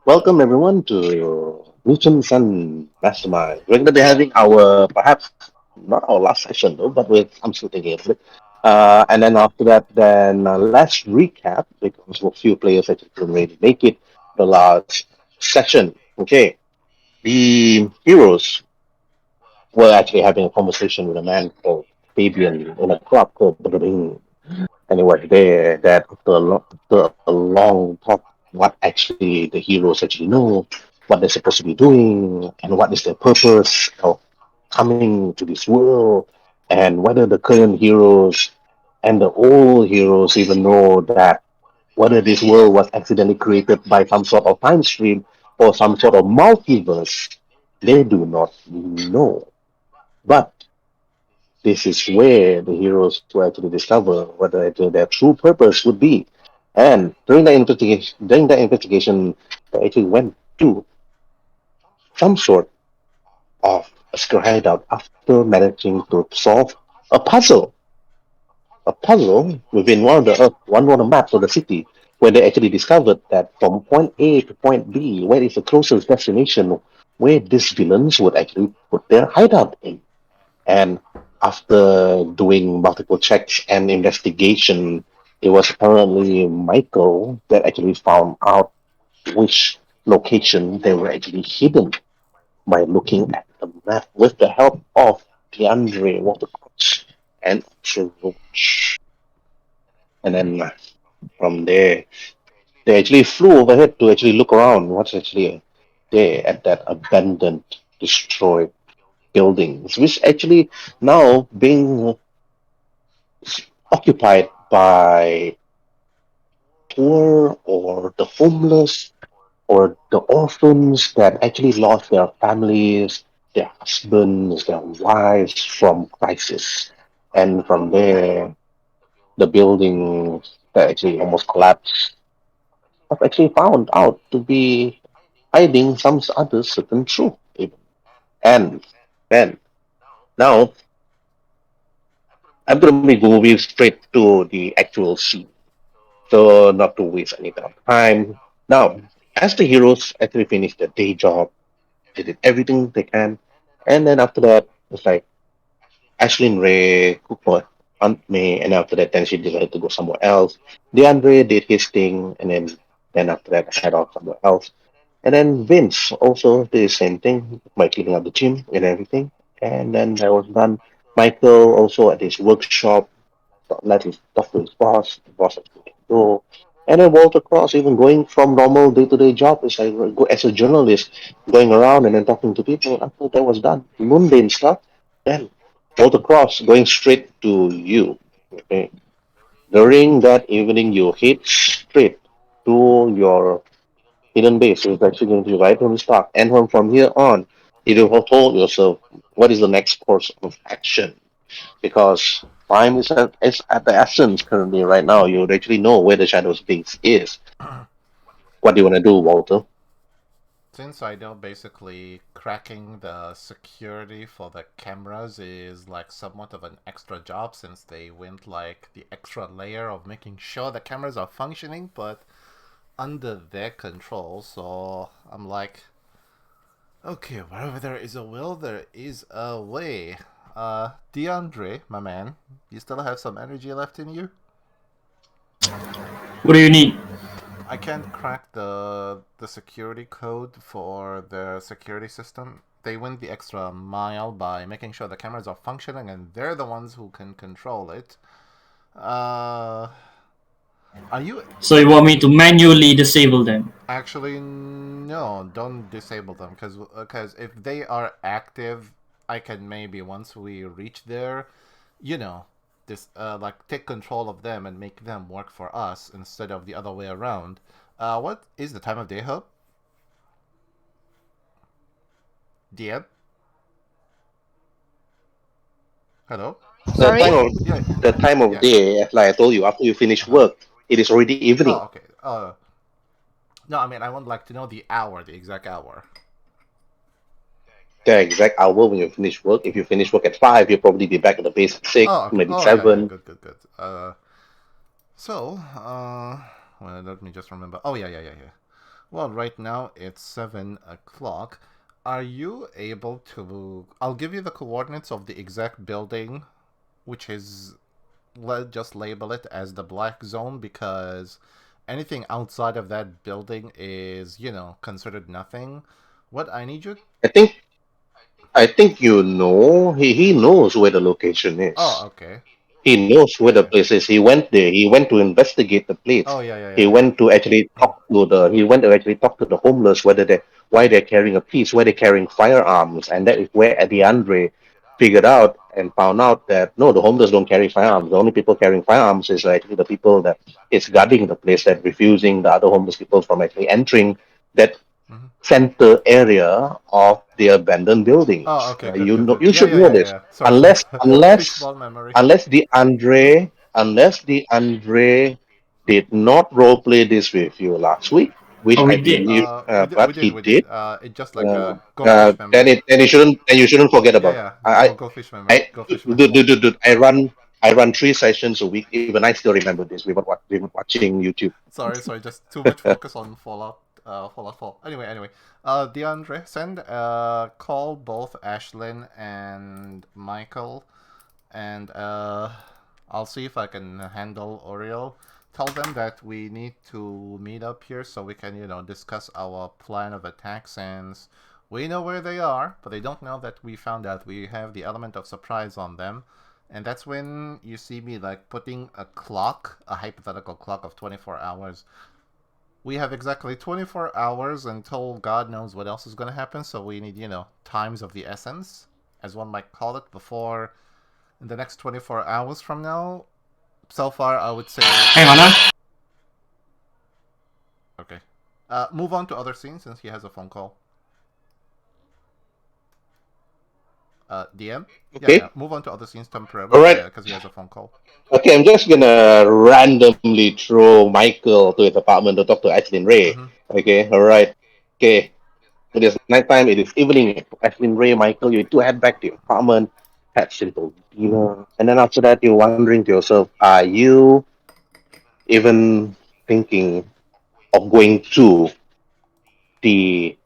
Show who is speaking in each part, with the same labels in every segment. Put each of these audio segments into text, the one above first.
Speaker 1: Welcome everyone to Mutants and Masterminds. We're going to be having our perhaps not our last session though, but I'm still thinking of it. And then after that, then let's recap because a few players actually couldn't really make it the last session. Okay, the heroes were actually having a conversation with a man called Fabian in a club called Bring. And it was there that after a long talk, what actually the heroes actually know, what they're supposed to be doing, and what is their purpose of coming to this world, and whether the current heroes and the old heroes even know that whether this world was accidentally created by some sort of time stream or some sort of multiverse, they do not know. But this is where the heroes will actually discover what their true purpose would be. And during that investigation, they actually went to some sort of a secret hideout after managing to solve a puzzle, a puzzle within one of the maps of the city, where they actually discovered that from point A to point B, where is the closest destination where these villains would actually put their hideout in. And after doing multiple checks and investigation, it was apparently Michael that actually found out which location they were actually hidden by looking at the map with the help of DeAndre Watercross and also Roach. And then from there, they actually flew overhead to actually look around what's actually there at that abandoned, destroyed buildings, which actually now being occupied by poor or the homeless or the orphans that actually lost their families, their husbands, their wives from crisis. And from there, the building that actually almost collapsed have actually found out to be hiding some other certain truth. Even. And then now I'm going to be moving straight to the actual scene. So not to waste any time. Now, as the heroes actually finish their day job, they did everything they can, and then after that, it's like Ashlyn Ray, Cooper, Aunt May, and after that, then she decided to go somewhere else. DeAndre did his thing, and then after that, head off somewhere else. And then Vince also did the same thing by cleaning up the gym and everything. And then that was done. Michael also at his workshop let him talk to his boss. The boss has to let him go. And then Walter Cross, even going from normal day-to-day job, is like go as a journalist, going around and then talking to people. After that was done, mundane stuff. Then Walter Cross going straight to you. Okay. During that evening, you hit straight to your hidden base. So it's actually going to be right from the start. And from here on, you have told yourself what is the next course of action because time is at the essence currently right now. You would actually know where the Shadows base is. What do you want to do, Walter?
Speaker 2: Since I know basically cracking the security for the cameras is like somewhat of an extra job since they went like the extra layer of making sure the cameras are functioning but under their control. So I'm like, okay, wherever there is a will, there is a way. DeAndre, my man, you still have some energy left in you?
Speaker 3: What do you need?
Speaker 2: I can't crack the security code for the security system. They went the extra mile by making sure the cameras are functioning, and they're the ones who can control it. Uh, are you
Speaker 3: So you want me to manually disable them?
Speaker 2: actually no? Don't disable them because if they are active, I can maybe once we reach there, you know, this like take control of them and make them work for us instead of the other way around. What is the time of day, Hope? DM? Hello?
Speaker 1: The
Speaker 4: Sorry?
Speaker 1: time of
Speaker 2: Yeah,
Speaker 1: the time of
Speaker 2: yeah, yeah.
Speaker 1: day, like I told you, after you finish
Speaker 2: Uh-huh.
Speaker 1: work, it is already evening.
Speaker 2: Oh, okay. No, I mean, I would like to know the hour, the exact hour.
Speaker 1: The exact hour when you finish work. If you finish work at 5, you'll probably be back at the base at 6,
Speaker 2: Oh, okay.
Speaker 1: maybe
Speaker 2: Oh, yeah, yeah.
Speaker 1: 7.
Speaker 2: Good, good, good. So, well, let me just remember. Oh, yeah, yeah, yeah, yeah. Well, right now it's 7 o'clock. Are you able to? I'll give you the coordinates of the exact building, which is, let's just label it as the black zone, because anything outside of that building is, considered nothing. What I need you.
Speaker 1: I think I think you know he knows where the location
Speaker 2: Oh,
Speaker 1: is.
Speaker 2: okay.
Speaker 1: He knows where
Speaker 2: Yeah,
Speaker 1: the
Speaker 2: yeah.
Speaker 1: place is. He went there. He went to investigate the place.
Speaker 2: Oh, yeah, yeah,
Speaker 1: He
Speaker 2: yeah, yeah.
Speaker 1: went to actually talk to the. He went to actually talk to the homeless whether they why they're carrying a piece, why they're carrying firearms, and that is where DeAndre figured out and found out that no, the homeless don't carry firearms. The only people carrying firearms is actually the people that is guarding the place, that refusing the other homeless people from actually entering that
Speaker 2: Hmm.
Speaker 1: center area of the abandoned
Speaker 2: Oh,
Speaker 1: buildings.
Speaker 2: okay, good,
Speaker 1: You
Speaker 2: good,
Speaker 1: know,
Speaker 2: good.
Speaker 1: you
Speaker 2: Yeah,
Speaker 1: should
Speaker 2: yeah,
Speaker 1: know
Speaker 2: yeah, yeah,
Speaker 1: this.
Speaker 2: yeah. Sorry, sorry.
Speaker 1: Unless, unless,
Speaker 2: Fishball memory.
Speaker 1: unless the Andre did not role play this with you last week, which
Speaker 3: Oh,
Speaker 1: I
Speaker 3: we did.
Speaker 1: believe,
Speaker 2: We
Speaker 1: but
Speaker 2: did,
Speaker 1: he
Speaker 2: we did.
Speaker 1: did.
Speaker 2: It just like
Speaker 1: Uh,
Speaker 2: a goldfish memory.
Speaker 1: then you shouldn't forget
Speaker 2: Yeah,
Speaker 1: about.
Speaker 2: yeah.
Speaker 1: I,
Speaker 2: Goldfish memory.
Speaker 1: I,
Speaker 2: Goldfish memory.
Speaker 1: dude, I run 3 sessions a week. Even I still remember this. We were watching YouTube.
Speaker 2: Sorry, sorry. Just too much focus on Fallout. Fallout 4. Anyway. DeAndre, send call both Ashlyn and Michael, and I'll see if I can handle Oriel. Tell them that we need to meet up here so we can, discuss our plan of attack, since we know where they are, but they don't know that we found out. We have the element of surprise on them. And that's when you see me like putting a clock, a hypothetical clock of 24 hours. We have exactly 24 hours until God knows what else is going to happen, so we need, times of the essence, as one might call it, before in the next 24 hours from now. So far, I would say.
Speaker 3: Hang on, huh?
Speaker 2: Okay. Move on to other scenes since he has a phone call. DM? Yeah, yeah.
Speaker 1: Okay.
Speaker 2: Move on to other scenes temporarily.
Speaker 1: All
Speaker 2: Yeah,
Speaker 1: right.
Speaker 2: yeah, because he has a phone call.
Speaker 1: Okay, I'm just gonna randomly throw Michael to his apartment to talk to Ashlyn Ray.
Speaker 2: Mm-hmm.
Speaker 1: Okay, all right. Okay, it is nighttime. It is evening. Ashlyn Ray, Michael, you two head back to your apartment, have simple dinner, and then after that, you're wondering to yourself, are you even thinking of going to the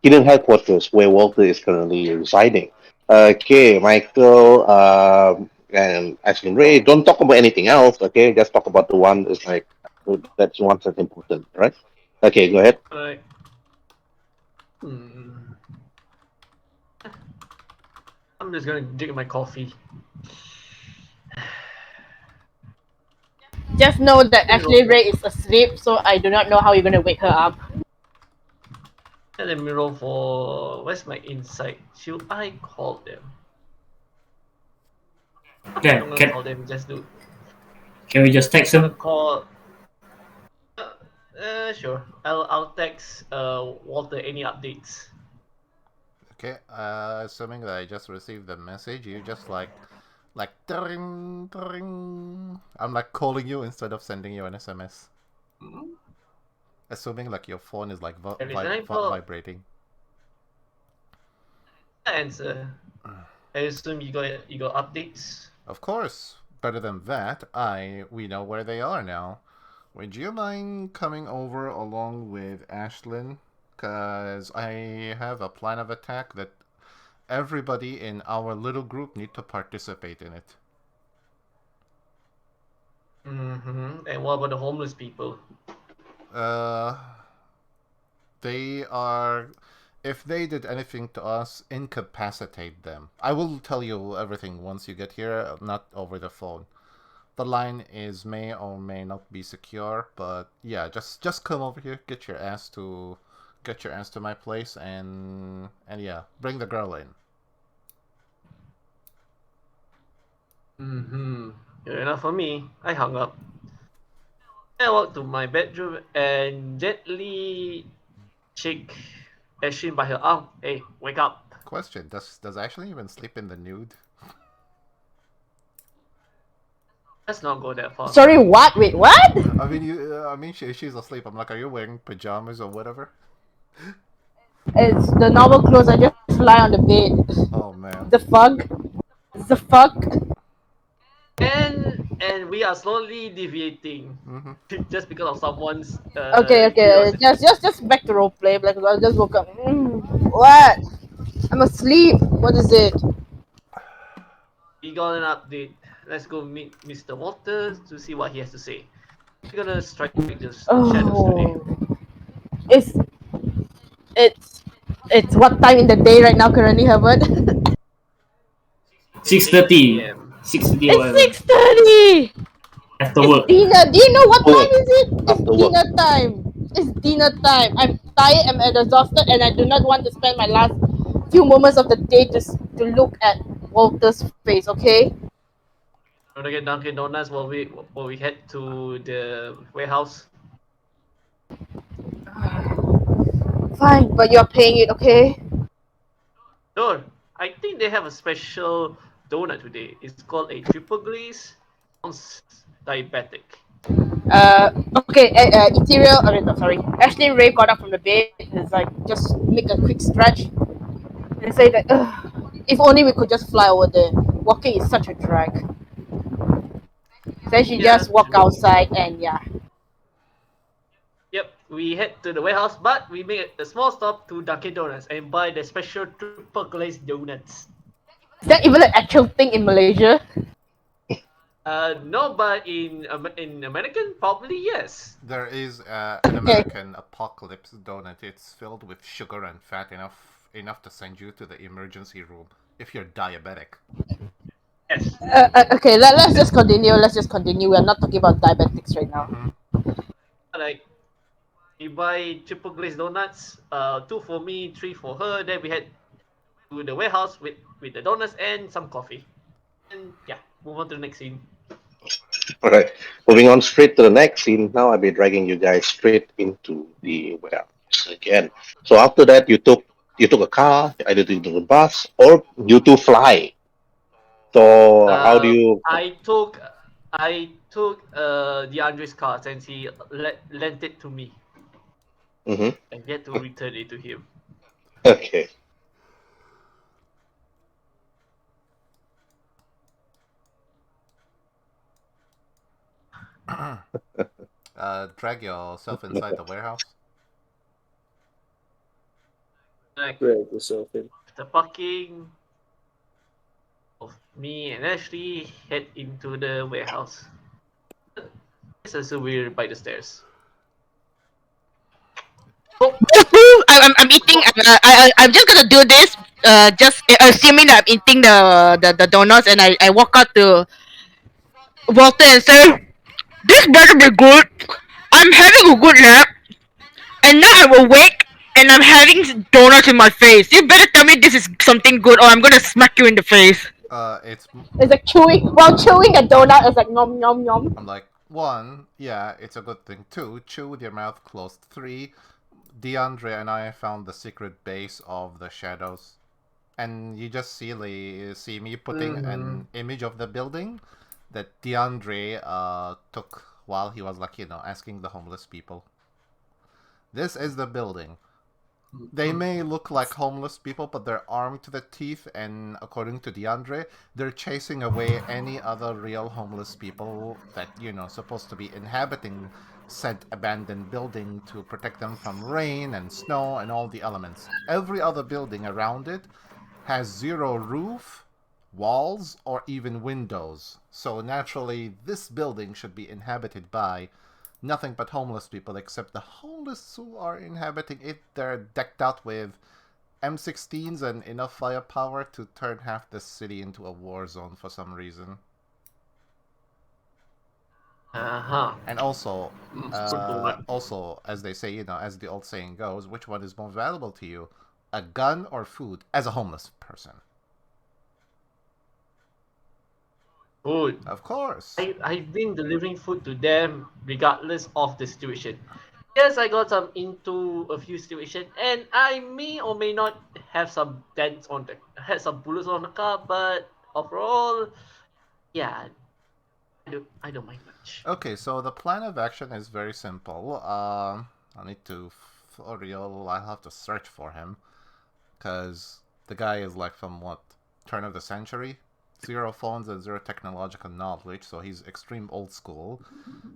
Speaker 1: hidden headquarters where Walter is currently residing? Okay, Michael and Ashlyn Ray, don't talk about anything else. Okay, just talk about the one that's like that's one that's important, right? Okay, go ahead.
Speaker 4: Alright. Hmm. I'm just gonna drink my coffee.
Speaker 5: Just know that
Speaker 4: Let me
Speaker 5: Ashley
Speaker 4: roll.
Speaker 5: Ray is asleep, so I do not know how you're gonna wake her up.
Speaker 4: Let me roll for. Where's my insight? Should I call them? I'm
Speaker 3: Okay,
Speaker 4: gonna
Speaker 3: can
Speaker 4: call them. Just do.
Speaker 3: can we just text
Speaker 4: I'm gonna
Speaker 3: him?
Speaker 4: call. Sure. I'll text Walter any updates.
Speaker 2: Okay, assuming that I just received the message, you just like ding, ding. I'm like calling you instead of sending you an SMS.
Speaker 4: Hmm?
Speaker 2: Assuming like your phone is like
Speaker 4: Listen, I call.
Speaker 2: vibrating.
Speaker 4: Answer. I assume you got updates.
Speaker 2: Of course, better than that, we know where they are now. Would you mind coming over along with Ashlyn? Cause I have a plan of attack that everybody in our little group need to participate in it.
Speaker 4: Mm-hmm. And what about the homeless people?
Speaker 2: Uh, they are. If they did anything to us, incapacitate them. I will tell you everything once you get here, not over the phone. The line is may or may not be secure, but yeah, just come over here, get your ass to my place, and yeah, bring the girl in.
Speaker 4: Mm-hmm. Good enough for me. I hung up. I walked to my bedroom and gently shake Ashlyn by her arm. Hey, wake up.
Speaker 2: Question: Does Ashley even sleep in the nude?
Speaker 4: Let's not go that far.
Speaker 5: Sorry, what? Wait, what?
Speaker 2: She's asleep. I'm like, are you wearing pajamas or whatever?
Speaker 5: It's the normal clothes. I just lie on the bed.
Speaker 2: Oh
Speaker 5: The
Speaker 2: man.
Speaker 5: fuck? The fuck?
Speaker 4: And and we are slowly deviating
Speaker 2: Mm-hmm.
Speaker 4: just because of someone's
Speaker 5: Okay, okay.
Speaker 4: curiosity.
Speaker 5: Just back to roleplay. Like I just woke up. What? I'm asleep. What is it?
Speaker 4: We got an update. Let's go meet Mr. Walters to see what he has to say. We're gonna strike the shadows today.
Speaker 5: Oh, it's it's it's what time in the day right now currently, Herbert?
Speaker 3: 6:30.
Speaker 4: 8 p.m.
Speaker 3: 6:30 or
Speaker 5: It's
Speaker 3: whatever.
Speaker 5: 6:30.
Speaker 3: After
Speaker 5: It's
Speaker 3: work.
Speaker 5: dinner. Do you know what
Speaker 1: Work
Speaker 5: time is it? It's
Speaker 1: after work.
Speaker 5: dinner time. It's dinner time. I'm tired. I'm exhausted, and I do not want to spend my last few moments of the day to look at Walter's face. Okay.
Speaker 4: Wanna get Dunkin' Donuts while we head to the warehouse?
Speaker 5: Fine, but you're paying it. Okay.
Speaker 4: Sure. I think they have a special donut today. It's called a triple glaze. Sounds diabetic.
Speaker 5: Okay. Ethereal. I mean, sorry. Ashley and Ray got up from the bed. It's like just make a quick stretch and say that, if only we could just fly over there. Walking is such a drag. Then she
Speaker 4: Yeah.
Speaker 5: just walk outside and yeah.
Speaker 4: Yep. We head to the warehouse, but we make a small stop to Dunkin' Donuts and buy the special triple glazed donuts.
Speaker 5: Is that even an actual thing in Malaysia?
Speaker 4: No, but in American, probably yes.
Speaker 2: There is an
Speaker 5: Okay.
Speaker 2: American apocalypse donut. It's filled with sugar and fat enough to send you to the emergency room if you're diabetic.
Speaker 4: Yes.
Speaker 5: Okay, let's just continue. Let's just continue. We're not talking about diabetics right now.
Speaker 2: Mm-hmm.
Speaker 4: Like we buy triple glazed donuts. Two for me, three for her. Then we head to the warehouse with the donuts and some coffee. And yeah, move on to the next scene.
Speaker 1: All right. Moving on straight to the next scene. Now I'll be dragging you guys straight into the warehouse again. So after that, you took a car, either you took a bus, or you two fly. So how do
Speaker 4: Uh,
Speaker 1: you?
Speaker 4: I took I took DeAndre's card and he lent it to me.
Speaker 1: Mhm.
Speaker 4: I get to return it to him.
Speaker 1: Okay.
Speaker 2: Drag yourself inside the warehouse.
Speaker 4: Like
Speaker 6: Drag yourself in.
Speaker 4: the parking of me and Ashley head into the warehouse. It's also weird by the stairs. Oh,
Speaker 5: I'm eating. I'm just gonna do this. Just assuming that I'm eating the donuts, and I walk out to Walter and say, "This better be good. I'm having a good nap, and now I'm awake, and I'm having donuts in my face. You better tell me this is something good, or I'm gonna smack you in the face."
Speaker 2: It's
Speaker 5: It's like chewing while chewing a donut. It's like nom nom nom.
Speaker 2: I'm like, one, yeah, it's a good thing. Two, chew with your mouth closed. Three, DeAndre and I found the secret base of the shadows. And you just see me putting an image of the building that DeAndre took while he was like, asking the homeless people. This is the building. They may look like homeless people, but they're armed to the teeth, and according to DeAndre, they're chasing away any other real homeless people that, supposed to be inhabiting said abandoned building to protect them from rain and snow and all the elements. Every other building around it has zero roof, walls, or even windows. So naturally, this building should be inhabited by nothing but homeless people, except the homeless who are inhabiting it. They're decked out with M16s and enough firepower to turn half the city into a war zone for some reason.
Speaker 4: uh-huh.
Speaker 2: And also,
Speaker 4: Good donut.
Speaker 2: as they say, as the old saying goes, which one is more valuable to you, a gun or food? As a homeless person,
Speaker 4: Food.
Speaker 2: of course.
Speaker 4: I've been delivering food to them regardless of the situation. Yes, I got some into a few situations, and I may or may not have some dents on the had some bullets on the car, but overall, yeah, I don't mind much.
Speaker 2: Okay, so the plan of action is very simple. I need to, for real, I'll have to search for him because the guy is like from what, turn of the century, zero phones and zero technological knowledge, so he's extreme old school.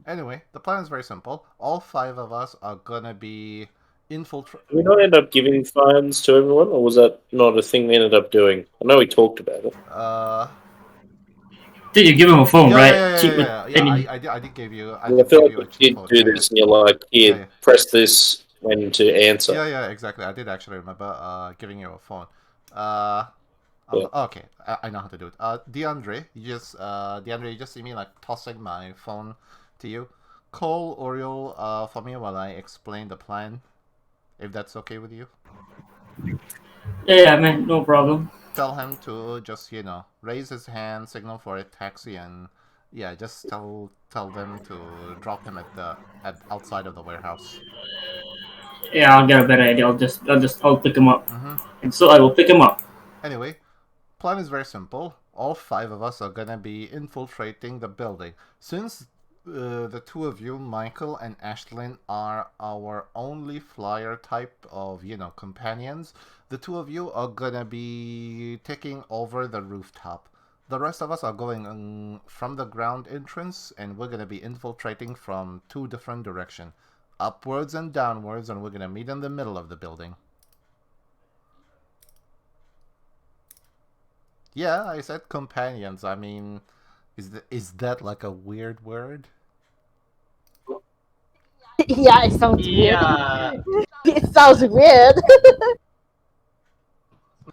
Speaker 2: Anyway, the plan is very simple. All five of us are gonna be infiltrate.
Speaker 6: Did we not end up giving phones to everyone, or was that not a thing we ended up doing? I know we talked about it.
Speaker 3: Did you give him a phone,
Speaker 2: Yeah,
Speaker 3: right?
Speaker 2: yeah, yeah,
Speaker 3: Cheap
Speaker 2: yeah,
Speaker 3: with
Speaker 2: yeah, yeah.
Speaker 3: any.
Speaker 2: I did give you. I
Speaker 6: I
Speaker 2: did
Speaker 6: feel
Speaker 2: give
Speaker 6: like
Speaker 2: you a
Speaker 6: you
Speaker 2: cheat
Speaker 6: did
Speaker 2: code.
Speaker 6: do
Speaker 2: Yeah,
Speaker 6: this, and you're like, "Here,
Speaker 2: yeah.
Speaker 6: press this when to answer."
Speaker 2: Yeah, exactly. I did actually remember giving you a phone. Uh,
Speaker 6: Yeah.
Speaker 2: okay, I know how to do it. DeAndre, you just see me like tossing my phone to you. Call Oriole for me while I explain the plan, if that's okay with you.
Speaker 3: Yeah, man, no problem.
Speaker 2: Tell him to just raise his hand, signal for a taxi, and yeah, just tell them to drop him at outside of the warehouse.
Speaker 3: Yeah, I'll get a better idea. I'll pick him up,
Speaker 2: Mm-hmm.
Speaker 3: and so I will pick him up.
Speaker 2: Anyway, plan is very simple. All five of us are gonna be infiltrating the building. Since the two of you, Michael and Ashlyn, are our only flyer type of, companions, the two of you are gonna be taking over the rooftop. The rest of us are going from the ground entrance, and we're gonna be infiltrating from two different directions, upwards and downwards, and we're gonna meet in the middle of the building. Yeah, I said companions. I mean, is that like a weird word?
Speaker 5: Yeah, it sounds weird.
Speaker 4: Yeah.
Speaker 5: It sounds weird.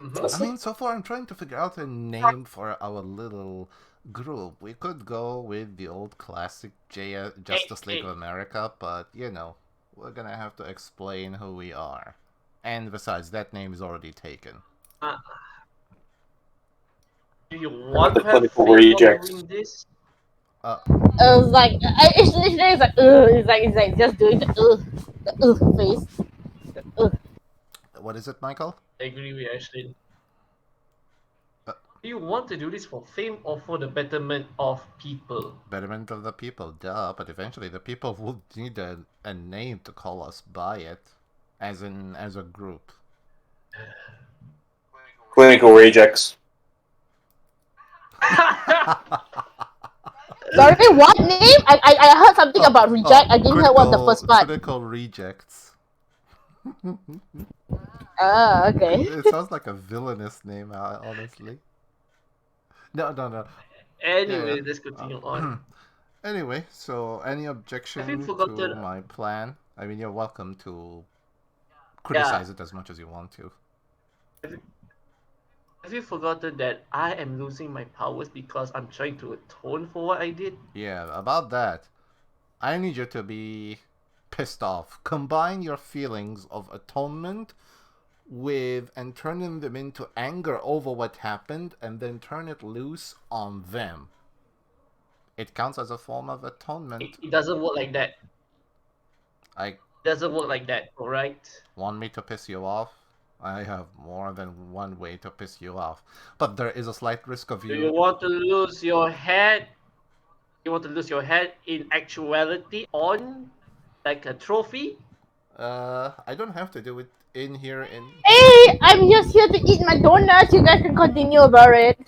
Speaker 2: I mean, so far I'm trying to figure out a name for our little group. We could go with the old classic Justice League of America, but we're gonna have to explain who we are. And besides, that name is already taken.
Speaker 4: Do you want
Speaker 6: The
Speaker 4: to have
Speaker 6: political
Speaker 4: faith
Speaker 6: rejects.
Speaker 4: on doing this?
Speaker 5: I was like, it's literally it's like, it's like just doing the face.
Speaker 2: What is it, Michael?
Speaker 4: I agree with Ashley.
Speaker 2: Uh,
Speaker 4: Do you want to do this for fame or for the betterment of people?
Speaker 2: Betterment of the people, duh. But eventually, the people will need a name to call us by it, as a group.
Speaker 6: Clinical rejects.
Speaker 5: Sorry, what name? I heard something about reject. I didn't hear what the first part.
Speaker 2: Critical rejects.
Speaker 5: Ah, okay.
Speaker 2: It sounds like a villainous name, honestly. No.
Speaker 4: Anyway,
Speaker 2: Yeah.
Speaker 4: let's continue on.
Speaker 2: Anyway, so any objection to
Speaker 4: forgotten?
Speaker 2: my plan? I mean, you're welcome to criticize it as much as you want to.
Speaker 4: Have you forgotten that I am losing my powers because I'm trying to atone for what I did?
Speaker 2: Yeah, about that, I need you to be pissed off. Combine your feelings of atonement with and turning them into anger over what happened, and then turn it loose on them. It counts as a form of atonement.
Speaker 4: It doesn't work like that.
Speaker 2: I
Speaker 4: Doesn't work like that, alright?
Speaker 2: want me to piss you off? I have more than one way to piss you off. But there is a slight risk of
Speaker 4: Do you want to lose your head? You want to lose your head in actuality on like a trophy?
Speaker 2: I don't have to do it in here in.
Speaker 5: Hey, I'm just here to eat my donuts. You guys can continue about it.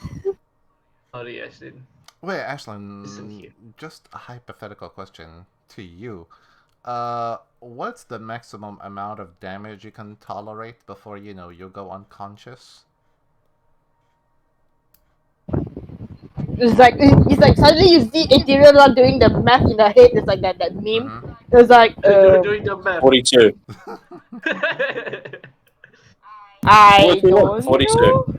Speaker 4: Sorry, Ashley.
Speaker 2: Wait,
Speaker 4: Listen here.
Speaker 2: Ashlyn, just a hypothetical question to you. What's the maximum amount of damage you can tolerate before you go unconscious?
Speaker 5: It's like suddenly you see Interior not doing the math in the head. It's like that meme.
Speaker 2: Mhm.
Speaker 5: It's like
Speaker 4: Doing the math.
Speaker 6: 42.
Speaker 5: I don't
Speaker 6: 42.
Speaker 5: know.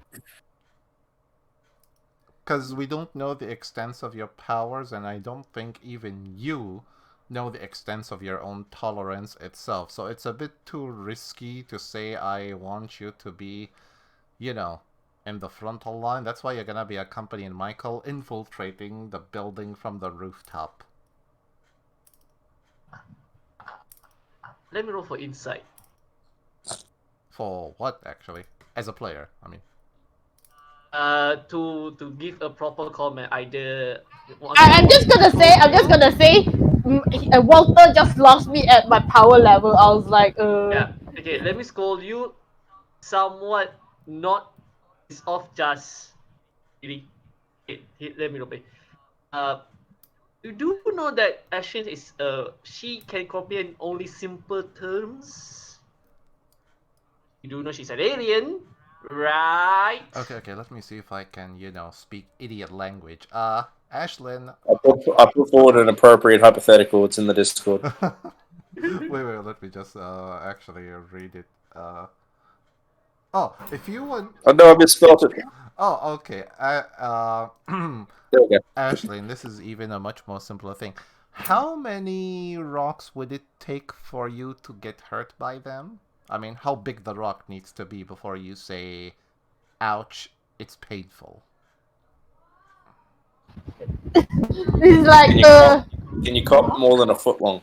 Speaker 2: Because we don't know the extent of your powers, and I don't think even you know the extent of your own tolerance itself. So it's a bit too risky to say I want you to be, in the frontal line. That's why you're gonna be accompanying Michael infiltrating the building from the rooftop.
Speaker 4: Let me roll for insight.
Speaker 2: For what, actually? As a player, I mean.
Speaker 4: To give a proper comment, either.
Speaker 5: I'm just gonna say, Walter just lost me at my power level. I was like,
Speaker 4: Yeah. Okay. Let me scold you. Somewhat not is off just. Really. let me repeat. You do know that Ashen is she can comprehend only simple terms. You do know she's an alien, right?
Speaker 2: Okay, let me see if I can, speak idiot language. Ashlyn.
Speaker 6: I put forward an appropriate hypothetical. It's in the Discord.
Speaker 2: Wait, let me just actually read it. Oh, if you want.
Speaker 6: Oh no, I misspelled it.
Speaker 2: Oh, okay.
Speaker 6: There we go.
Speaker 2: Ashlyn, this is even a much more simpler thing. How many rocks would it take for you to get hurt by them? I mean, how big the rock needs to be before you say, ouch, it's painful?
Speaker 5: It's like
Speaker 6: Can you cop more than a foot long?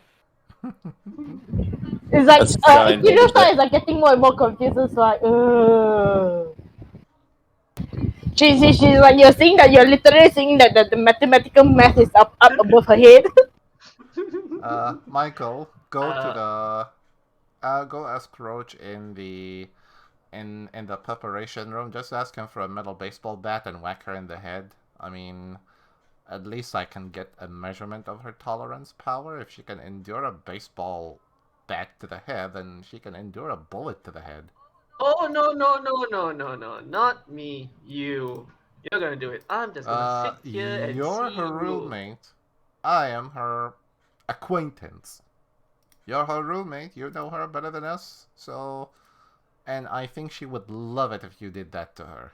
Speaker 5: it's like
Speaker 6: That's giant.
Speaker 5: Kiryu is like getting more and more confused. It's like she's like you're saying that you're literally saying that the mathematical math is up above her head.
Speaker 2: Michael, go to
Speaker 4: Uh,
Speaker 2: the go ask Roach in the preparation room. Just ask him for a metal baseball bat and whack her in the head. I mean, at least I can get a measurement of her tolerance power. If she can endure a baseball bat to the head, then she can endure a bullet to the head.
Speaker 4: oh no, not me. You're gonna do it. I'm just gonna sit here and
Speaker 2: You're
Speaker 4: see
Speaker 2: her
Speaker 4: you.
Speaker 2: roommate. I am her acquaintance. You're her roommate. You know her better than us. So, and I think she would love it if you did that to her.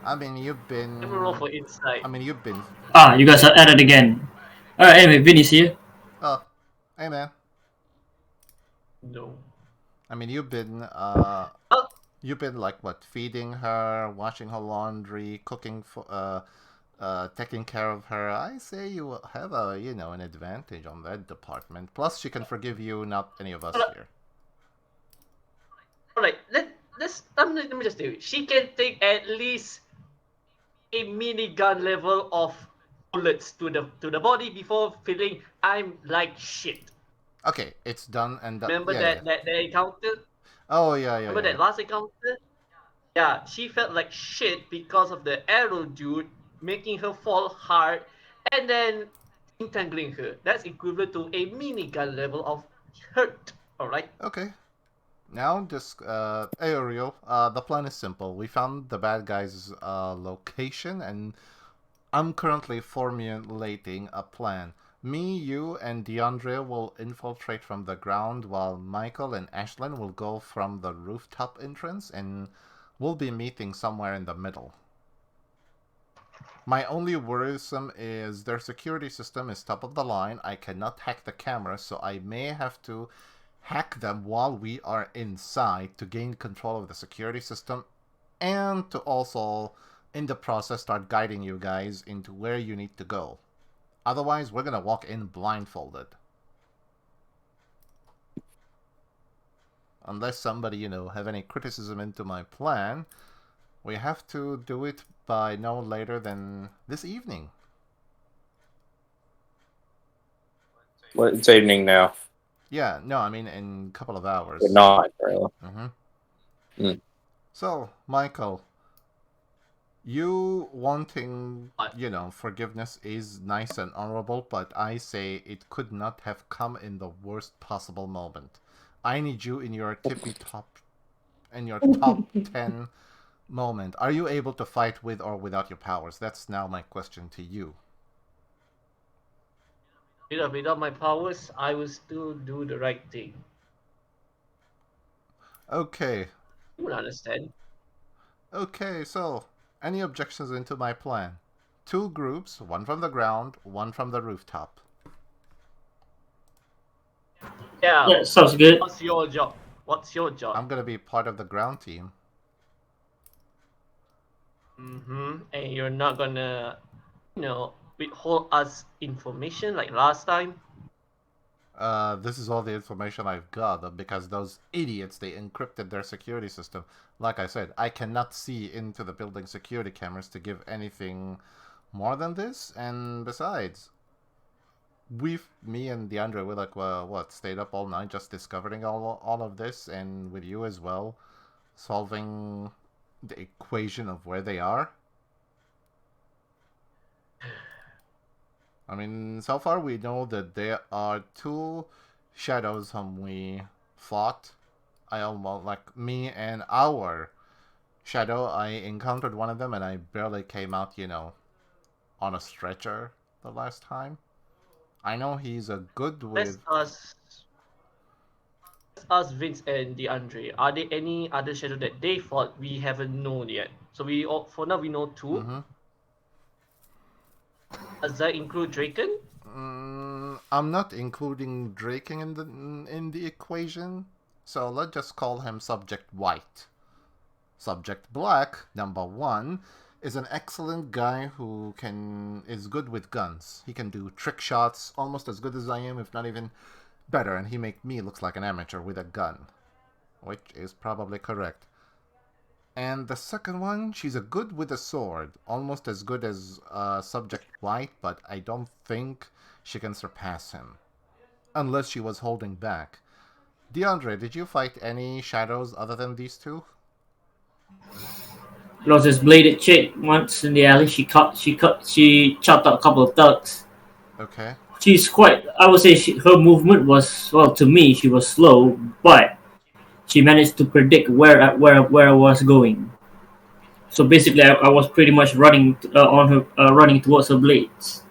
Speaker 2: I mean, you've been.
Speaker 4: Let me roll for insight.
Speaker 2: I mean, you've been.
Speaker 3: You guys are at it again. Anyway, Vinny's here.
Speaker 2: Oh, hey man.
Speaker 4: No.
Speaker 2: I mean,
Speaker 4: Oh,
Speaker 2: you've been like what? Feeding her, washing her laundry, cooking for, taking care of her. I say you will have an advantage on that department. Plus, she can forgive you, not any of us here.
Speaker 4: alright. Let me just tell you. She can take at least a minigun level of bullets to the body before feeling I'm like shit.
Speaker 2: Okay, it's done and done.
Speaker 4: Remember
Speaker 2: Yeah, yeah.
Speaker 4: that encounter?
Speaker 2: Oh, yeah, yeah,
Speaker 4: Remember
Speaker 2: yeah.
Speaker 4: that last encounter? Yeah, she felt like shit because of the arrow dude making her fall hard and then entangling her. That's equivalent to a minigun level of hurt. Alright?
Speaker 2: Okay. Now, just, Ariel, the plan is simple. We found the bad guy's location, and I'm currently formulating a plan. Me, you, and DeAndre will infiltrate from the ground, while Michael and Ashlyn will go from the rooftop entrance, and we'll be meeting somewhere in the middle. My only worrisome is their security system is top of the line. I cannot hack the camera, so I may have to hack them while we are inside to gain control of the security system and to also, in the process, start guiding you guys into where you need to go. Otherwise, we're gonna walk in blindfolded. Unless somebody, have any criticism into my plan, we have to do it by no later than this evening.
Speaker 6: Well, it's evening now.
Speaker 2: Yeah, no, I mean in a couple of hours.
Speaker 6: Good night, really.
Speaker 2: So, Michael, you wanting,
Speaker 4: What?
Speaker 2: forgiveness is nice and honorable, but I say it could not have come in the worst possible moment. I need you in your top 10 moment. Are you able to fight with or without your powers? That's now my question to you.
Speaker 4: Without my powers, I will still do the right thing.
Speaker 2: Okay.
Speaker 4: You will understand.
Speaker 2: Okay, so any objections into my plan? 2 groups, one from the ground, one from the rooftop.
Speaker 3: Yeah, sounds good.
Speaker 4: What's your job?
Speaker 2: I'm gonna be part of the ground team.
Speaker 4: And you're not gonna, withhold us information like last time?
Speaker 2: This is all the information I've got because those idiots, they encrypted their security system. Like I said, I cannot see into the building security cameras to give anything more than this. And besides, me and DeAndre, we stayed up all night just discovering all of this, and with you as well, solving the equation of where they are. I mean, so far we know that there are two shadows whom we fought. I almost like me and our shadow. I encountered one of them and I barely came out, on a stretcher the last time. I know he's a good
Speaker 4: Let's
Speaker 2: with.
Speaker 4: ask Vince and DeAndre. Are there any other shadow that they fought we haven't known yet? So for now we know two.
Speaker 2: Mm-hmm.
Speaker 4: Does that include Draken?
Speaker 2: I'm not including Draking in the equation, so let's just call him Subject White. Subject Black, number one, is an excellent guy who is good with guns. He can do trick shots almost as good as I am, if not even better, and he make me look like an amateur with a gun, which is probably correct. And the second one, she's a good with a sword, almost as good as Subject White, but I don't think she can surpass him, unless she was holding back. DeAndre, did you fight any shadows other than these two?
Speaker 3: There was this bladed chick once in the alley. She chopped out a couple of thugs.
Speaker 2: Okay.
Speaker 3: She's quite. I would say her movement was, well, to me she was slow, but she managed to predict where I was going. So basically, I was pretty much running on her, running towards her blades.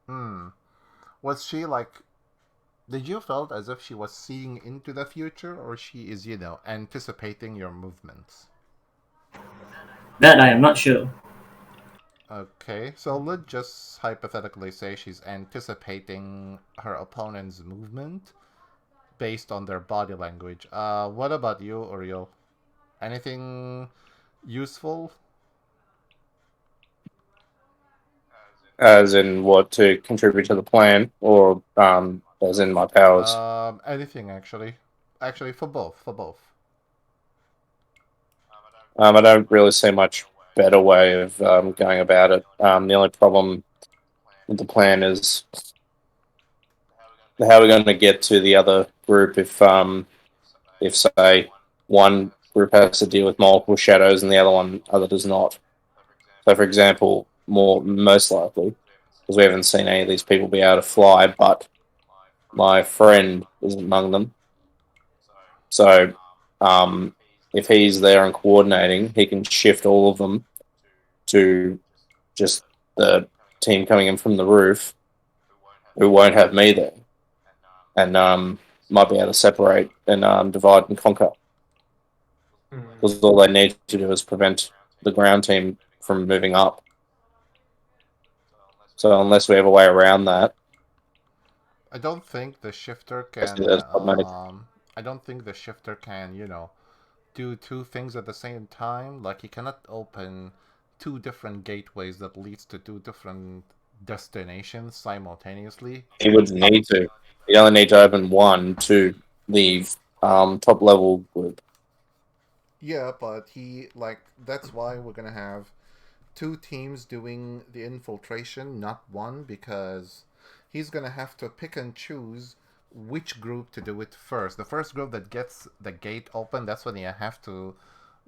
Speaker 2: Hmm. Was she like? Did you felt as if she was seeing into the future, or she is, anticipating your movements?
Speaker 3: That I am not sure.
Speaker 2: Okay, so let's just hypothetically say she's anticipating her opponent's movement based on their body language. What about you, Uriel? Anything useful?
Speaker 6: As in what to contribute to the plan, or as in my powers.
Speaker 2: Anything actually. Actually, for both. For both.
Speaker 6: I don't really see much better way of going about it. The only problem with the plan is how we're going to get to the other group if say one group has to deal with multiple shadows and the other does not. So, for example, most likely, because we haven't seen any of these people be able to fly, but my friend is among them. So, if he's there and coordinating, he can shift all of them to just the team coming in from the roof, who won't have me there, and might be able to separate and divide and conquer. Because all they need to do is prevent the ground team from moving up. So unless we have a way around that,
Speaker 2: I don't think the shifter
Speaker 6: that's
Speaker 2: can.
Speaker 6: problematic.
Speaker 2: I don't think the shifter can, do two things at the same time. Like he cannot open two different gateways that leads to two different destinations simultaneously.
Speaker 6: He would need to. You only need to open one to the top level group.
Speaker 2: Yeah, but that's why we're gonna have two teams doing the infiltration, not one, because he's gonna have to pick and choose which group to do it first. The first group that gets the gate open, that's when you have to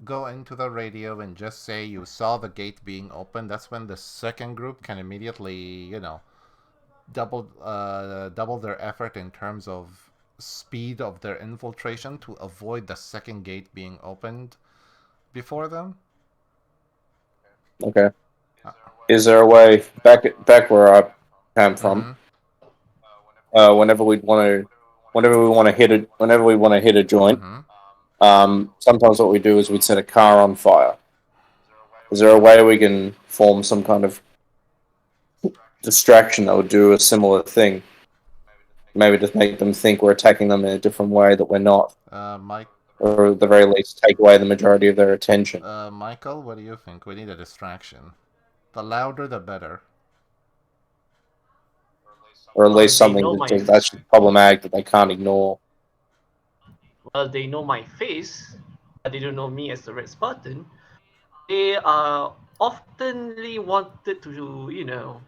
Speaker 2: go into the radio and just say you saw the gate being open. That's when the second group can immediately, double their effort in terms of speed of their infiltration to avoid the second gate being opened before them.
Speaker 6: Okay. Is there a way back where I came from? Whenever we want to hit a joint, sometimes what we do is we'd set a car on fire. Is there a way we can form some kind of distraction that would do a similar thing? Maybe just make them think we're attacking them in a different way that we're not,
Speaker 2: Mike,
Speaker 6: or at the very least take away the majority of their attention.
Speaker 2: Michael, what do you think? We need a distraction. The louder, the better.
Speaker 6: Or at least
Speaker 4: They
Speaker 6: something
Speaker 4: know my
Speaker 6: that's just problematic that they can't ignore.
Speaker 4: well, they know my face, but they don't know me as the Red Spartan. They are oftenly wanted to,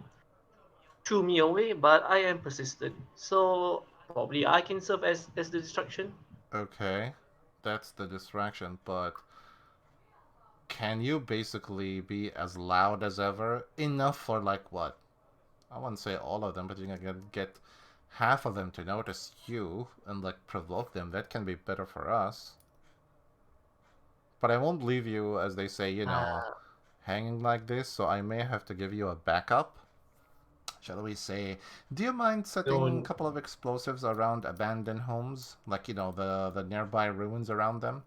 Speaker 4: shoo me away, but I am persistent. So probably I can serve as the distraction.
Speaker 2: Okay, that's the distraction, but can you basically be as loud as ever? Enough for like what? I wouldn't say all of them, but you can get half of them to notice you and like provoke them. That can be better for us. But I won't leave you, as they say,
Speaker 4: Uh,
Speaker 2: hanging like this, so I may have to give you a backup. Shall we say, do you mind setting a
Speaker 4: don't.
Speaker 2: couple of explosives around abandoned homes? Like, the nearby ruins around them?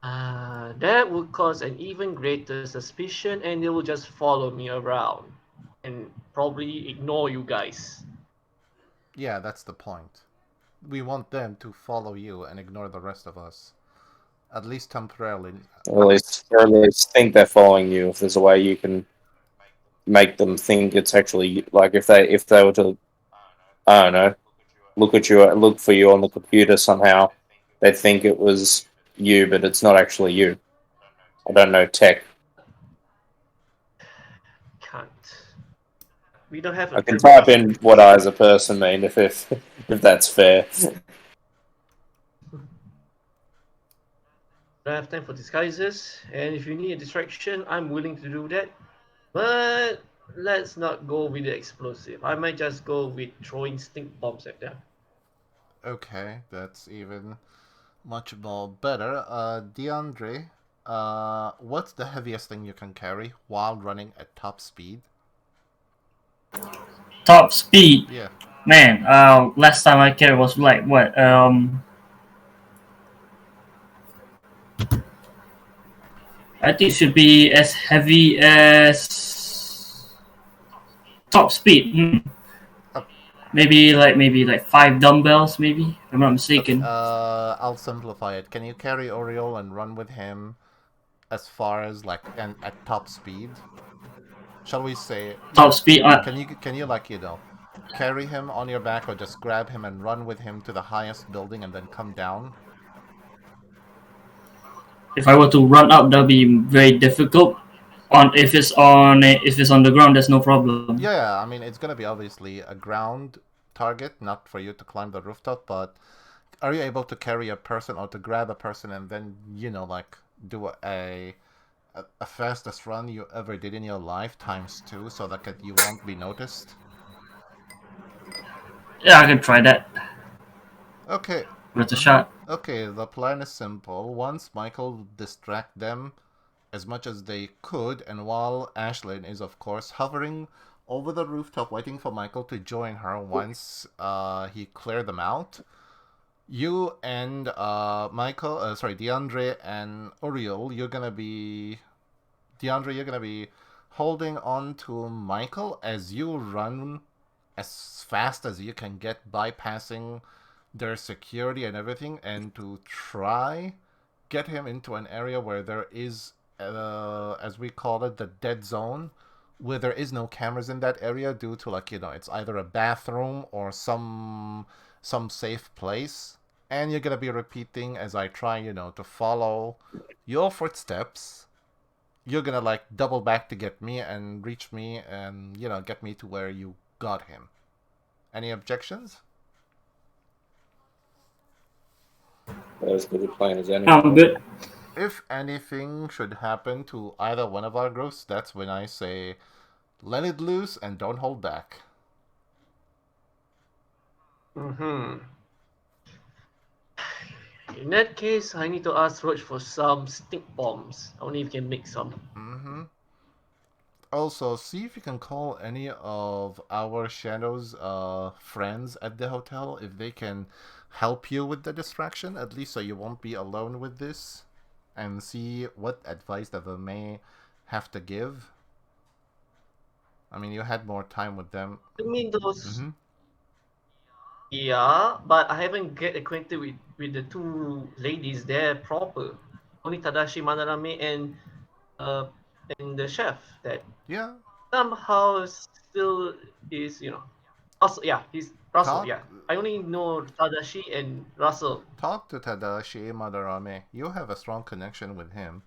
Speaker 4: That would cause an even greater suspicion, and they will just follow me around and probably ignore you guys.
Speaker 2: Yeah, that's the point. We want them to follow you and ignore the rest of us. At least temporarily.
Speaker 6: Or at least think they're following you. If there's a way you can make them think it's actually like if they were to, I don't know, look for you on the computer somehow, they'd think it was you, but it's not actually you. I don't know tech.
Speaker 4: Can't. We don't have a
Speaker 6: I can type
Speaker 4: privileged
Speaker 6: in what I as
Speaker 4: state.
Speaker 6: a person mean if that's fair.
Speaker 4: Don't have time for disguises, and if you need a distraction, I'm willing to do that. But let's not go with the explosive. I might just go with throwing stink bombs at them.
Speaker 2: Okay, that's even much more better. DeAndre, what's the heaviest thing you can carry while running at top speed?
Speaker 3: Top speed,
Speaker 2: Yeah.
Speaker 3: man. Last time I carried was like what? I think it should be as heavy as top speed.
Speaker 2: Uh,
Speaker 3: Maybe like 5 dumbbells, maybe. If I'm not
Speaker 2: okay.
Speaker 3: mistaken.
Speaker 2: I'll simplify it. Can you carry Oriole and run with him as far as like and at top speed? Shall we say?
Speaker 3: Top speed.
Speaker 2: Can you like carry him on your back or just grab him and run with him to the highest building and then come down?
Speaker 3: If I were to run up, that'd be very difficult. If it's on the ground, there's no problem.
Speaker 2: Yeah, I mean it's gonna be obviously a ground target, not for you to climb the rooftop, but are you able to carry a person or to grab a person and then like do a fastest run you ever did in your life times two so that you won't be noticed?
Speaker 3: Yeah, I can try that.
Speaker 2: Okay.
Speaker 3: With a shot.
Speaker 2: Okay, the plan is simple. Once Michael distract them as much as they could, and while Ashlyn is of course hovering over the rooftop waiting for Michael to join her once he cleared them out, you and DeAndre and Oriole, you're gonna be holding on to Michael as you run as fast as you can get, bypassing their security and everything, and to try get him into an area where there is, as we call it, the dead zone, where there is no cameras in that area due to it's either a bathroom or some safe place. And you're gonna be repeating as I try, to follow your footsteps. You're gonna double back to get me and reach me and get me to where you got him. Any objections?
Speaker 6: As good a plan as any.
Speaker 3: I'm good.
Speaker 2: If anything should happen to either one of our groups, that's when I say let it loose and don't hold back.
Speaker 4: Mm-hmm. In that case, I need to ask Roach for some stink bombs. I wonder if you can make some.
Speaker 2: Mm-hmm. Also, see if you can call any of our Shadow's friends at the hotel if they can help you with the distraction, at least so you won't be alone with this, and see what advice that they may have to give. I mean, you had more time with them.
Speaker 4: I mean those.
Speaker 2: Mm-hmm.
Speaker 4: Yeah, but I haven't get acquainted with the two ladies there proper. Only Tadashi Manarame uh and the chef that
Speaker 2: Yeah.
Speaker 4: somehow still is Russell. Yeah, he's Russell.
Speaker 2: Talk
Speaker 4: Yeah, I only know Tadashi and Russell.
Speaker 2: talk to Tadashi Madarame. You have a strong connection with him.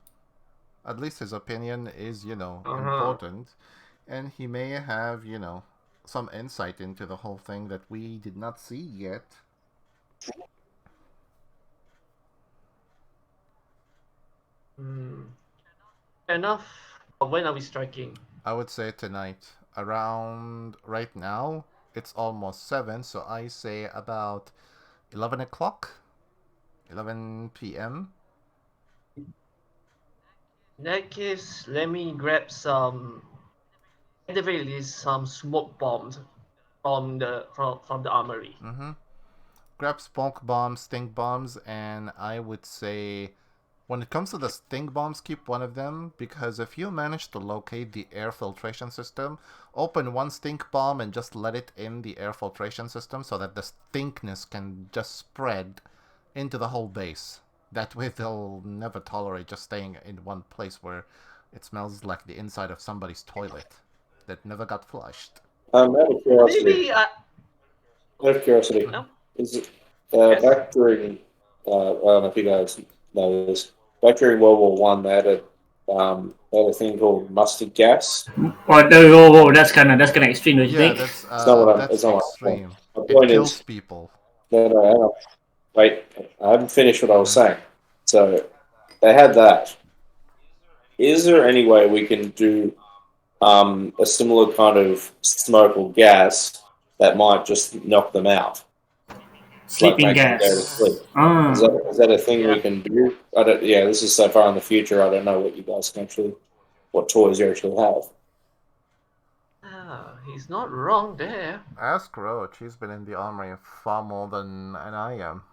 Speaker 2: At least his opinion is,
Speaker 4: Uh huh.
Speaker 2: important. And he may have, some insight into the whole thing that we did not see yet.
Speaker 4: Hmm. Enough. When are we striking?
Speaker 2: I would say tonight. Around right now, it's almost 7, so I say about 11 o'clock, 11 p.m.
Speaker 4: In that case, let me grab some, at the very least, some smoke bombs from the armory.
Speaker 2: Mm-hmm. Grab smoke bombs, stink bombs, and I would say when it comes to the stink bombs, keep one of them because if you manage to locate the air filtration system, open one stink bomb and just let it in the air filtration system so that the stinkness can just spread into the whole base. That way they'll never tolerate just staying in one place where it smells like the inside of somebody's toilet that never got flushed.
Speaker 6: Out of curiosity,
Speaker 4: Maybe I
Speaker 6: out of curiosity,
Speaker 4: no.
Speaker 6: is it
Speaker 4: Yes.
Speaker 6: back during? I don't know if you guys know this. Back during World War I, they had a thing called mustard gas.
Speaker 3: Oh, no, whoa, that's kind of extreme, don't you
Speaker 2: Yeah,
Speaker 3: think?
Speaker 6: It's not what I'm. It's
Speaker 2: that's
Speaker 6: not what I'm saying.
Speaker 2: extreme.
Speaker 6: My
Speaker 2: It
Speaker 6: point
Speaker 2: kills
Speaker 6: is,
Speaker 2: people.
Speaker 6: no, hang on. Wait, I haven't finished what I was
Speaker 2: Mm-hmm.
Speaker 6: saying. So they had that. Is there any way we can do a similar kind of smoke or gas that might just knock them out, like
Speaker 3: Sleeping
Speaker 6: make them go to
Speaker 3: gas.
Speaker 6: sleep?
Speaker 3: Ah,
Speaker 6: Is that a thing
Speaker 4: Yeah.
Speaker 6: we can do? I don't. Yeah, this is so far in the future. I don't know what you guys can actually, what toys you actually have.
Speaker 4: Ah, he's not wrong there.
Speaker 2: Ask Roach. He's been in the armory far more than I am.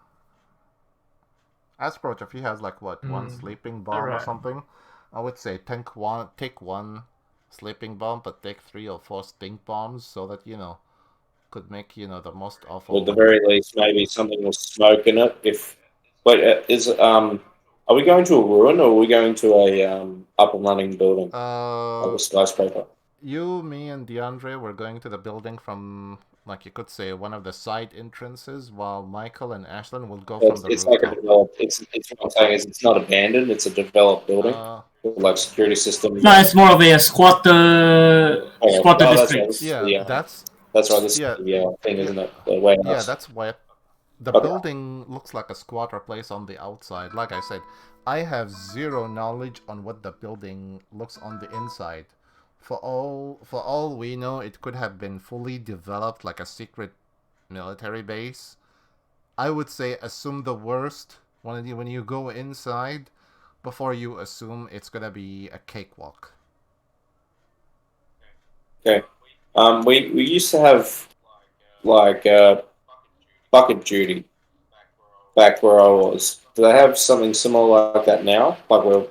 Speaker 2: Ask Roach if he has like what one
Speaker 4: Hmm.
Speaker 2: sleeping bomb or
Speaker 4: Alright.
Speaker 2: something. I would say take one sleeping bomb, but take 3 or 4 stink bombs so that could make the most
Speaker 6: Or at the
Speaker 2: awful.
Speaker 6: very least, maybe something with smoke in it. If wait, are we going to a ruin or are we going to a up and running building, like
Speaker 2: Uh,
Speaker 6: a skyscraper?
Speaker 2: you, me, and DeAndre were going to the building from, like you could say, one of the side entrances, while Michael and Ashlyn will go from the
Speaker 6: It's like a
Speaker 2: rooftop.
Speaker 6: developed. It's what I'm saying is it's not abandoned. It's a developed building
Speaker 2: Uh,
Speaker 6: with like security systems.
Speaker 3: no, it's more of a squatter
Speaker 6: Oh, that's right. This is
Speaker 3: districts.
Speaker 2: yeah,
Speaker 6: that's right. This is
Speaker 2: yeah,
Speaker 6: the thing,
Speaker 2: yeah,
Speaker 6: isn't it? The
Speaker 2: yeah.
Speaker 6: warehouse.
Speaker 2: That's why the
Speaker 6: Okay.
Speaker 2: building looks like a squatter place on the outside. Like I said, I have zero knowledge on what the building looks on the inside. For all we know, it could have been fully developed like a secret military base. I would say assume the worst when you go inside before you assume it's gonna be a cakewalk.
Speaker 6: Okay. We used to have like bucket duty back where I was. Do they have something similar like that now? Like where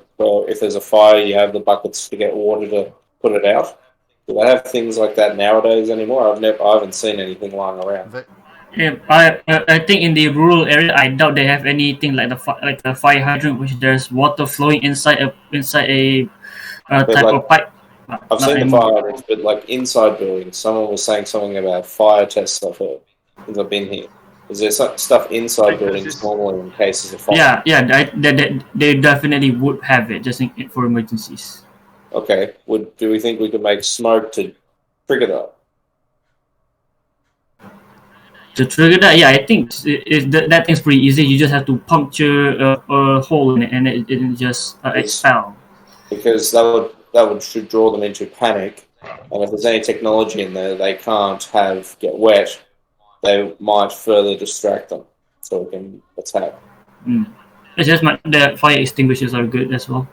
Speaker 6: if there's a fire, you have the buckets to get water to put it out. Do they have things like that nowadays anymore? I haven't seen anything lying around.
Speaker 2: The,
Speaker 3: Yeah, I think in the rural area, I doubt they have anything like like a fire hydrant, which there's water flowing inside a
Speaker 6: But
Speaker 3: type
Speaker 6: like
Speaker 3: of pipe.
Speaker 6: I've
Speaker 3: Not
Speaker 6: seen the
Speaker 3: anymore.
Speaker 6: fire hydrants, but like inside buildings, someone was saying something about fire tests. I've heard since I've been here. Is there stuff inside
Speaker 4: Because
Speaker 6: buildings
Speaker 4: it's
Speaker 6: normally in cases of fire?
Speaker 3: Yeah, yeah, they definitely would have it just for emergencies.
Speaker 6: Okay. Do we think we could make smoke to trigger that?
Speaker 3: To trigger that, yeah, I think that thing's pretty easy. You just have to puncture a hole in it, and it just expel.
Speaker 6: Because that would should draw them into panic. And if there's any technology in there they can't have get wet, they might further distract them so we can attack.
Speaker 3: Mm. It's just the fire extinguishers are good as well.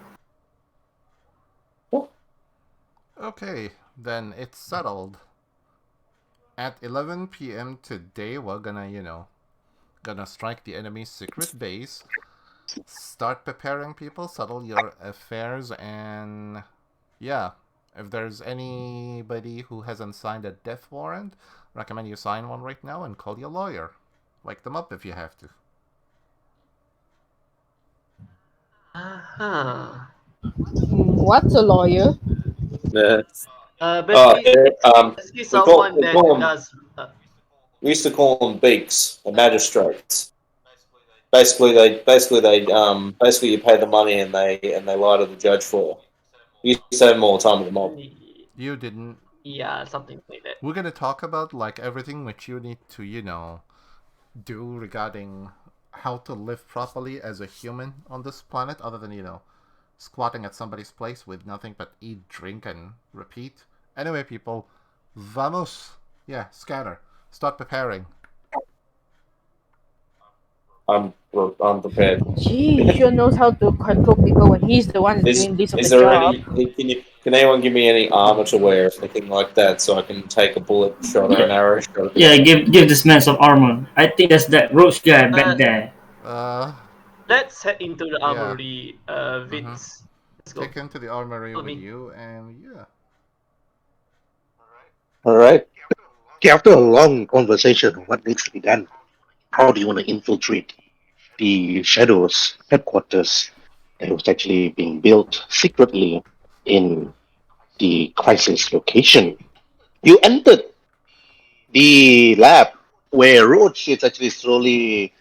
Speaker 2: okay, then it's settled. At 11 p.m. today, we're gonna strike the enemy's secret base, start preparing people, settle your affairs, and yeah, if there's anybody who hasn't signed a death warrant, recommend you sign one right now and call your lawyer. Wake them up if you have to.
Speaker 4: uh-huh.
Speaker 5: What's a lawyer?
Speaker 6: Yeah.
Speaker 4: Basically, basically
Speaker 6: We call
Speaker 4: someone
Speaker 6: we
Speaker 4: that
Speaker 6: call them.
Speaker 4: does.
Speaker 6: We used to call them beaks, the magistrates. Basically you pay the money and they lie to the judge for you. You used to have them all the time with the mob.
Speaker 2: You didn't.
Speaker 4: Yeah, something like that.
Speaker 2: We're gonna talk about like everything which you need to, do regarding how to live properly as a human on this planet, other than squatting at somebody's place with nothing but eat, drink, and repeat. Anyway, people, vamos. Yeah, scatter. Start preparing.
Speaker 6: I'm prepared.
Speaker 5: Gee, he sure knows how to control people when he's the one
Speaker 6: Is
Speaker 5: doing this of
Speaker 6: is
Speaker 5: the
Speaker 6: there
Speaker 5: job.
Speaker 6: any? Can anyone give me any armor to wear, anything like that, so I can take a bullet shot or an arrow shot at
Speaker 3: Yeah,
Speaker 6: this?
Speaker 3: give this man some armor. I think that's that roach guy back
Speaker 4: Uh,
Speaker 3: there.
Speaker 2: Uh,
Speaker 4: let's head into the
Speaker 2: yeah.
Speaker 4: armory,
Speaker 2: Mm-hmm.
Speaker 4: Vince. Let's go.
Speaker 2: Take him to the armory
Speaker 4: Follow
Speaker 2: with
Speaker 4: me.
Speaker 2: you, and yeah.
Speaker 1: All right. Okay, after a long conversation on what needs to be done, how do you want to infiltrate the Shadows headquarters that was actually being built secretly in the crisis location? You entered the lab where Roach is actually slowly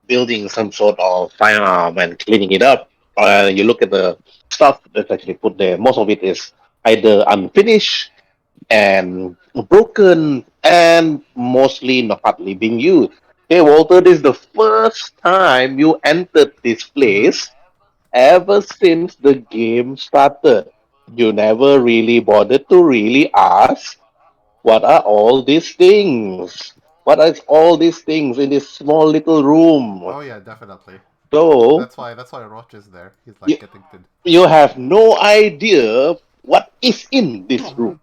Speaker 1: building some sort of firearm and cleaning it up. You look at the stuff that's actually put there. Most of it is either unfinished and broken and mostly not hardly being used. Hey Walter, this is the first time you entered this
Speaker 2: Mm-hmm.
Speaker 1: place ever since the game started. You never really bothered to really ask what are all these things? What are all these things in this small little room?
Speaker 2: Oh yeah, definitely.
Speaker 1: So
Speaker 2: That's why Roach is there. He's
Speaker 1: you,
Speaker 2: like getting to.
Speaker 1: you have no idea what is in this room.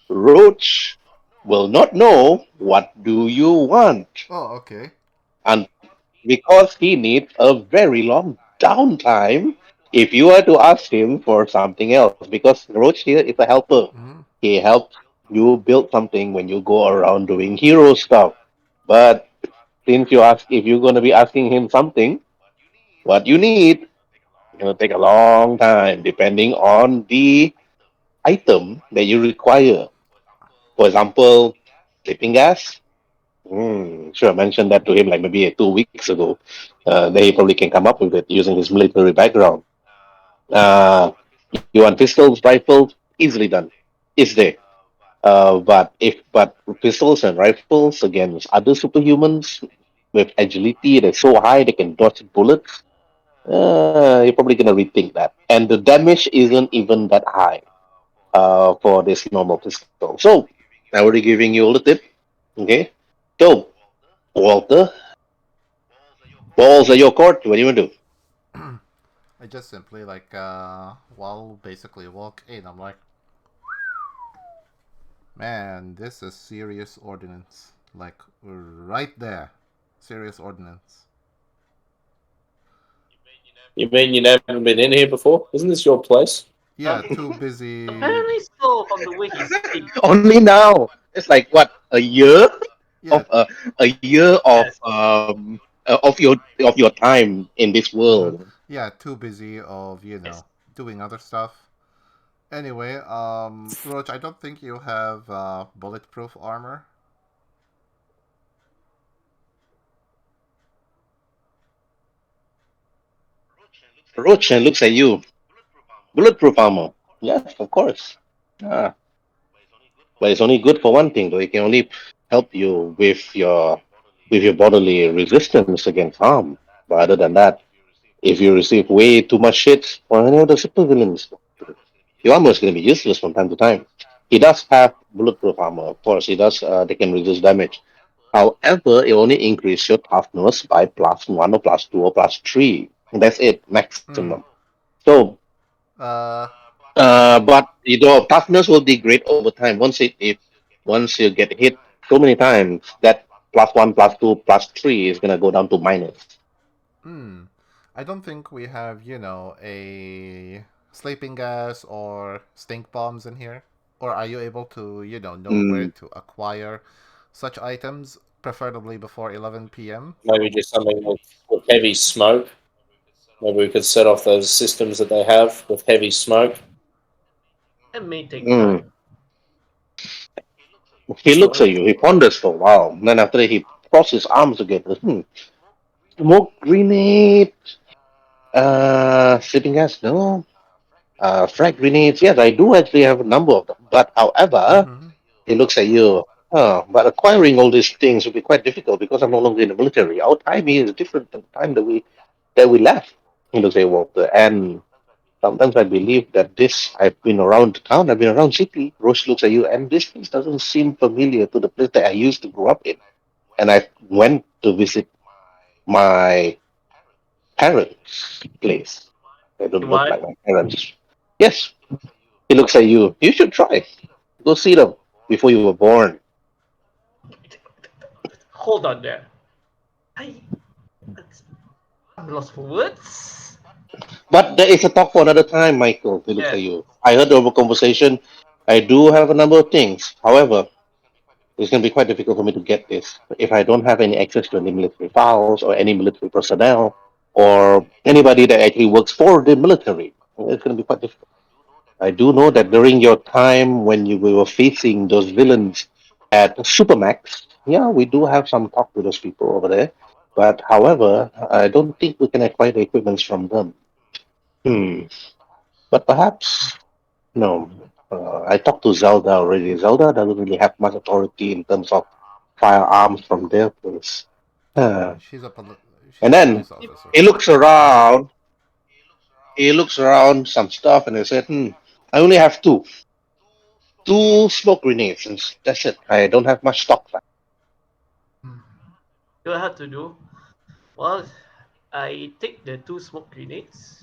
Speaker 1: Roach will not know what do you want.
Speaker 2: Oh, okay.
Speaker 1: And because he needs a very long downtime if you are to ask him for something else. Because Roach here is a helper.
Speaker 2: Mm-hmm.
Speaker 1: He helps you build something when you go around doing hero stuff. But since you ask if you're gonna be asking him something, what you need, it'll take a long time depending on the item that you require. For example, sleeping gas. Sure, I mentioned that to him like maybe 2 weeks ago. Then he probably can come up with it using his military background. You want pistols, rifles, easily done. It's there. But pistols and rifles against other superhumans with agility that's so high they can dodge bullets, you're probably gonna rethink that. And the damage isn't even that high for this normal pistol. So I'm already giving you all the tip. Okay. So Walter, balls are your court. What do you want to do?
Speaker 2: I just simply while basically walk in, I'm like, man, this is serious ordinance. Like right there, serious ordinance.
Speaker 6: You mean you never been in here before? Isn't this your place?
Speaker 2: Yeah, too busy.
Speaker 4: Apparently so from the way he speaks.
Speaker 1: Only now. It's like what, a year
Speaker 2: Yeah,
Speaker 1: of a year
Speaker 4: Yes.
Speaker 1: of your time in this
Speaker 2: mm-hmm.
Speaker 1: world.
Speaker 2: Yeah, too busy of
Speaker 4: Yes.
Speaker 2: doing other stuff. Anyway, Roach, I don't think you have bulletproof armor.
Speaker 1: Roach and looks at you. Bulletproof armor. Yes, of course. Ah, but it's only good for one thing, though. It can only help you with your bodily resistance against harm. But other than that, if you receive way too much shit from any of the supervillains, your armor is going to be useless from time to time. He does have bulletproof armor, of course. He does. They can resist damage. However, it only increases your toughness by +1 or +2 or +3. That's it, maximum.
Speaker 2: Hmm.
Speaker 1: So,
Speaker 2: Uh.
Speaker 1: but toughness will degrade over time. Once you get hit so many times, that +1, +2, +3 is gonna go down to minus.
Speaker 2: Hmm. I don't think we have a sleeping gas or stink bombs in here. Or are you able to know where
Speaker 1: Mm,
Speaker 2: to acquire such items, preferably before 11 p.m.?
Speaker 6: Maybe just something with heavy smoke. Maybe we could set off those systems that they have with heavy smoke.
Speaker 4: It may take
Speaker 1: mm.
Speaker 4: time.
Speaker 1: He looks
Speaker 3: So
Speaker 1: at you. He ponders for a while. And then after that, he crosses his arms together. Smoke grenade. Sleeping gas. No. Frag grenades. Yes, I do actually have a number of them. But however,
Speaker 2: Mm-hmm.
Speaker 1: he looks at you. But acquiring all these things will be quite difficult because I'm no longer in the military. Our time here is different than the time that we left. He looks at Walter. And Sometimes I believe that this, I've been around town, I've been around city. Roche looks at you, and this place doesn't seem familiar to the place that I used to grow up in. And I went to visit my parents' place. They don't look like
Speaker 4: What?
Speaker 1: my parents. Yes, he looks at you. You should try. Go see them before you were born.
Speaker 4: Hold on there. I, I'm lost for words.
Speaker 1: But there is a talk for another time, Michael. He looks
Speaker 4: Yeah.
Speaker 1: at you. I heard of a conversation. I do have a number of things. However, it's going to be quite difficult for me to get this if I don't have any access to any military files or any military personnel or anybody that actually works for the military. It's going to be quite difficult. I do know that during your time when we were facing those villains at Supermax, yeah, we do have some talk with those people over there. But however, I don't think we can acquire the equipments from them. Hmm. But perhaps no. I talked to Zelda already. Zelda doesn't really have much authority in terms of firearms from their place. Uh,
Speaker 2: She's a she's
Speaker 1: and
Speaker 2: a
Speaker 1: then
Speaker 2: police officer.
Speaker 1: he looks around. He looks around some stuff, and he said, I only have two smoke grenades, and that's it. I don't have much stock left."
Speaker 4: You have to do. Well, I take the two smoke grenades.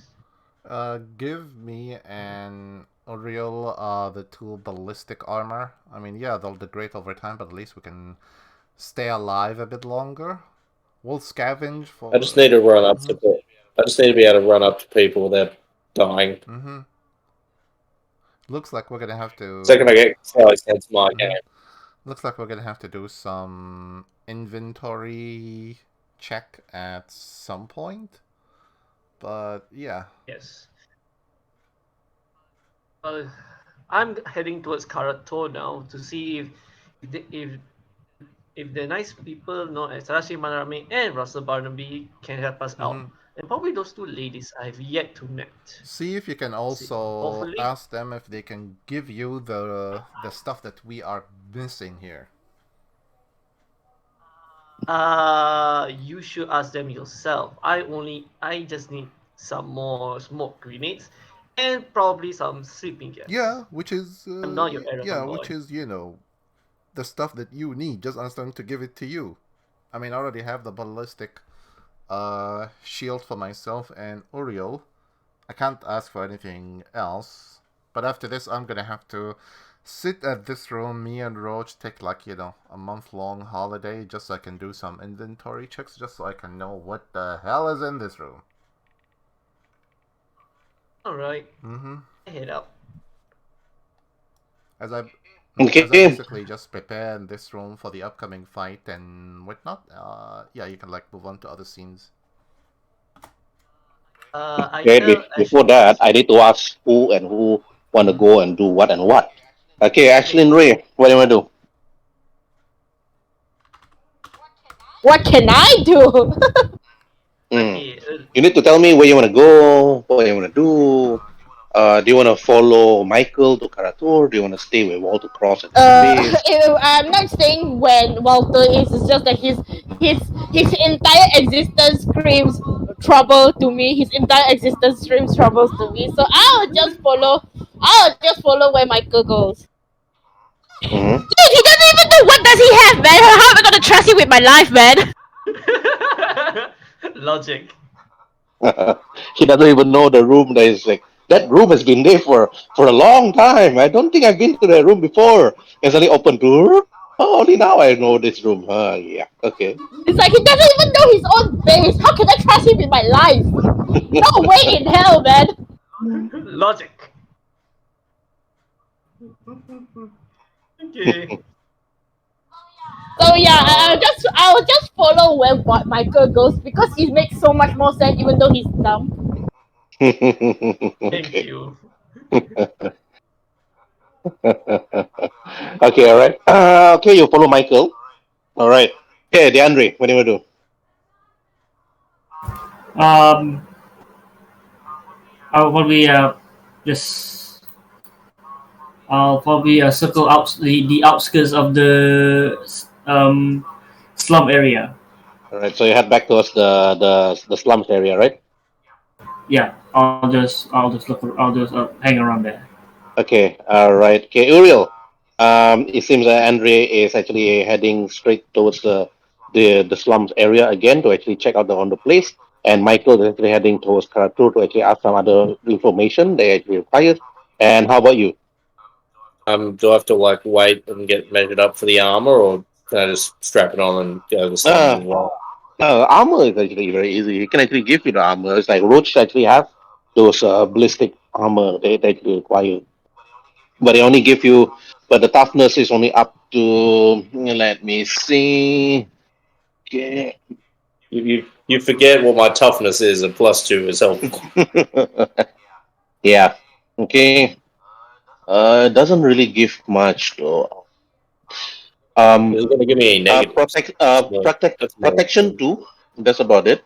Speaker 2: Give me an Oriel the two ballistic armor. I mean, yeah, they'll degrade over time, but at least we can stay alive a bit longer. We'll scavenge for.
Speaker 6: I just need to run up
Speaker 2: Mhm.
Speaker 6: to. I just need to be able to run up to people without dying.
Speaker 2: Mm-hmm. Looks like we're gonna have to.
Speaker 6: Second I get slightly sense my game.
Speaker 2: Looks like we're gonna have to do some inventory check at some point. But yeah.
Speaker 4: Yes. Well, I'm heading towards Karato now to see if the nice people known as Tarashi Manarame and Russell Barnaby can help us out. And probably those two ladies I've yet to meet.
Speaker 2: See if you can also
Speaker 4: Hopefully.
Speaker 2: ask them if they can give you the stuff that we are missing here.
Speaker 4: You should ask them yourself. I just need some more smoke grenades and probably some sleeping gas.
Speaker 2: Yeah, which is
Speaker 4: I'm not your errand boy.
Speaker 2: which is the stuff that you need. Just ask them to give it to you. I mean, I already have the ballistic shield for myself and Uriel. I can't ask for anything else. But after this, I'm gonna have to sit at this room. Me and Roach take like a month-long holiday just so I can do some inventory checks, just so I can know what the hell is in this room.
Speaker 4: All right.
Speaker 2: Mm-hmm.
Speaker 4: Head out.
Speaker 2: As I
Speaker 1: Okay.
Speaker 2: basically just prepare this room for the upcoming fight and whatnot. Yeah, you can like move on to other scenes.
Speaker 4: I
Speaker 1: Okay,
Speaker 4: tell
Speaker 1: before
Speaker 4: Ashley.
Speaker 1: that, I need to ask who and who want to go and do what and what. Okay, Ashley and Ray, what do you want to do?
Speaker 5: What can I do?
Speaker 4: Okay,
Speaker 1: You need to tell me where you want to go, what you want to do. Do you want to follow Michael to Karatur? Do you want to stay with Walter Cross at his base?
Speaker 5: I'm not saying when Walter is. It's just that his entire existence screams trouble to me. His entire existence screams troubles to me. So I'll just follow. I'll just follow where Michael goes.
Speaker 1: Mm-hmm.
Speaker 5: Dude, he doesn't even know what does he have, man. How am I gonna trust him with my life, man?
Speaker 4: logic.
Speaker 1: He doesn't even know the room that is like that room has been there for a long time. I don't think I've been to that room before. It's only open door. Oh, only now I know this room. Yeah. Okay.
Speaker 5: It's like he doesn't even know his own base. How can I trust him with my life? No way in hell, man.
Speaker 4: Logic. Okay.
Speaker 5: So yeah, I'll just follow where Michael goes because he makes so much more sense, even though he's dumb.
Speaker 4: Thank
Speaker 1: Okay.
Speaker 4: you.
Speaker 1: Okay. All right. Okay. You follow Michael. All right. Okay, DeAndre, what do you want to do?
Speaker 3: Um, I'll probably just I'll probably circle out the outskirts of the slum area.
Speaker 1: All right. So you head back towards the slums area, right?
Speaker 3: Yeah, I'll just hang around there.
Speaker 1: Okay, all right. Okay, Uriel. It seems that Andre is actually heading straight towards the slums area again to actually check out on the place, and Michael is actually heading towards Karatur to actually ask some other information they actually require. And how about you?
Speaker 6: Do I have to like wait and get measured up for the armor, or can I just strap it on and go to the slums
Speaker 1: Uh,
Speaker 6: as well?
Speaker 1: Armor is actually very easy. He can actually give you the armor. It's like Roach actually have those ballistic armor they actually require, but they only give you. But the toughness is only up to. Let me see. Okay.
Speaker 6: You forget what my toughness is. A +2 is helpful.
Speaker 1: Yeah. Okay. Doesn't really give much though.
Speaker 6: It's going to give me a negatives. That's more
Speaker 1: protection
Speaker 6: important.
Speaker 1: two. That's about it.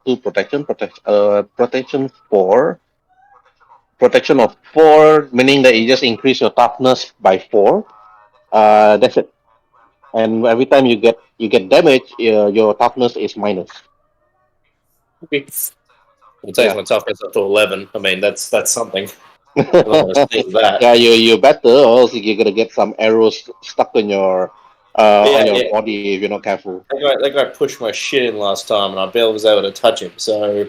Speaker 1: Two protection four. Protection of four, meaning that you just increase your toughness by four. That's it. And every time you get damage, your toughness is minus.
Speaker 6: Okay. It takes
Speaker 1: Yeah.
Speaker 6: my toughness up to 11. I mean, that's something. I'm not going to sneeze that.
Speaker 1: Yeah, you better, or else you're gonna get some arrows stuck on
Speaker 6: Yeah,
Speaker 1: your
Speaker 6: yeah.
Speaker 1: body if you're not careful.
Speaker 6: That guy pushed my shit in last time, and I barely was able to touch him. So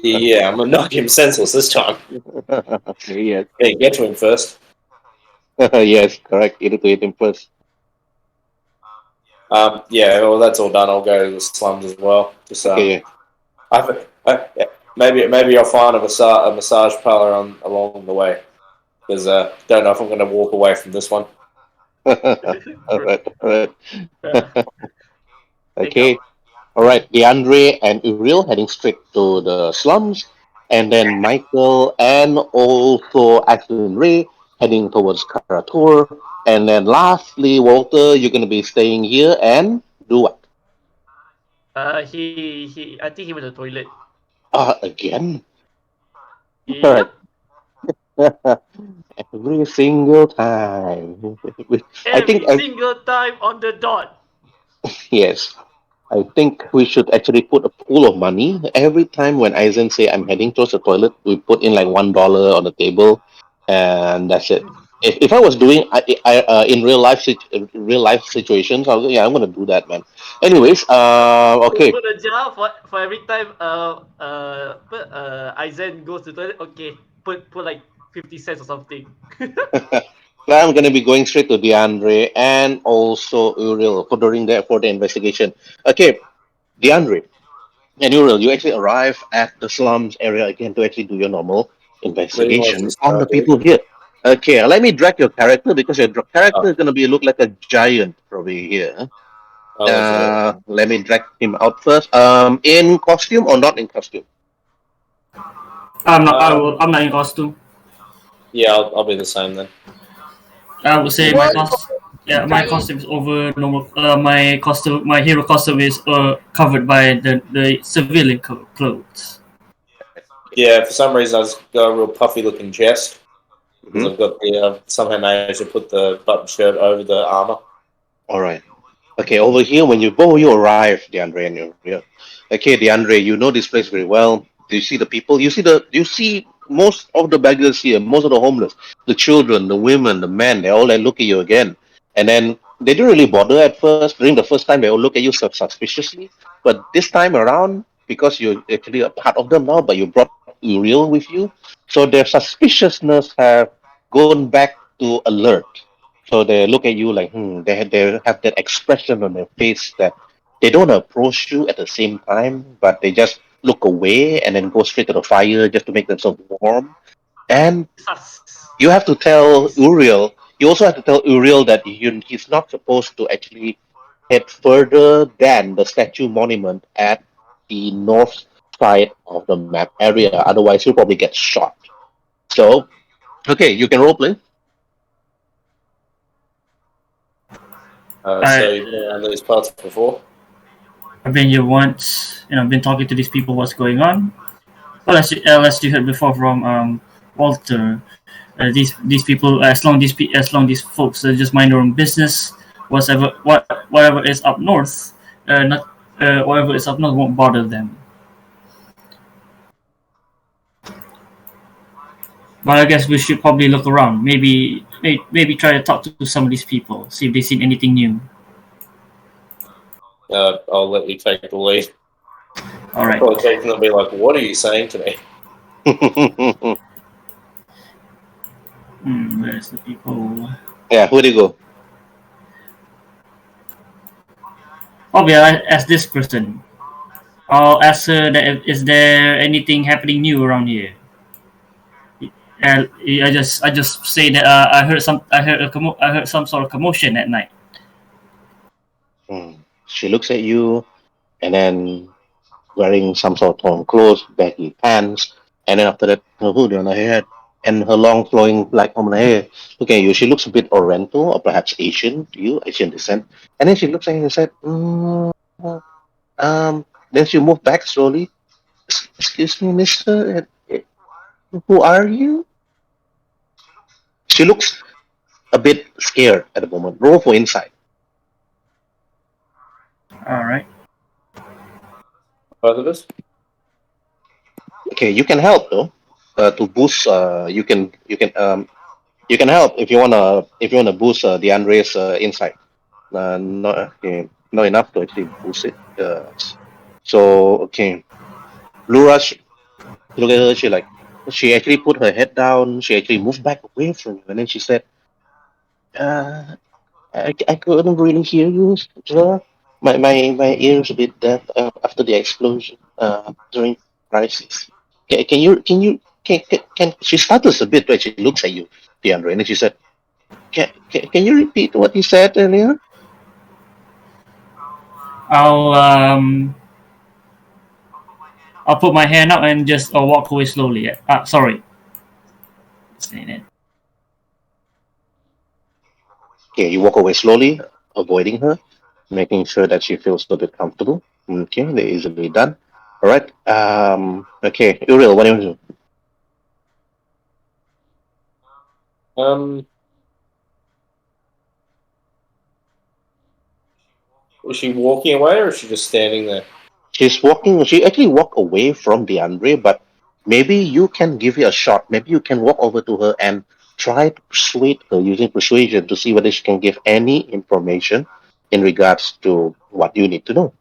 Speaker 6: yeah, I'm gonna knock him senseless this time.
Speaker 1: Yes.
Speaker 6: Hey, get to him first.
Speaker 1: Yes, correct. You need to hit him first.
Speaker 6: Yeah, well, that's all done. I'll go to the slums as well. Just
Speaker 1: Okay.
Speaker 6: yeah, maybe I'll find a massage parlor along the way, because don't know if I'm gonna walk away from this one.
Speaker 1: All right. All right.
Speaker 4: Uh, take
Speaker 1: Okay.
Speaker 4: out.
Speaker 1: All right. DeAndre and Uriel heading straight to the slums, and then Michael and also Ashley and Ray heading towards Karatur, and then lastly Walter, you're gonna be staying here and do what?
Speaker 4: I think he went to the toilet.
Speaker 1: Again? All right.
Speaker 4: Yep.
Speaker 1: Every single time. I think,
Speaker 4: Every single time on the dot.
Speaker 1: yes, I think we should actually put a pool of money. Every time when Aizen say I'm heading towards the toilet, we put in like $1 on the table, and that's it. If I was doing in real life situations, yeah, I'm gonna do that, man. Anyways, okay.
Speaker 4: Put a jar for every time Aizen goes to the toilet. Okay, put like 50 cents or something.
Speaker 1: I'm gonna be going straight to DeAndre and also Uriel for the investigation. Okay, DeAndre. And you actually arrive at the slums area again to actually do your normal
Speaker 6: Where do you want us to
Speaker 1: investigation on the
Speaker 6: start, dude?
Speaker 1: people here. Okay, let me drag your character because your character
Speaker 6: Oh,
Speaker 1: is gonna be look like a giant probably here.
Speaker 6: I'll let you do it.
Speaker 1: Let me drag him out first. In costume or not in costume?
Speaker 3: I'm not. I will.
Speaker 6: Um,
Speaker 3: I'm not in costume.
Speaker 6: yeah, I'll be the same then.
Speaker 3: I would say my
Speaker 5: What?
Speaker 3: cost. Yeah, my
Speaker 5: Giant.
Speaker 3: costume is over normal. My hero costume is covered by the civilian clothes.
Speaker 6: Yeah, for some reason I just got a real puffy looking chest because
Speaker 1: Hmm.
Speaker 6: I've got the somehow managed to put the button shirt over the armor.
Speaker 1: All right. Okay, over here when you arrive, DeAndre and you yeah. Okay, DeAndre, you know this place very well. Do you see the people? You see most of the beggars here, most of the homeless, the children, the women, the men, they all like look at you again. And then they didn't really bother at first. During the first time they all look at you suspiciously. But this time around, because you're actually a part of them now, but you brought Uriel with you, so their suspiciousness have gone back to alert. So they look at you like, they have that expression on their face that they don't approach you at the same time, but they just look away and then go straight to the fire just to make themselves warm. And
Speaker 4: Sus.
Speaker 1: you have to tell Uriel, you also have to tell Uriel that he's not supposed to actually head further than the statue monument at the north side of the map area. Otherwise, he'll probably get shot. So, okay, you can roleplay.
Speaker 3: I
Speaker 6: So you've been around these parts before.
Speaker 3: I've been here once, and I've been talking to these people. What's going on? Unless you heard before from Walter, these people, as long these folks just mind their own business. Whatever is up north, not whatever is up north won't bother them. But I guess we should probably look around. Maybe try to talk to some of these people, see if they've seen anything new.
Speaker 6: I'll let you take the lead.
Speaker 3: All
Speaker 6: I'll
Speaker 3: right.
Speaker 6: probably take them and be like, "What are you saying to me?"
Speaker 3: Where's the people?
Speaker 1: Yeah, where do you go?
Speaker 3: Probably I'll ask this person. I'll ask her that is there anything happening new around here? I just say that I heard some sort of commotion at night.
Speaker 1: Hmm. She looks at you, and then wearing some sort of torn clothes, baggy pants, and then after that, her hoodie on her head, and her long flowing black woman hair. Look at you. She looks a bit Oriental or perhaps Asian to you, Asian descent. And then she looks at you and said, Then she moved back slowly. Excuse me, mister. Who are you? She looks a bit scared at the moment. Roll for insight.
Speaker 3: All right.
Speaker 6: Both of us.
Speaker 1: Okay, you can help though. To boost, you can help if you wanna boost DeAndre's insight. Not okay, not enough to actually boost it. So okay, Laura, look at her. She actually put her head down. She actually moved back away from you, and then she said, uh, I couldn't really hear you, sir. My ears a bit deaf after the explosion during crisis. Can she stutters a bit when she looks at you, DeAndre, and then she said, can you repeat what you said earlier?
Speaker 3: I'll I'll put my hand up and just walk away slowly. Sorry. Saying it.
Speaker 1: Okay, you walk away slowly, avoiding her, making sure that she feels a bit comfortable. Okay, they're easily done. All right. Okay, Uriel, what do you do?
Speaker 6: Um, is she walking away or is she just standing there?
Speaker 1: She's walking. She actually walked away from DeAndre, but maybe you can give it a shot. Maybe you can walk over to her and try to persuade her using persuasion to see whether she can give any information in regards to what you need to know.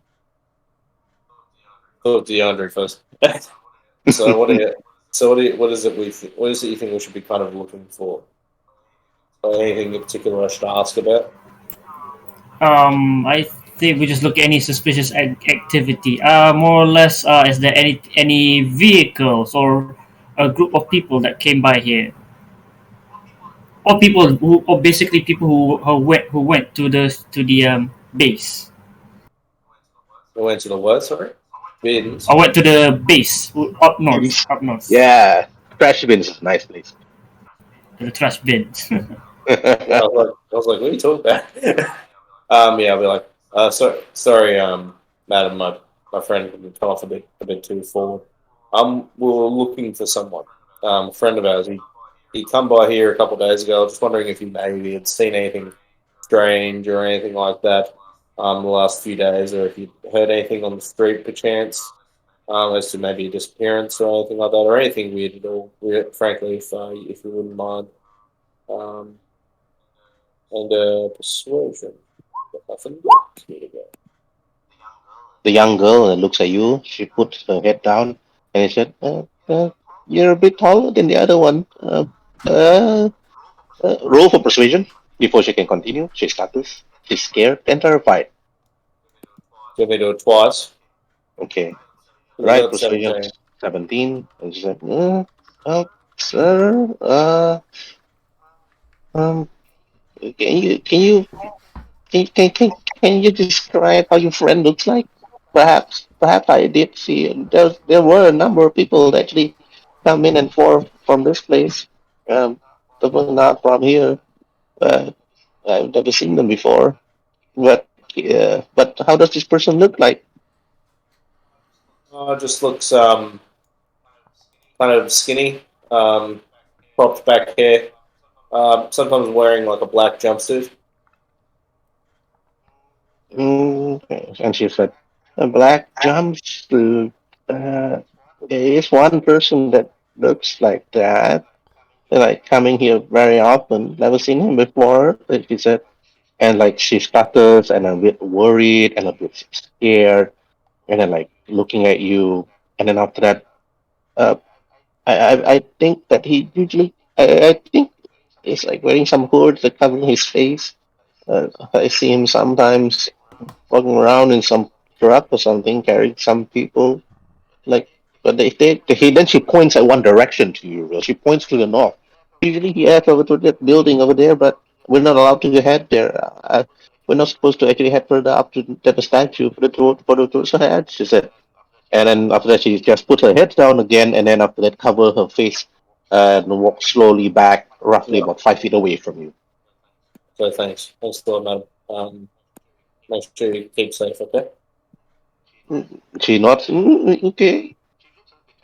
Speaker 6: Oh, DeAndre first. So what do you? So what is it what is it you think we should be kind of looking for? Or anything in particular I should ask about?
Speaker 3: I think we just look at any suspicious activity. More or less, is there any vehicles or a group of people that came by here, or basically people who went to the base,
Speaker 6: We went to the what? Sorry, bins.
Speaker 3: or went to the base
Speaker 1: Bins.
Speaker 3: up north,
Speaker 1: Yeah, trash bins is a nice place.
Speaker 3: to the trash bins.
Speaker 6: Yeah, I was like, what are you talking about? Yeah, I'll be like, sorry, madam, my friend can come off a bit too forward. We were looking for someone, a friend of ours. He come by here a couple of days ago. Just wondering if he maybe had seen anything strange or anything like that, the last few days, or if you heard anything on the street perchance, as to maybe a disappearance or anything like that, or anything weird at all. Frankly, if you wouldn't mind, um, and persuasion. Nothing.
Speaker 1: The young girl looks at you. She puts her head down and she said, "You're a bit taller than the other one. Uh, roll for persuasion before she can continue. She stutters. She's scared and terrified.
Speaker 6: Let me do it twice.
Speaker 1: Okay,
Speaker 6: We
Speaker 1: right.
Speaker 6: got
Speaker 1: Persuasion
Speaker 6: 17.
Speaker 1: 17. And she said, sir, um, can you can you can, can, can, can you describe how your friend looks like? Perhaps I did see there were a number of people that actually come in and forth from this place. They were not from here. Uh, I've never seen them before. But how does this person look like?
Speaker 6: Just looks kind of skinny, cropped back hair. Sometimes wearing like a black jumpsuit.
Speaker 1: And she said, a black jumpsuit. There is one person that looks like that. like coming here very often. Never seen him before. She said, and like she stutters and a bit worried and a bit scared, and then like looking at you, and then after that, uh, I think that he usually I think he's like wearing some hoods that covering his face. I see him sometimes walking around in some truck or something, carrying some people. Like, but he then she points at one direction to you. She points to the north. Usually he heads over to that building over there, but we're not allowed to head there. We're not supposed to actually head further up to the statue for the tourist head. She said, and then after that she just put her head down again, and then after that cover her face and walk slowly back, roughly
Speaker 6: Yeah.
Speaker 1: about 5 feet away from you.
Speaker 6: So thanks. Thanks a lot, madam. Make sure you keep safe, okay?
Speaker 1: She nods. Okay.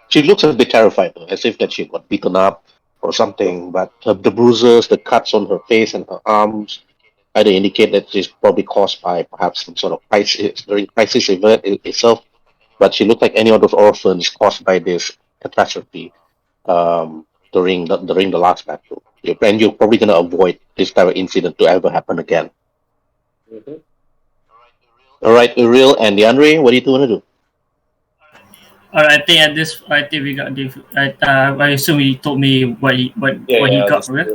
Speaker 1: She looks a bit terrified, though, as if that she got beaten up or something. But the bruises, the cuts on her face and her arms, either indicate that she's probably caused by perhaps some sort of crisis during crisis event itself. But she looked like any of those orphans caused by this catastrophe during the last battle. And you're probably gonna avoid this type of incident to ever happen again.
Speaker 6: Mm-hmm.
Speaker 1: All right, Uriel and DeAndre, what do you two want to do?
Speaker 3: Alright, I think at this, I think we got the. I assume he told me what he
Speaker 6: Yeah,
Speaker 3: got,
Speaker 6: just,
Speaker 3: right?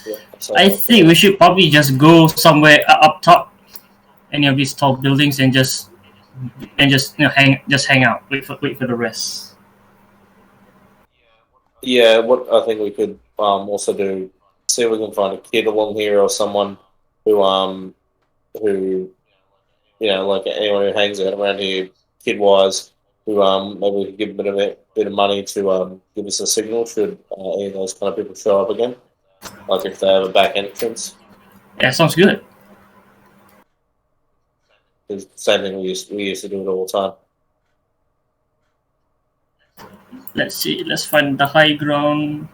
Speaker 6: yeah.
Speaker 3: I think we should probably just go somewhere up top, any of these tall buildings, and just hang out, wait for the rest.
Speaker 6: Yeah, what I think we could also do, see if we can find a kid along here or someone who like anyone who hangs out around here, kid wise, who maybe we could give a bit of money to give us a signal should any of those kind of people show up again, like if they have a back entrance.
Speaker 3: Yeah, sounds good.
Speaker 6: It's the same thing we used to do it all the time.
Speaker 3: Let's see. Let's find the high ground.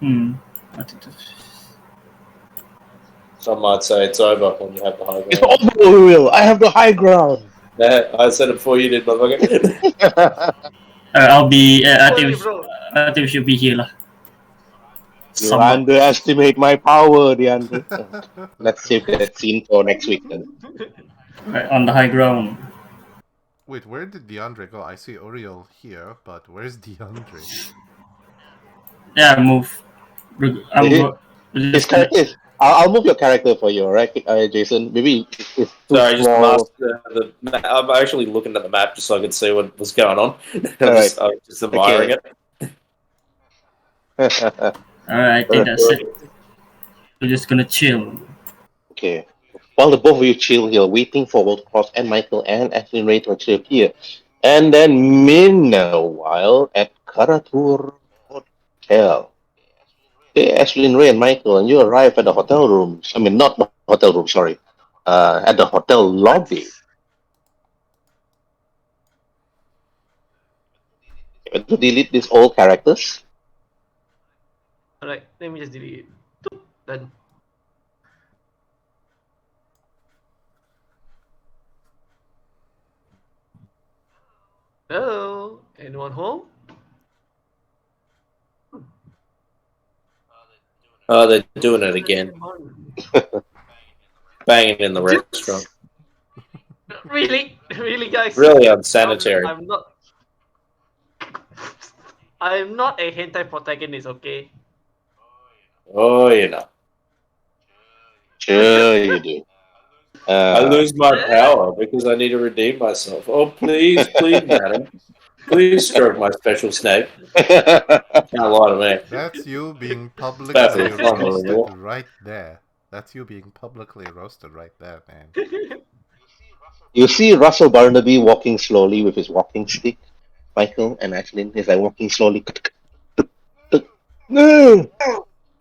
Speaker 6: Some might say it's over when you have the high
Speaker 1: It's
Speaker 6: ground.
Speaker 1: over, Uriel. I have the high ground.
Speaker 6: I said it before you did, motherfucker.
Speaker 3: I'll be.
Speaker 4: Sorry, bro.
Speaker 3: I think we should be here, lah.
Speaker 1: You
Speaker 3: Somewhat.
Speaker 1: underestimate my power, DeAndre. Let's save that scene for next week then.
Speaker 3: Right, on the high ground.
Speaker 2: Wait, where did DeAndre go? I see Oriel here, but where's DeAndre?
Speaker 3: Yeah, move. I'm
Speaker 1: His
Speaker 3: go- we're just gonna-
Speaker 1: character is. I'll move your character for you, alright, Jason? Maybe it's too
Speaker 6: Sorry, just
Speaker 1: small.
Speaker 6: I'm actually looking at the map just so I could see what was going on. I'm
Speaker 1: Alright.
Speaker 6: just admiring it.
Speaker 3: Alright, I think that's it. We're just gonna chill.
Speaker 1: Okay. While the both of you chill here, waiting for both Cross and Michael and Ashley Ray to actually appear. And then meanwhile at Karatur Hotel. Okay, Ashley Ray and Michael, and you arrive at the hotel rooms. I mean, not the hotel room, sorry. At the hotel lobby. To delete these old characters.
Speaker 4: Alright, let me just delete it. Done. Hello? Anyone home?
Speaker 6: Oh, they're doing it again. Banging in the restaurant.
Speaker 4: Really? Really, guys?
Speaker 6: Really unsanitary.
Speaker 4: I'm not. I'm not a hentai protagonist, okay?
Speaker 6: Oh, you know.
Speaker 1: Sure you do.
Speaker 6: I lose my power because I need to redeem myself. Oh, please, madam. Please stroke my special snake. Can't lie to me.
Speaker 2: That's you being publicly
Speaker 6: That's it.
Speaker 2: roasted right there. That's you being publicly roasted right there, man.
Speaker 1: You see Russell Barnaby walking slowly with his walking stick. Michael and Ashlyn is like walking slowly. No,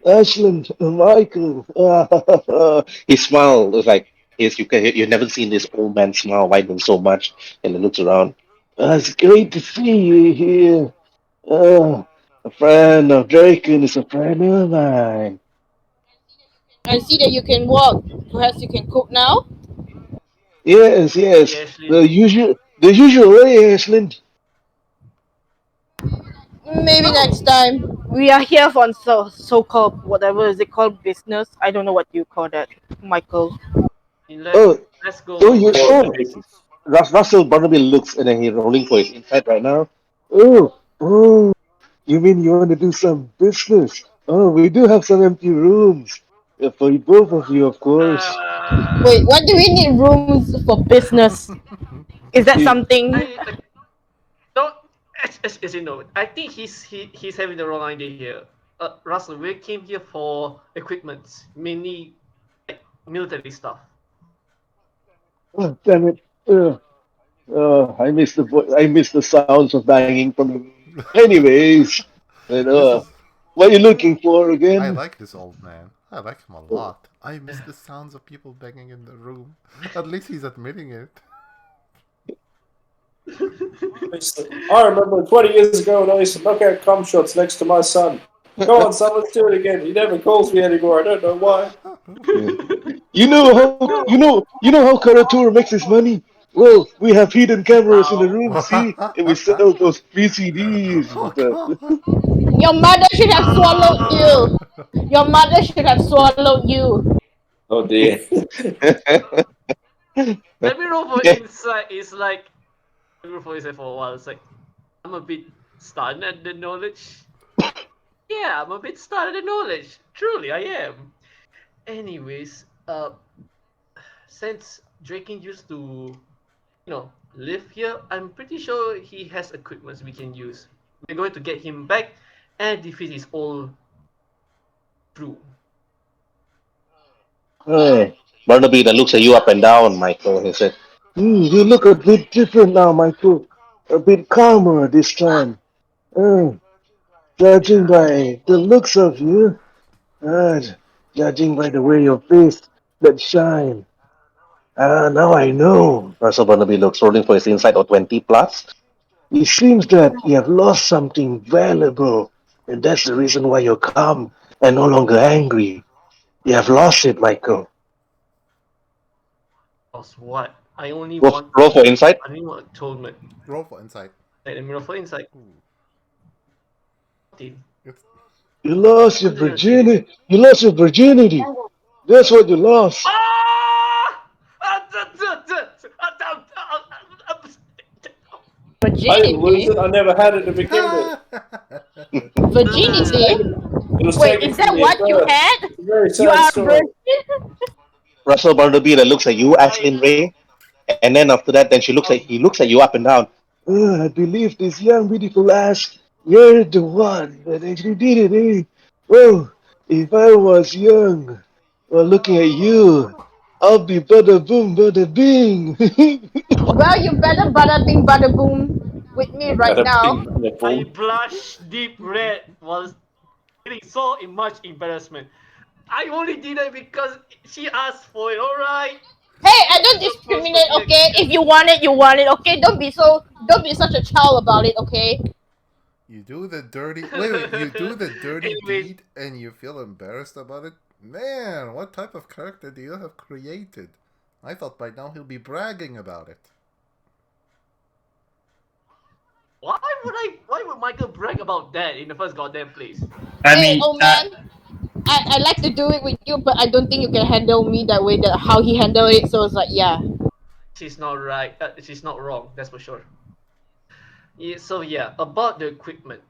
Speaker 1: Ashlyn, Michael. His smile is like you've never seen this old man smile widen so much, and he looks around. It's great to see you here. A friend of Draken is a friend of mine.
Speaker 5: I see that you can walk. Perhaps you can cook now?
Speaker 1: Yes,
Speaker 4: Ashlyn.
Speaker 1: the usual way, Ashlyn.
Speaker 5: Maybe next time. We are here for so-called whatever is it called business. I don't know what you call that, Michael.
Speaker 4: Let
Speaker 1: Oh,
Speaker 4: let's
Speaker 1: so
Speaker 4: go.
Speaker 1: you oh Russell Barnaby looks and then he's rolling for his inside right now. Oh, you mean you want to do some business? Oh, we do have some empty rooms. For both of you, of course.
Speaker 5: Wait, what do we need rooms for business? Is that
Speaker 6: You,
Speaker 5: something?
Speaker 4: I don't. As you know, I think he's having the wrong idea here. Russell, we came here for equipment, mainly like military stuff.
Speaker 1: Oh, damn it. I miss the sounds of banging from the room. Anyways, and,
Speaker 2: This is.
Speaker 1: what are you looking for
Speaker 2: I
Speaker 1: again?
Speaker 2: like this old man. I like him a lot. I miss the sounds of people banging in the room. At least he's admitting it.
Speaker 6: I remember 20 years ago when I used to knock out cum shots next to my son. Go on, son, let's do it again. He never calls me anymore. I don't know why.
Speaker 1: Yeah. You know how Karatur makes his money? Well, we have hidden cameras in the
Speaker 4: Ow.
Speaker 1: room, see, and we sell those VCDs and
Speaker 2: Oh
Speaker 1: stuff.
Speaker 2: god.
Speaker 5: Your mother should have swallowed
Speaker 4: Ah!
Speaker 5: you. Your mother should have swallowed you.
Speaker 6: Oh dear.
Speaker 4: Let me roll for
Speaker 1: Yeah.
Speaker 4: insight. It's like let me roll for insight for a while. It's like I'm a bit stunned at the knowledge. Yeah, I'm a bit stunned at the knowledge. Truly, I am. Anyways, since Draken used to, live here, I'm pretty sure he has equipment we can use. We're going to get him back and defeat his old crew.
Speaker 1: Uh, Barnaby that looks at you up and down, Michael. He said, "You look a bit different now, Michael. A bit calmer this time. Uh, judging
Speaker 4: Yeah.
Speaker 1: by the looks of you, uh, judging by the way your face that shine. Now I know." Russell Barnaby looks rolling for his insight of 20 plus. It seems that you have lost something valuable, and that's the reason why you're calm and no longer angry. You have lost it, Michael.
Speaker 4: Because what? I only
Speaker 1: Roll,
Speaker 4: want
Speaker 1: roll for insight.
Speaker 4: I only want atonement.
Speaker 2: Roll for insight.
Speaker 4: Let me roll for insight.
Speaker 2: Ooh,
Speaker 4: 14.
Speaker 2: it's
Speaker 1: You lost your
Speaker 4: I'm just gonna say this.
Speaker 1: virginity. You lost your virginity. That's what you lost.
Speaker 4: Ah!
Speaker 6: I didn't lose
Speaker 5: Virginity?
Speaker 6: it. I never had it to begin with. It was
Speaker 5: Virginity?
Speaker 6: taken, it was
Speaker 5: Wait,
Speaker 6: taken
Speaker 5: is
Speaker 6: from
Speaker 5: that
Speaker 6: me at
Speaker 5: what you
Speaker 6: birth.
Speaker 5: had?
Speaker 6: It's a very
Speaker 5: You
Speaker 6: sad
Speaker 5: are a
Speaker 6: story.
Speaker 5: virgin?
Speaker 1: Russell Barnaby that looks at you,
Speaker 4: I
Speaker 1: Ashlyn Ray, and then after that, then he looks at you up and down. I believe this young beautiful lass, you're the one that actually did it, eh? Well, if I was young, well, looking at you, I'll be bada boom, bada bing.
Speaker 5: Well, you better bada bing bada boom with me right
Speaker 6: Bada
Speaker 5: now.
Speaker 6: bing, bada
Speaker 4: I
Speaker 6: boom.
Speaker 4: blush deep red while feeling so much embarrassment. I only did it because she asked for it. All right.
Speaker 5: Hey, I don't
Speaker 4: Supposed to
Speaker 5: discriminate,
Speaker 4: be a
Speaker 5: okay? If you want it, you want it, okay? Don't be such a child about it, okay?
Speaker 2: you do the dirty. Wait. You do the dirty
Speaker 4: Anyways,
Speaker 2: deed and you feel embarrassed about it. Man, what type of character do you have created? I thought by now he'll be bragging about it.
Speaker 4: why would Michael brag about that in the first goddamn place?
Speaker 3: I
Speaker 5: Hey,
Speaker 3: mean,
Speaker 5: old man, I like to do it with you, but I don't think you can handle me that way. That how he handled it. So it's like, yeah.
Speaker 4: She's not right. She's not wrong. That's for sure. Yeah, so yeah, about the equipment.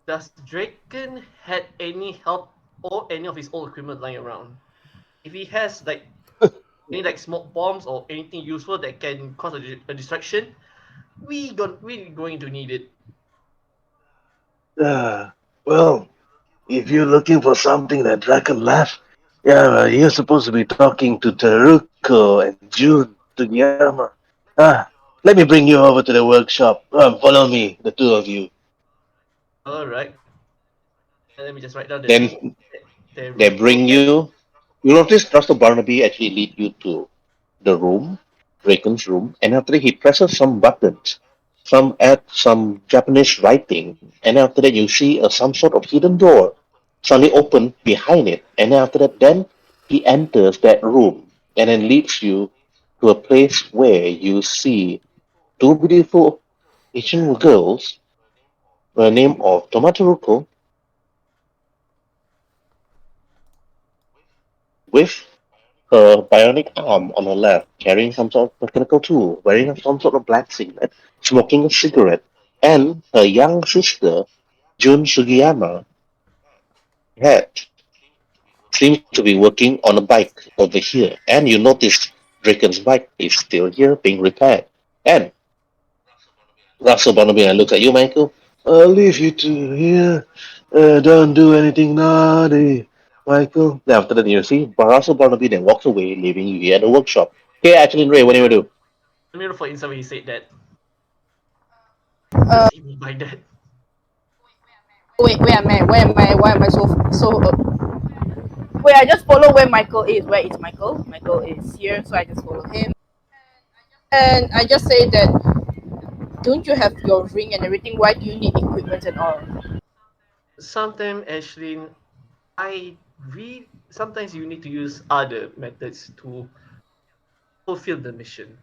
Speaker 4: Does Draken had any help or any of his old equipment lying around? If he has like any like smoke bombs or anything useful that can cause a distraction, we going to need it.
Speaker 1: uh, well, if you're looking for something that Draken left, yeah, well, you're supposed to be talking to Teruko and Jun Tugiyama. Ah, let me bring you over to the workshop. Follow me, the two of you.
Speaker 4: All right. Let me just write down the name.
Speaker 1: Then they
Speaker 4: Teruko
Speaker 1: bring
Speaker 4: and
Speaker 1: you. You notice Dr. Barnaby actually lead you to the room, Draken's room, and after that he presses some buttons. Some add some Japanese writing, and after that you see some sort of hidden door suddenly open behind it, and after that then he enters that room and then leads you to a place where you see two beautiful Asian girls by the name of Tomataruko with her bionic arm on her left, carrying some sort of mechanical tool, wearing some sort of black singlet, smoking a cigarette, and her young sister, Jun Sugiyama, had seems to be working on a bike over here. And you notice Draken's bike is still here being repaired. And Russell Barnaby and looks at you, Michael. I'll leave you two here. Don't do anything naughty, Michael. Then after that, you see, Russell Barnaby then walks away, leaving you here at the workshop. Okay, actually, Ray, what do you do?
Speaker 4: Let me look for inside when he said that. What
Speaker 5: Uh,
Speaker 4: does he mean by that?
Speaker 5: wait, where am I? Where am I? Why am I so? Wait, I just follow where Michael is. Where is Michael? Michael is here, so I just follow him. And I just say that, don't you have your ring and everything? Why do you need equipment and all?
Speaker 4: Sometimes actually, I read. Sometimes you need to use other methods to fulfill the mission.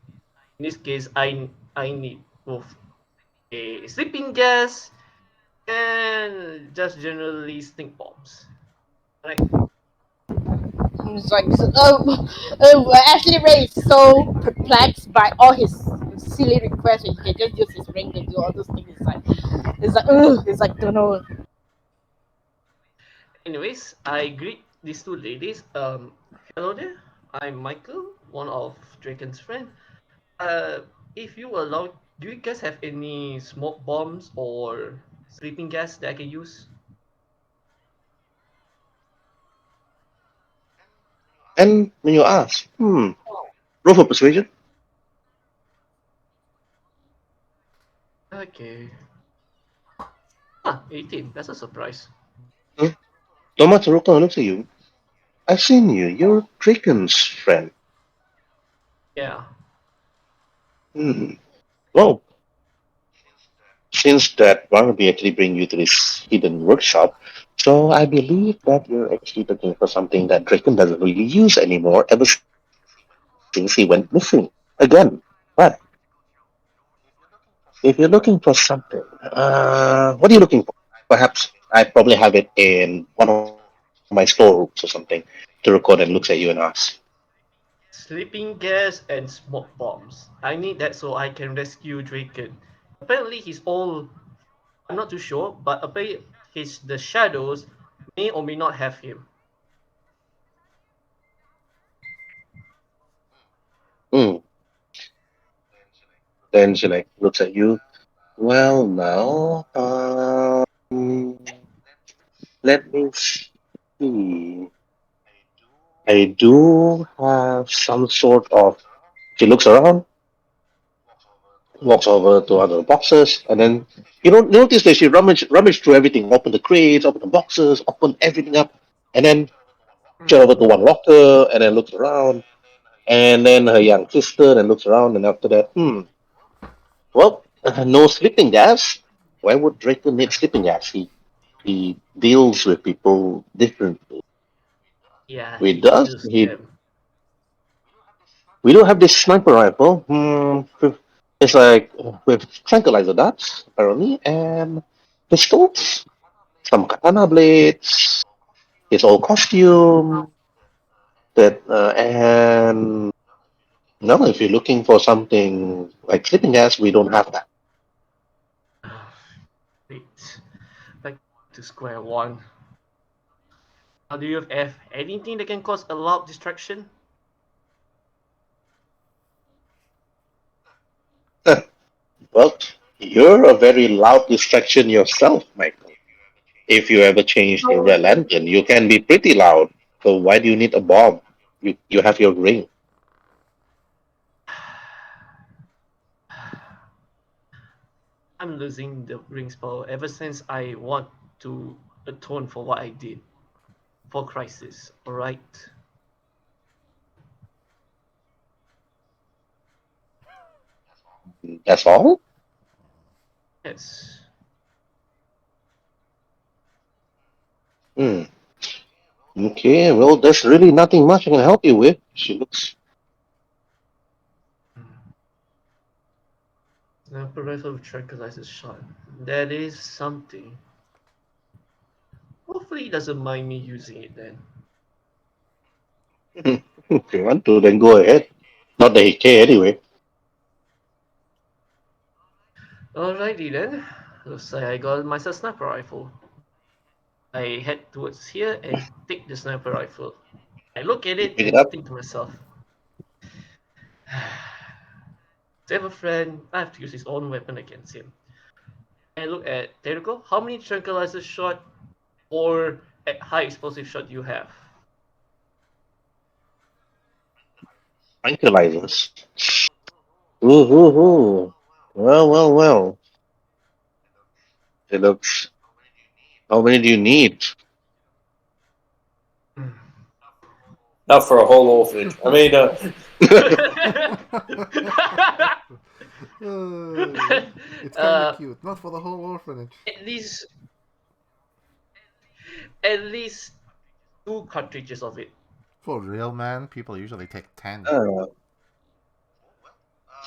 Speaker 4: In this case, I need both a sleeping gas and just generally stink bombs. Right?
Speaker 5: It's like, Ashley Ray is so perplexed by all his silly requests. He can just use his ring to do all those things. It's like, don't know.
Speaker 4: Anyways, I greet these two ladies. Hello there. I'm Michael, one of Draken's friend. Uh, if you allow, do you guys have any smoke bombs or sleeping gas that I can use?
Speaker 1: And when you ask, roll for persuasion.
Speaker 4: Okay. Ah, 18. That's a surprise.
Speaker 1: Hmm? Tomatsuruko looks at you. I've seen you. You're Draken's friend.
Speaker 4: Yeah.
Speaker 1: Hmm. Well, since that Barnaby actually bring you to this hidden workshop, so I believe that you're actually looking for something that Draken doesn't really use anymore ever since he went missing again. But if you're looking for something, what are you looking for? Perhaps I probably have it in one of my storerooms or something to record and looks at you and asks.
Speaker 4: Sleeping gas and smoke bombs. I need that so I can rescue Draken. Apparently, he's all. I'm not too sure, but apparently, the shadows may or may not have him.
Speaker 1: Hmm. Then she like looks at you. Well, now, let me see. I do have some sort of. She looks around, walks over to other boxes, and then you don't notice that she rummage through everything, open the crates, open the boxes, open everything up, and then reach over to one locker, and then looks around, and then her young sister, then looks around, and after that, well, no sleeping gas. Why would Draco need sleeping gas? He deals with people differently.
Speaker 4: Yeah,
Speaker 1: He
Speaker 4: he
Speaker 1: does.
Speaker 4: kills
Speaker 1: He
Speaker 4: them.
Speaker 1: We do have this sniper rifle. It's like with tranquilizer darts, apparently, and pistols, some katana blades, his old costume. That and no, if you're looking for something like sleeping gas, we don't have that.
Speaker 4: Wait, back to square one. Now, do you have anything that can cause a loud distraction?
Speaker 1: Well, you're a very loud distraction yourself, Michael. If you ever change the red lantern, you can be pretty loud. So why do you need a bomb? You have your ring.
Speaker 4: I'm losing the ring's power ever since I want to atone for what I did for Crisis. Alright?
Speaker 1: That's all.
Speaker 4: Yes.
Speaker 1: Hmm. Okay, well, there's really nothing much I can help you with. She looks.
Speaker 4: Sniper rifle with tranquilizer shot. That is something. Hopefully he doesn't mind me using it then.
Speaker 1: If you want to, then go ahead. Not that he care anyway.
Speaker 4: Alrighty then. Looks like I got myself a sniper rifle. I head towards here and take the sniper rifle. I look at
Speaker 1: You
Speaker 4: it
Speaker 1: pick it
Speaker 4: and
Speaker 1: up.
Speaker 4: think to myself, to have a friend, I have to use his own weapon against him. I look at Jericho. How many tranquilizer shot or at high explosive shot you have?
Speaker 1: Tranquilizers. Ooh, ooh, ooh. Well, well, well. It looks. How many do you need?
Speaker 6: Not for a whole orphanage. I mean,
Speaker 2: It's kind of
Speaker 4: uh,
Speaker 2: cute. Not for the whole orphanage.
Speaker 4: at least at least two cartridges of it.
Speaker 2: For real, man, people usually take 10.
Speaker 1: uh,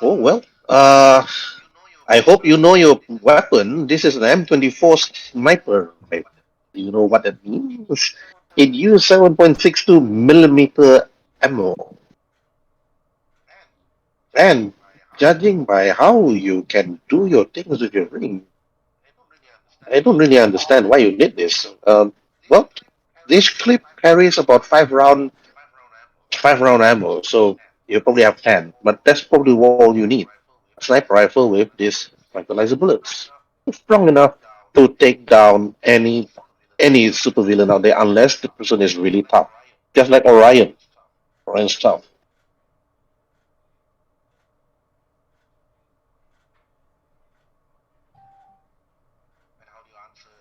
Speaker 1: oh well. I hope you know your weapon. This is an M24 sniper rifle. Do you know what that means? It used 7.62 millimeter ammo. And judging by how you can do your things with your ring, I don't really understand why you did this. Well, this clip carries about five round ammo, so you probably have 10. But that's probably all you need. A sniper rifle with these tranquilizer bullets. Strong enough to take down any supervillain out there, unless the person is really tough, just like Orion. Orion's tough.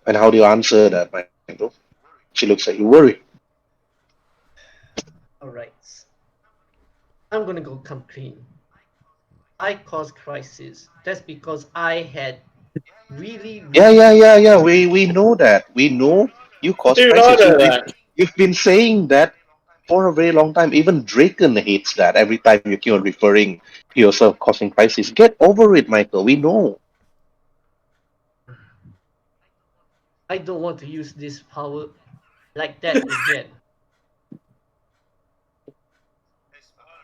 Speaker 1: And how do you answer that, Michael? She looks at you worried.
Speaker 4: Alright. I'm gonna go come clean. I caused crisis. That's because I had really,
Speaker 1: Yeah, yeah,
Speaker 4: really
Speaker 1: yeah, yeah. We know that. We know you cause
Speaker 6: dude, I
Speaker 1: crisis.
Speaker 6: know that.
Speaker 1: You've been saying that for a very long time. Even Draken hates that. Every time you keep on referring to yourself causing crisis, get over it, Michael. We know.
Speaker 4: I don't want to use this power like that again.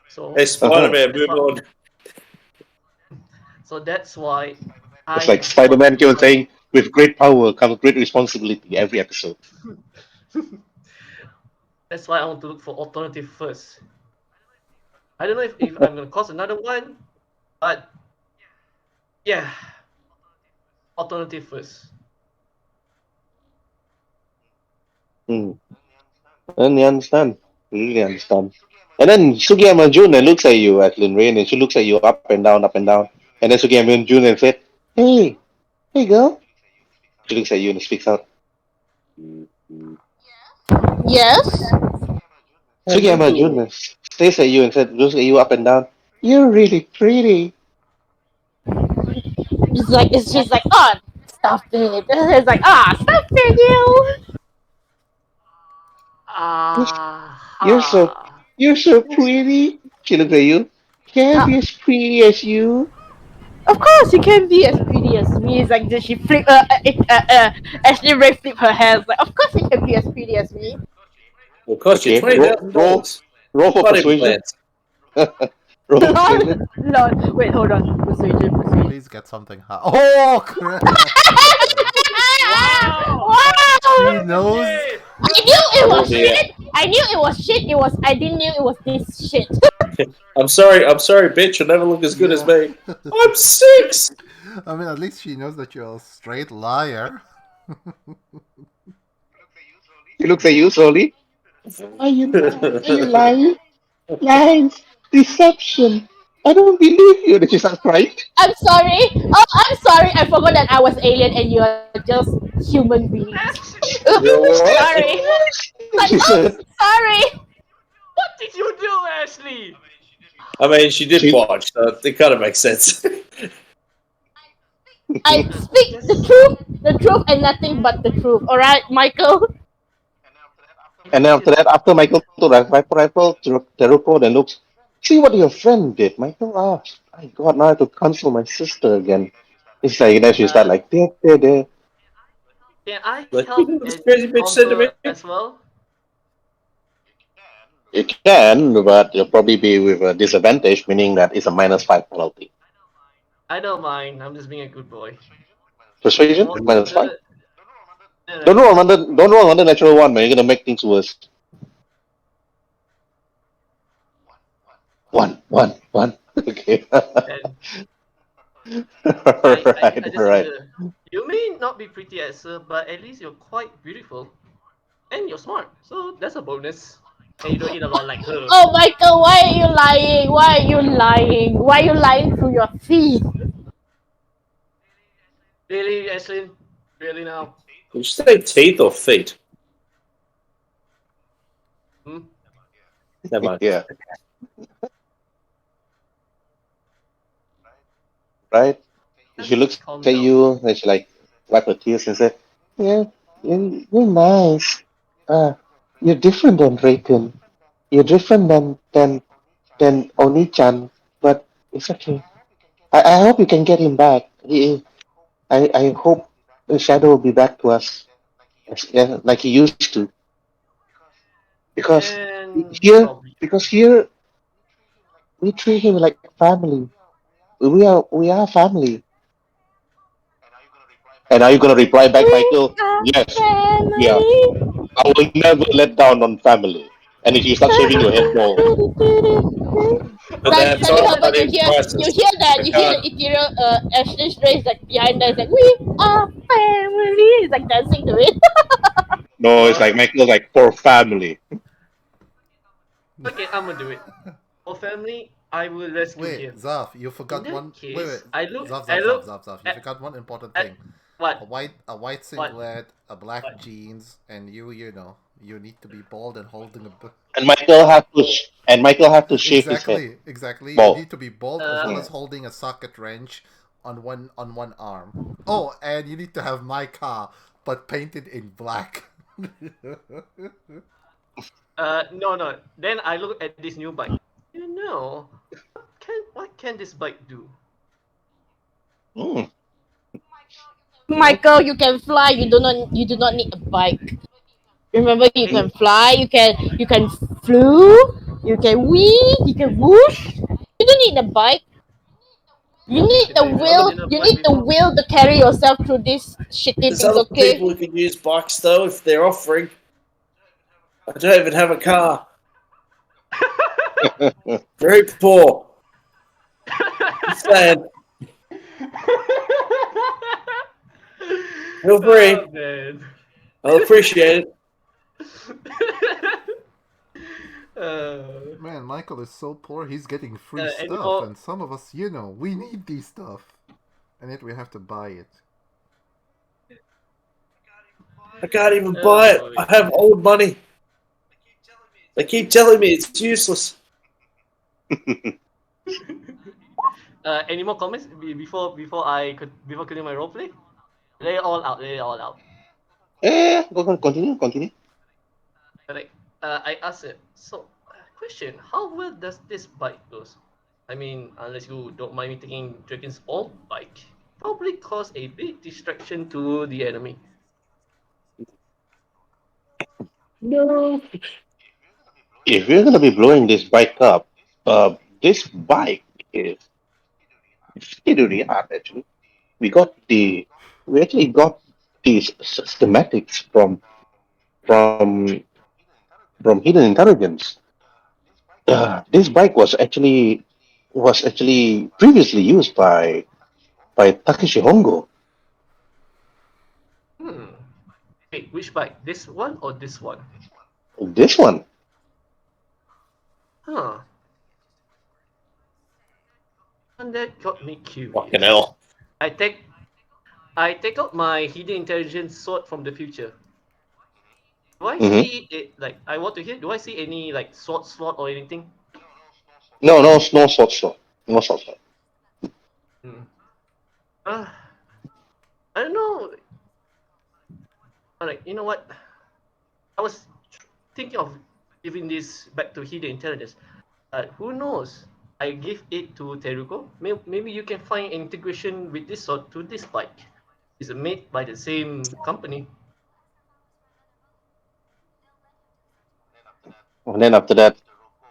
Speaker 4: So
Speaker 6: Hey,
Speaker 1: Uh
Speaker 6: Spider
Speaker 1: huh.
Speaker 6: Man,
Speaker 4: that's
Speaker 6: move
Speaker 4: why
Speaker 6: on.
Speaker 4: that's why
Speaker 1: It's
Speaker 4: I
Speaker 1: like
Speaker 4: have gone
Speaker 1: Spider-Man
Speaker 4: to
Speaker 1: keep on
Speaker 4: find
Speaker 1: saying, "With great power comes great responsibility." Every episode.
Speaker 4: that's why I want to look for alternative first. I don't know if I'm gonna cause another one, but yeah, alternative first.
Speaker 1: Hmm. And you understand. Really understand. And then Sugiyama Jun looks at you, Atlin Rain, and she looks at you up and down, up and down. And then Sugiyama Jun and said, "Hey, hey, girl." She looks at you and speaks out.
Speaker 5: Yes.
Speaker 6: Hey,
Speaker 1: Sugiyama
Speaker 6: you.
Speaker 1: Jun stares at you and said, looks at you up and down. You're really pretty.
Speaker 5: It's just like, oh, stop it. It's like, ah, stop it, you.
Speaker 1: You're so,
Speaker 4: Aha.
Speaker 1: you're so pretty. She looks at you. Can't
Speaker 5: Uh,
Speaker 1: be as pretty as you.
Speaker 5: of course, you can be as pretty as me. It's like, she flip, Ashley Ray flip her hands. Like, of course, you can be as pretty as me.
Speaker 6: Will cost you
Speaker 1: Okay,
Speaker 6: twenty thousand dollars.
Speaker 1: roll for
Speaker 6: Implant
Speaker 1: persuasion.
Speaker 6: implants.
Speaker 1: Roll for
Speaker 5: Lol,
Speaker 1: persuasion.
Speaker 5: lol. Wait, hold on. Persuasion, persuasion.
Speaker 2: Please get something high. Oh, crap!
Speaker 4: Wow!
Speaker 2: She
Speaker 5: Wow!
Speaker 2: knows.
Speaker 4: Shit!
Speaker 5: I knew it
Speaker 6: Oh
Speaker 5: was
Speaker 6: dear.
Speaker 5: shit. I knew it was shit. It was. I didn't knew it was this shit.
Speaker 6: I'm sorry, bitch. You'll never look as good as
Speaker 2: Yeah.
Speaker 6: me. I'm 6.
Speaker 2: I mean, at least she knows that you're a straight liar.
Speaker 1: He looks at you slowly. Are you lying? Are you lying? Lies. Deception. I don't believe you. Then she starts crying.
Speaker 5: I'm sorry. Oh, I'm sorry. I forgot that I was alien and you're just human beings.
Speaker 4: Ashley!
Speaker 6: You're what?
Speaker 5: Sorry. I'm
Speaker 1: She said,
Speaker 5: sorry.
Speaker 4: What did you do, Ashley?
Speaker 6: I mean, she did
Speaker 1: she,
Speaker 6: watch, so it kind of makes sense.
Speaker 5: I speak the truth, and nothing but the truth. All right, Michael.
Speaker 1: and then after that, after Michael took the rifle, Teruko then looks, see what your friend did. Michael, my God, now I have to console my sister again. It's like, then she start
Speaker 4: Uh,
Speaker 1: like, there.
Speaker 4: can I
Speaker 6: Like, you
Speaker 4: help
Speaker 6: know what this
Speaker 4: and
Speaker 6: crazy bitch
Speaker 4: inform
Speaker 6: said to me?
Speaker 4: her as well?
Speaker 1: You can, but you'll probably be with a disadvantage, meaning that it's a -5 penalty.
Speaker 4: I don't mind. I'm just being a good boy.
Speaker 1: Persuasion
Speaker 4: What?
Speaker 1: -5.
Speaker 4: No,
Speaker 1: Don't
Speaker 4: no.
Speaker 1: roll on the don't roll on the natural one, man. You're gonna make things worse. One. Okay.
Speaker 4: And I
Speaker 1: All
Speaker 4: just say to
Speaker 1: right.
Speaker 4: her, you may not be pretty as her, but at least you're quite beautiful. And you're smart. So that's a bonus. And you don't eat a lot like her.
Speaker 5: Oh, Michael, why are you lying? Why are you lying? Why are you lying through your teeth?
Speaker 4: Really, Ashlyn? Really now?
Speaker 6: Did you say teeth or feet?
Speaker 4: Hmm?
Speaker 6: Never mind.
Speaker 1: Yeah. Right. She
Speaker 4: Just
Speaker 1: looks
Speaker 4: calm
Speaker 1: at
Speaker 4: down.
Speaker 1: you and she like wipe her tears and said, "Yeah, you're nice. You're different than Rayton. You're different than Oni-chan, but it's okay. I hope you can get him back. I hope the shadow will be back to us, yeah, like he used to. Because
Speaker 4: And
Speaker 1: here,
Speaker 4: probably.
Speaker 1: because here we treat him like family. We are family. And are you gonna reply back,
Speaker 5: We
Speaker 1: Michael?
Speaker 5: are
Speaker 1: Yes, we are.
Speaker 5: family.
Speaker 1: I will never let down on family. And if you start shaving your head bald,
Speaker 6: But
Speaker 5: Like
Speaker 6: that's
Speaker 5: suddenly,
Speaker 6: not
Speaker 5: how about
Speaker 6: cutting
Speaker 5: you
Speaker 6: prices.
Speaker 5: hear that
Speaker 6: I
Speaker 5: you hear the
Speaker 6: can't.
Speaker 5: ethereal Ashley's race like behind us like we are family. It's like dancing to it.
Speaker 1: no, it's
Speaker 4: Uh,
Speaker 1: like Michael, like for family.
Speaker 4: okay, I'm gonna do it. For family, I will rescue
Speaker 2: Wait,
Speaker 4: him.
Speaker 2: Zaf, you
Speaker 4: In
Speaker 2: forgot
Speaker 4: that
Speaker 2: one. Wait,
Speaker 4: case,
Speaker 2: wait,
Speaker 4: I look,
Speaker 2: Zaf,
Speaker 4: I
Speaker 2: Zaf, Zaf,
Speaker 4: look
Speaker 2: Zaf, Zaf. You
Speaker 4: at,
Speaker 2: forgot one important
Speaker 4: at
Speaker 2: thing.
Speaker 4: what,
Speaker 2: A white
Speaker 4: what,
Speaker 2: singlet, a black
Speaker 4: what.
Speaker 2: jeans, and you know, you need to be bald and holding a.
Speaker 1: And Michael have to shave his head
Speaker 2: Exactly. You
Speaker 1: bald.
Speaker 2: need to be bald as well
Speaker 4: Uh,
Speaker 2: as
Speaker 1: Mm.
Speaker 2: holding a socket wrench on one arm. Oh, and you need to have my car, but painted in black.
Speaker 4: no, no. Then I look at this new bike. You know, what can this bike do?
Speaker 1: Mm. Well,
Speaker 5: Michael, you can fly. You do not need a bike. Remember, you can
Speaker 4: Hey,
Speaker 5: fly. You can flew. You can wee. You can whoosh. You don't need a bike. You need
Speaker 4: shit,
Speaker 5: the
Speaker 4: I've never
Speaker 5: will.
Speaker 4: ridden a
Speaker 5: You
Speaker 4: bike
Speaker 5: need the
Speaker 4: before.
Speaker 5: will to carry yourself through these shitty
Speaker 6: There's
Speaker 5: things.
Speaker 6: other
Speaker 5: Okay.
Speaker 6: people who can use bikes though if they're offering. I don't even have a car. Very poor. Just saying. Feel
Speaker 4: Oh
Speaker 6: free.
Speaker 4: man.
Speaker 6: I'll appreciate it.
Speaker 4: uh,
Speaker 2: Man, Michael is so poor. He's getting free
Speaker 4: any
Speaker 2: stuff,
Speaker 4: more?
Speaker 2: and some of us, we need these stuff, and yet we have to buy it.
Speaker 6: I can't even
Speaker 4: Oh
Speaker 6: buy it.
Speaker 4: boy.
Speaker 6: I have old money. They keep telling me it's useless.
Speaker 4: Any more comments before continuing my roleplay? Lay it all out. Lay it all out.
Speaker 1: go on, continue.
Speaker 4: Correct. I asked it. So, question: how well does this bike goes? I mean, unless you don't mind me taking Dragon's old bike, probably cause a big distraction to the enemy.
Speaker 1: No. If we're gonna be blowing this bike up, this bike is state of the art. Actually, we got the we actually got these schematics from from hidden intelligence. This bike was actually previously used by Takeshi Hongo.
Speaker 4: Hmm. Wait, which bike? This one or this one?
Speaker 1: This one,
Speaker 4: Huh. And that got me
Speaker 6: Fucking
Speaker 4: curious.
Speaker 6: hell.
Speaker 4: I take I take out my hidden intelligence sword from the future. Do I
Speaker 1: hmm
Speaker 4: see it like I want to hear? Do I see any like sword slot or anything?
Speaker 1: no sword, no sword.
Speaker 4: Hmm. Uh, I don't know. Alright, you know what? I was thinking of giving this back to hidden intelligence. Who knows? I give it to Teruko. Maybe you can find integration with this sword to this bike. It's made by the same company.
Speaker 1: And then after that,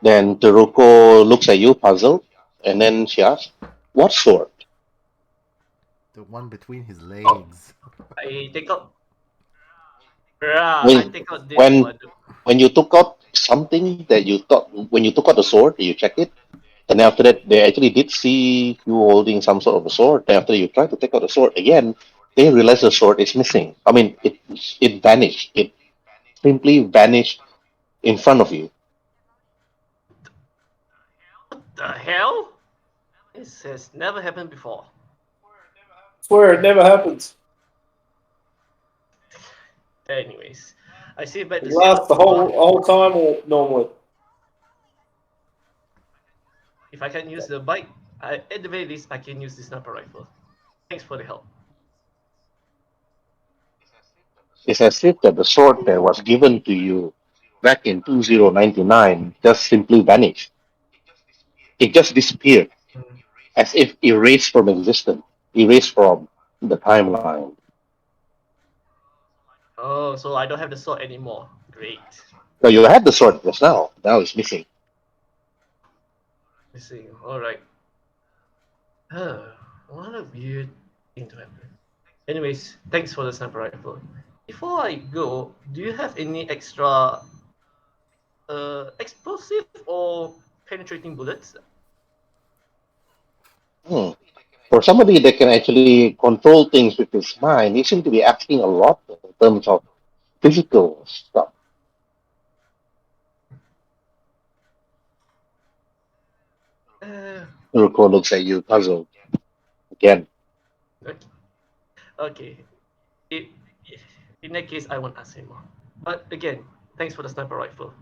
Speaker 1: Then Teruko looks at you, puzzled, and then she asks, "What sword?"
Speaker 2: The one between his
Speaker 4: Oh,
Speaker 2: legs.
Speaker 4: I take out. Bruh, I
Speaker 1: When
Speaker 4: take out this
Speaker 1: when
Speaker 4: one.
Speaker 1: when you took out something that you thought when you took out the sword, you check it, and after that they actually did see you holding some sort of a sword. Then after you try to take out the sword again, they realize the sword is missing. I mean, it vanished. It simply vanished in front of you.
Speaker 4: What the hell? This has never happened before.
Speaker 6: Swear it never happens.
Speaker 4: Anyways, I see back
Speaker 6: It
Speaker 4: to see
Speaker 6: lasts the whole time or normally.
Speaker 4: if I can use the bike. At the very least, I can use the sniper rifle. Thanks for the help.
Speaker 1: It's as if that the sword that was given to you back in 2099 just simply vanished. It just disappeared,
Speaker 4: Hmm.
Speaker 1: as if erased from existence, erased from the timeline.
Speaker 4: Oh, so I don't have the sword anymore. Great.
Speaker 1: So you had the sword just now. Now it's missing.
Speaker 4: Missing. All right. What a weird thing to happen. Anyways, thanks for the sniper rifle. Before I go, do you have any extra explosive or penetrating bullets?
Speaker 1: Hmm. For somebody that can actually control things with his mind, he seems to be asking a lot in terms of physical stuff.
Speaker 4: Uh,
Speaker 1: Ruko looks at you, puzzled again.
Speaker 4: okay. Okay. It, in that case, I won't ask anymore. But again, thanks for the sniper rifle.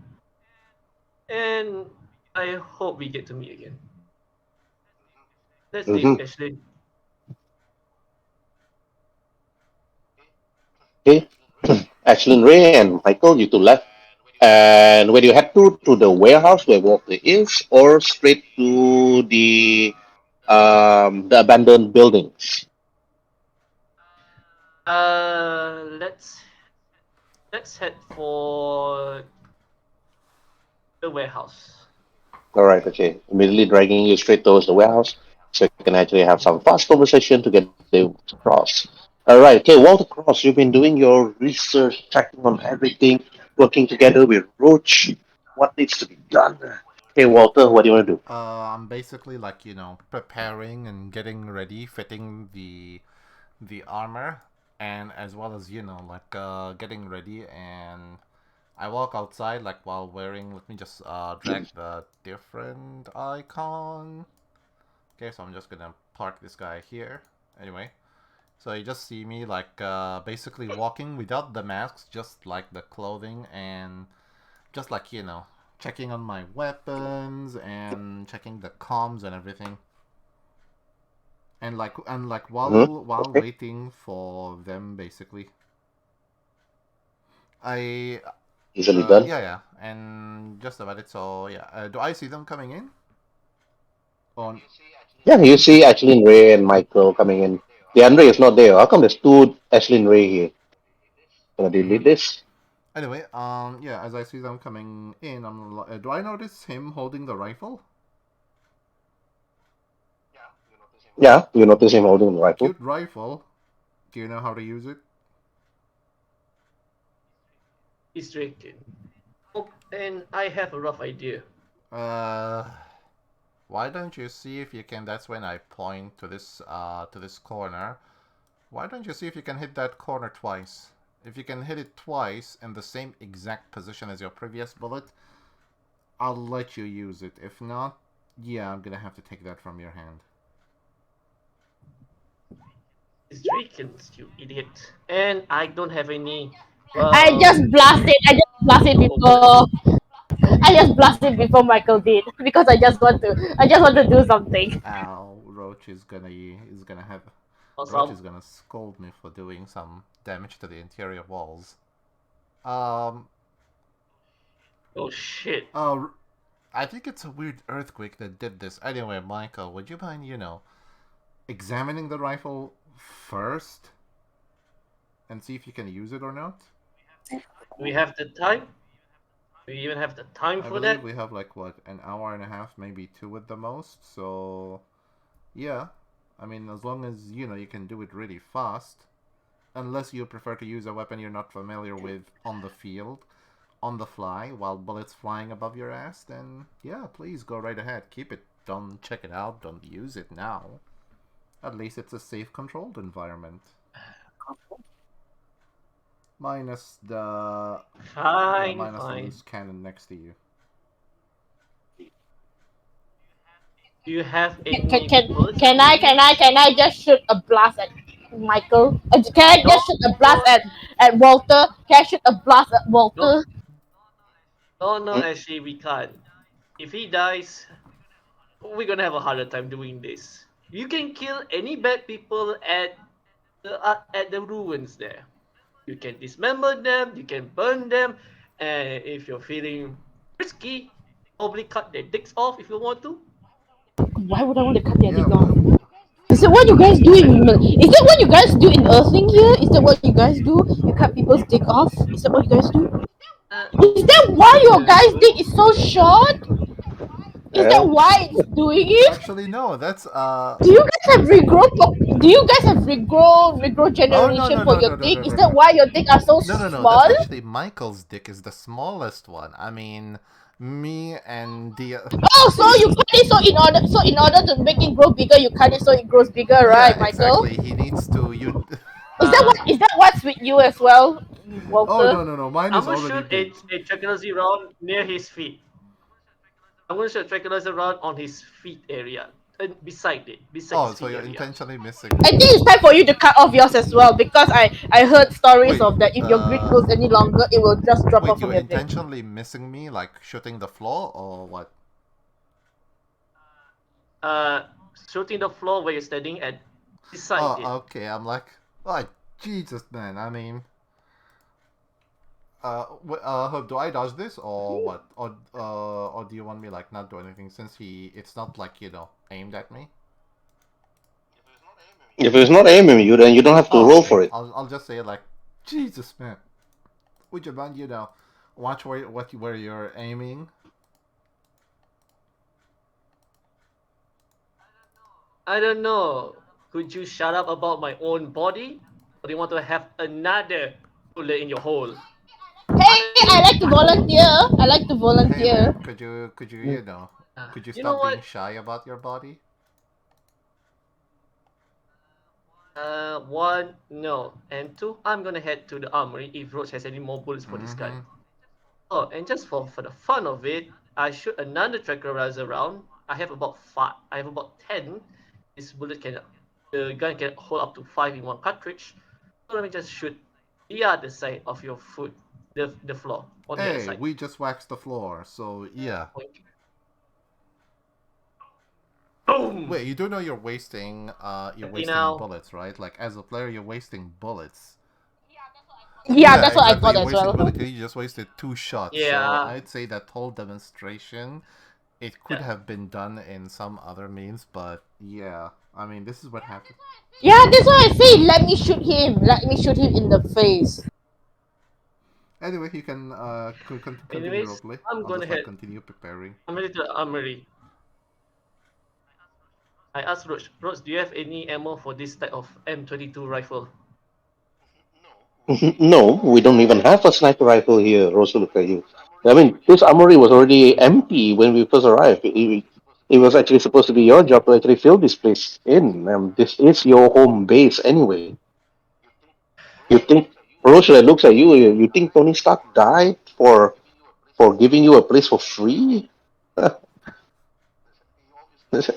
Speaker 4: And I hope we get to meet again. Let's leave,
Speaker 1: Mm-hmm.
Speaker 4: Ashley.
Speaker 1: Okay. Ashlyn Ray and Michael, you two left. And where do you head to the warehouse where Walker is, or straight to the abandoned buildings?
Speaker 4: Let's head for the warehouse.
Speaker 1: All right, okay. Immediately dragging you straight towards the warehouse so you can actually have some fast conversation to get the cross. All right, okay. Walter Cross, you've been doing your research, checking on everything, working together with Roach. What needs to be done? Okay, Walter, what do you want to do?
Speaker 2: I'm basically like preparing and getting ready, fitting the armor, and as well as like getting ready, and I walk outside like while wearing. Let me just drag the different icon. Okay, so I'm just gonna park this guy here. Anyway, so you just see me like basically walking without the masks, just like the clothing, and just like checking on my weapons and checking the comms and everything. And like
Speaker 1: Mm-hmm.
Speaker 2: while
Speaker 1: Okay,
Speaker 2: waiting for them, basically, I
Speaker 1: easily done.
Speaker 2: yeah, yeah, and just about it. So yeah, do I see them coming in? On
Speaker 1: Yeah, you see Ashlyn Ray and Michael coming in. The Andre is not there. How come there's two Ashlyn Ray here? Gonna
Speaker 2: hmm
Speaker 1: delete this?
Speaker 2: Anyway, yeah, as I see them coming in, do I notice him holding the rifle?
Speaker 1: Yeah, you notice him holding the rifle.
Speaker 2: Cute rifle. Do you know how to use it?
Speaker 4: He's drinking. Oh, and I have a rough idea.
Speaker 2: Uh, why don't you see if you can? That's when I point to this corner. Why don't you see if you can hit that corner twice? If you can hit it twice in the same exact position as your previous bullet, I'll let you use it. If not, yeah, I'm gonna have to take that from your hand.
Speaker 4: He's drinking, you idiot. And I don't have any.
Speaker 5: I
Speaker 4: Well,
Speaker 5: just blasted. I just blasted
Speaker 4: oh, bullets.
Speaker 5: before. I just blasted before Michael did because I just want to. I just want to do something.
Speaker 2: Ow, Roach is gonna have Roach
Speaker 4: Awesome.
Speaker 2: is gonna scold me for doing some damage to the interior walls. Um,
Speaker 4: Oh shit.
Speaker 2: uh, I think it's a weird earthquake that did this. Anyway, Michael, would you mind, examining the rifle first and see if you can use it or not?
Speaker 4: We have the time. Do you even have the time
Speaker 2: I
Speaker 4: for
Speaker 2: believe
Speaker 4: that?
Speaker 2: we have like what, an hour and a half, maybe two at the most. So yeah, I mean, as long as you can do it really fast, unless you prefer to use a weapon you're not familiar with on the field, on the fly, while bullets flying above your ass, then yeah, please go right ahead. Keep it. Don't check it out. Don't use it now. At least it's a safe, controlled environment. Minus the
Speaker 4: Fine,
Speaker 2: minus the
Speaker 4: fine.
Speaker 2: loose cannon next to you.
Speaker 4: Do you have
Speaker 5: Can
Speaker 4: any
Speaker 5: can
Speaker 4: bullets
Speaker 5: can
Speaker 4: that you
Speaker 5: I can I
Speaker 4: use?
Speaker 5: can I just shoot a blast at Michael? Can I
Speaker 4: No,
Speaker 5: just shoot a blast
Speaker 4: no,
Speaker 5: at Walter? Can I shoot a blast at
Speaker 4: no,
Speaker 5: Walter?
Speaker 4: no. Actually, we can't. If he dies, we're gonna have a harder time doing this. You can kill any bad people at the ruins there. You can dismember them, you can burn them, and if you're feeling risky, probably cut their dicks off if you want to.
Speaker 5: Why would I want to cut their
Speaker 2: Yeah,
Speaker 5: dick
Speaker 2: well,
Speaker 5: off? Is that what you guys do
Speaker 4: I
Speaker 5: in?
Speaker 4: don't know.
Speaker 5: Is that what you guys do in Earthling here? Is that what you guys do? You cut people's dick off? Is that what you guys do?
Speaker 4: Uh,
Speaker 5: Is that why your guys' dick is so short? Is that
Speaker 1: Yeah.
Speaker 5: why it's doing it?
Speaker 2: actually no. That's
Speaker 5: Do you guys have regrow? Do you guys have regrow
Speaker 2: Oh no
Speaker 5: generation
Speaker 2: no
Speaker 5: for
Speaker 2: no
Speaker 5: your
Speaker 2: no no
Speaker 5: dick?
Speaker 2: no
Speaker 5: Is
Speaker 2: no
Speaker 5: that
Speaker 2: no
Speaker 5: why your dick are so
Speaker 2: no no no. That's
Speaker 5: small?
Speaker 2: actually Michael's dick is the smallest one. I mean, me and the
Speaker 5: Oh, so you cut it so in order to make it grow bigger, you cut it so it grows bigger,
Speaker 2: yeah,
Speaker 5: right, Michael?
Speaker 2: exactly. He needs to you.
Speaker 4: uh,
Speaker 5: Is that what's with you as well,
Speaker 2: Oh
Speaker 5: Walter?
Speaker 2: no no no. Mine
Speaker 4: I'm
Speaker 2: is
Speaker 4: gonna
Speaker 2: already
Speaker 4: shoot
Speaker 2: big.
Speaker 4: a tranquilizer round near his feet. I'm gonna shoot a tranquilizer round on his feet area, and beside
Speaker 2: Oh,
Speaker 4: his
Speaker 2: so
Speaker 4: feet
Speaker 2: you're
Speaker 4: area.
Speaker 2: intentionally missing
Speaker 5: I
Speaker 2: me.
Speaker 5: think it's time for you to cut off yours as well because I heard stories
Speaker 2: Wait,
Speaker 5: of that if your grid goes any longer, it will just drop
Speaker 2: wait.
Speaker 5: off from
Speaker 2: You're
Speaker 5: your dick.
Speaker 2: intentionally missing me, like shooting the floor, or what?
Speaker 4: Uh, Shooting the floor where you're standing at beside it.
Speaker 2: Oh, okay. I'm like, oh, Jesus, man. I mean, do I dodge this or what? Or do you want me like not do anything since it's not like aimed at me?
Speaker 1: If it's not aiming you, then you don't have to
Speaker 2: Oh,
Speaker 1: roll
Speaker 2: okay.
Speaker 1: for it.
Speaker 2: I'll just say like, Jesus, man. Would you mind watch where you're aiming?
Speaker 4: I don't know. Could you shut up about my own body? Or do you want to have another bullet in your hole?
Speaker 5: Hey, I like to volunteer. I like to
Speaker 2: Hey,
Speaker 5: volunteer.
Speaker 2: man, could you could you
Speaker 4: You know
Speaker 2: stop being
Speaker 4: what?
Speaker 2: shy about your body?
Speaker 4: One, no. And two, I'm gonna head to the armory if Roach has any more bullets for this gun.
Speaker 2: Mm-hmm.
Speaker 4: Oh, and just for the fun of it, I shoot another tranquilizer round. I have about five. I have about 10. This bullet can, the gun can hold up to 5 in one cartridge. So let me just shoot the other side of your foot, the floor on the other
Speaker 2: Hey,
Speaker 4: side.
Speaker 2: we just waxed the floor, so yeah.
Speaker 4: Point. Boom.
Speaker 2: Wait, you do know you're
Speaker 4: Okay,
Speaker 2: wasting
Speaker 4: now.
Speaker 2: bullets, right? Like as a player, you're wasting bullets.
Speaker 5: Yeah,
Speaker 2: Yeah,
Speaker 5: that's what I
Speaker 2: exactly.
Speaker 5: thought
Speaker 2: You're
Speaker 5: as
Speaker 2: wasting
Speaker 5: well.
Speaker 2: bullets. You just wasted two shots. So
Speaker 4: Yeah.
Speaker 2: I'd say that whole demonstration, it could
Speaker 4: Yeah.
Speaker 2: have been done in some other means, but yeah. I mean, this is what happened.
Speaker 5: Yeah, that's why I say let me shoot him. Let me shoot him in the face.
Speaker 2: Anyway, you can continue
Speaker 4: Anyways,
Speaker 2: roleplay.
Speaker 4: I'm
Speaker 2: I'll
Speaker 4: gonna
Speaker 2: just like
Speaker 4: head.
Speaker 2: continue preparing.
Speaker 4: I'm headed to the armory. I asked Roach, do you have any ammo for this type of M22 rifle?
Speaker 1: No, we don't even have a sniper rifle here, Rosa. Look at you. I mean, this armory was already empty when we first arrived. It was actually supposed to be your job to actually fill this place in. This is your home base anyway. You think Rosa looks at you. You think Tony Stark died for giving you a place for free?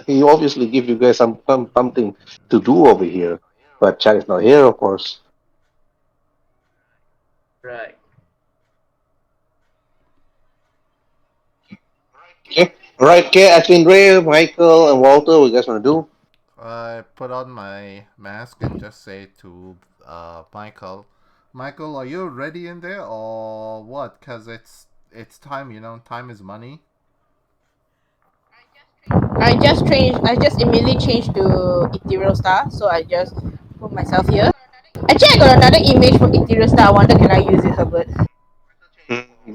Speaker 1: He obviously give you guys something to do over here. But Chad is not here, of course.
Speaker 4: Right.
Speaker 1: Okay. Right, okay, Ashley, Ray, Michael, and Walter, what you guys want to do?
Speaker 2: I put on my mask and just say to Michael, Michael, are you ready in there or what? Cause it's time. Time is money.
Speaker 5: I just immediately changed to Ethereal Star, so I just put myself here. Actually, I got another image from Ethereal Star. I wonder can I use it, Herbert?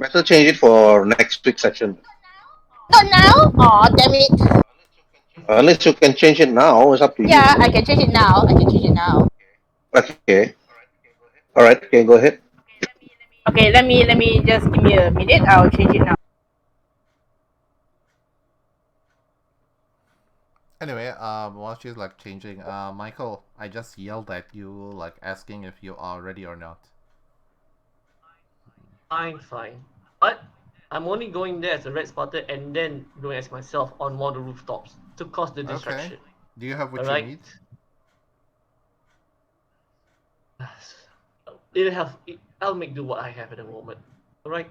Speaker 1: Better change it for next week's session.
Speaker 5: Not now? Aw, damn it.
Speaker 1: Unless you can change it now, it's up to
Speaker 5: Yeah,
Speaker 1: you.
Speaker 5: I can change it now. I can change it now.
Speaker 1: Okay. All right. Okay, go ahead.
Speaker 5: Okay, let me just give me a minute. I'll change it now.
Speaker 2: Anyway, while she's like changing, Michael, I just yelled at you, like asking if you are ready or not.
Speaker 4: Fine, fine. But I'm only going there as a red spotter and then going as myself on one of the rooftops to cause the
Speaker 2: Okay.
Speaker 4: distraction.
Speaker 2: Do you have what you
Speaker 4: Alright?
Speaker 2: need?
Speaker 4: I'll make do what I have at the moment. Alright?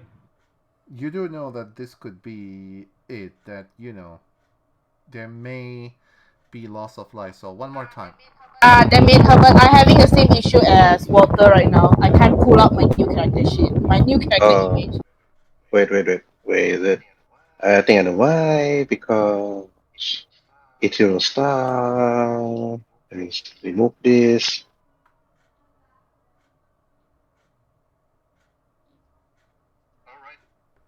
Speaker 2: You do know that this could be it, that, there may be loss of life. So, one more time.
Speaker 5: Damn it, Herbert. I'm having the same issue as Walter right now. I can't pull out my new character sheet. My new character
Speaker 1: Uh,
Speaker 5: image.
Speaker 1: wait. Is it? I think I know why. Because it's your style. Let me remove this.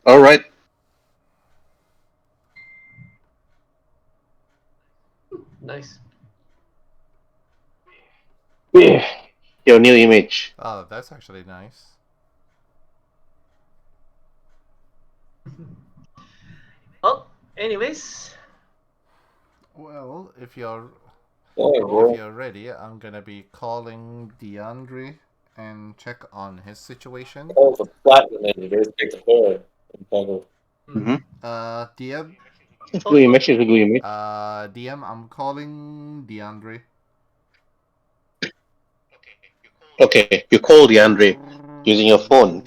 Speaker 1: All right.
Speaker 4: Nice.
Speaker 1: Yeah. Your new image.
Speaker 2: Oh, that's actually nice.
Speaker 4: Well, anyways,
Speaker 2: Well, if you're
Speaker 6: Yeah,
Speaker 2: if
Speaker 6: bro.
Speaker 2: you're ready, I'm gonna be calling DeAndre and check on his situation.
Speaker 6: All the platinum and you go take the bird.
Speaker 1: Mm-hmm.
Speaker 2: DM,
Speaker 1: It's
Speaker 4: oh,
Speaker 1: good image. It's a good image.
Speaker 2: DM, I'm calling DeAndre.
Speaker 1: Okay. You call the Andre using your phone.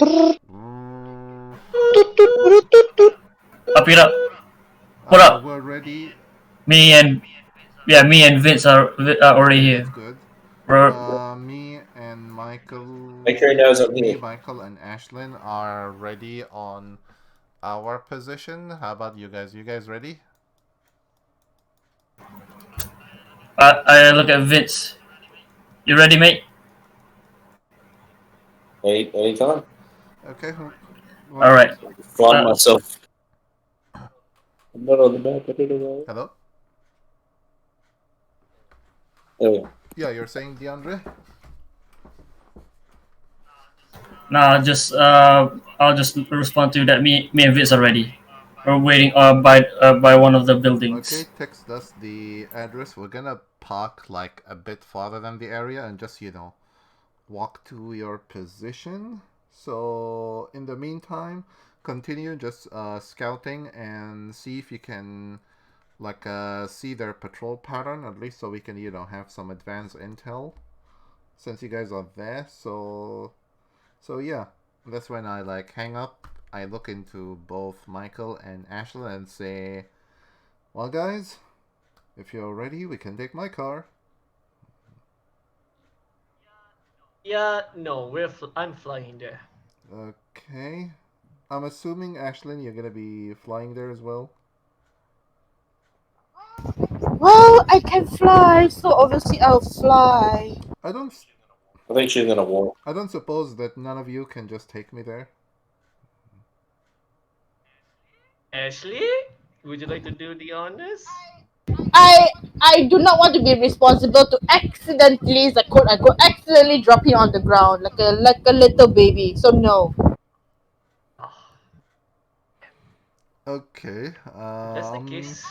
Speaker 3: I'll pick it up. Hold up.
Speaker 2: We're ready.
Speaker 3: Me and me and Vince are already
Speaker 2: Okay,
Speaker 3: here.
Speaker 2: that's good.
Speaker 3: We're
Speaker 2: Me and Michael,
Speaker 6: Make sure he knows I'm
Speaker 2: me,
Speaker 6: here.
Speaker 2: Michael, and Ashlyn are ready on our position. How about you guys? You guys ready?
Speaker 3: I look at Vince. You ready, mate?
Speaker 6: Anytime.
Speaker 2: Okay.
Speaker 3: All right.
Speaker 6: Find
Speaker 3: Uh,
Speaker 6: myself. I'm not on the map. I don't know.
Speaker 2: Hello.
Speaker 6: There we go.
Speaker 2: Yeah, you're saying DeAndre?
Speaker 3: nah, I'll just respond to that. Me and Vince are ready. We're waiting by one of the
Speaker 2: Okay,
Speaker 3: buildings.
Speaker 2: text us the address. We're gonna park like a bit farther than the area and just, walk to your position. So, in the meantime, continue just scouting and see if you can like see their patrol pattern at least, so we can have some advanced intel since you guys are there. So yeah, that's when I like hang up. I look into both Michael and Ashley and say, well, guys, if you're ready, we can take my car.
Speaker 4: yeah, no, I'm flying there.
Speaker 2: Okay. I'm assuming, Ashlyn, you're gonna be flying there as well.
Speaker 5: Well, I can fly, so obviously I'll fly.
Speaker 2: I don't.
Speaker 6: I think she's gonna walk.
Speaker 2: I don't suppose that none of you can just take me there.
Speaker 4: Ashley, would you like to do the honors?
Speaker 5: I I do not want to be responsible to accidentally, the quote unquote, accidentally drop you on the ground like a little baby. So no.
Speaker 4: Oh,
Speaker 2: Okay.
Speaker 4: if that's the case,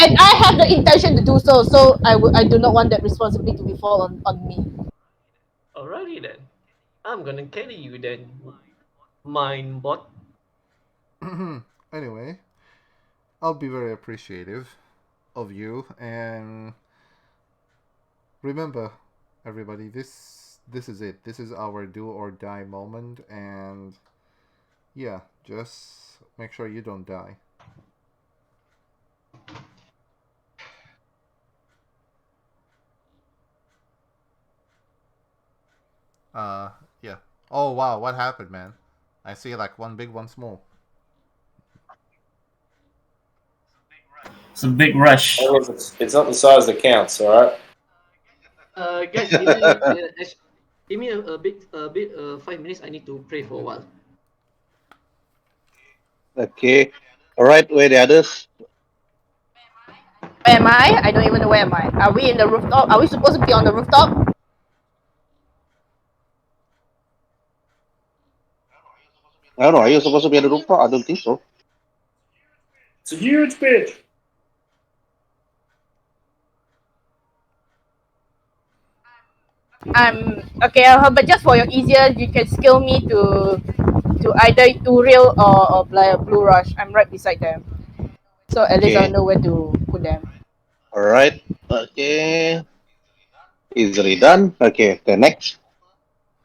Speaker 5: And I have the intention to do so. So I do not want that responsibility to be fall on me.
Speaker 4: alrighty then. I'm gonna carry you then, mine bot.
Speaker 2: Anyway, I'll be very appreciative of you, and remember, everybody, this is it. This is our do or die moment, and yeah, just make sure you don't die. Yeah. Oh wow, what happened, man? I see like one big, one small.
Speaker 3: It's a big rush.
Speaker 6: It's not the size that counts, alright?
Speaker 4: Guys, give me a bit 5 minutes. I need to pray for a while.
Speaker 1: Okay. All right. Where the others?
Speaker 5: Where am I? I don't even know where am I. Are we in the rooftop? Are we supposed to be on the rooftop?
Speaker 1: I don't know. Are you supposed to be at the rooftop? I don't think so.
Speaker 6: It's a huge bitch.
Speaker 5: Okay, but just for your easier, you can skill me to either Uriel or Blue Rush. I'm right beside them, so at least I'll
Speaker 1: Okay.
Speaker 5: know where to put them.
Speaker 1: All right. Okay. Easily done. Okay. The next.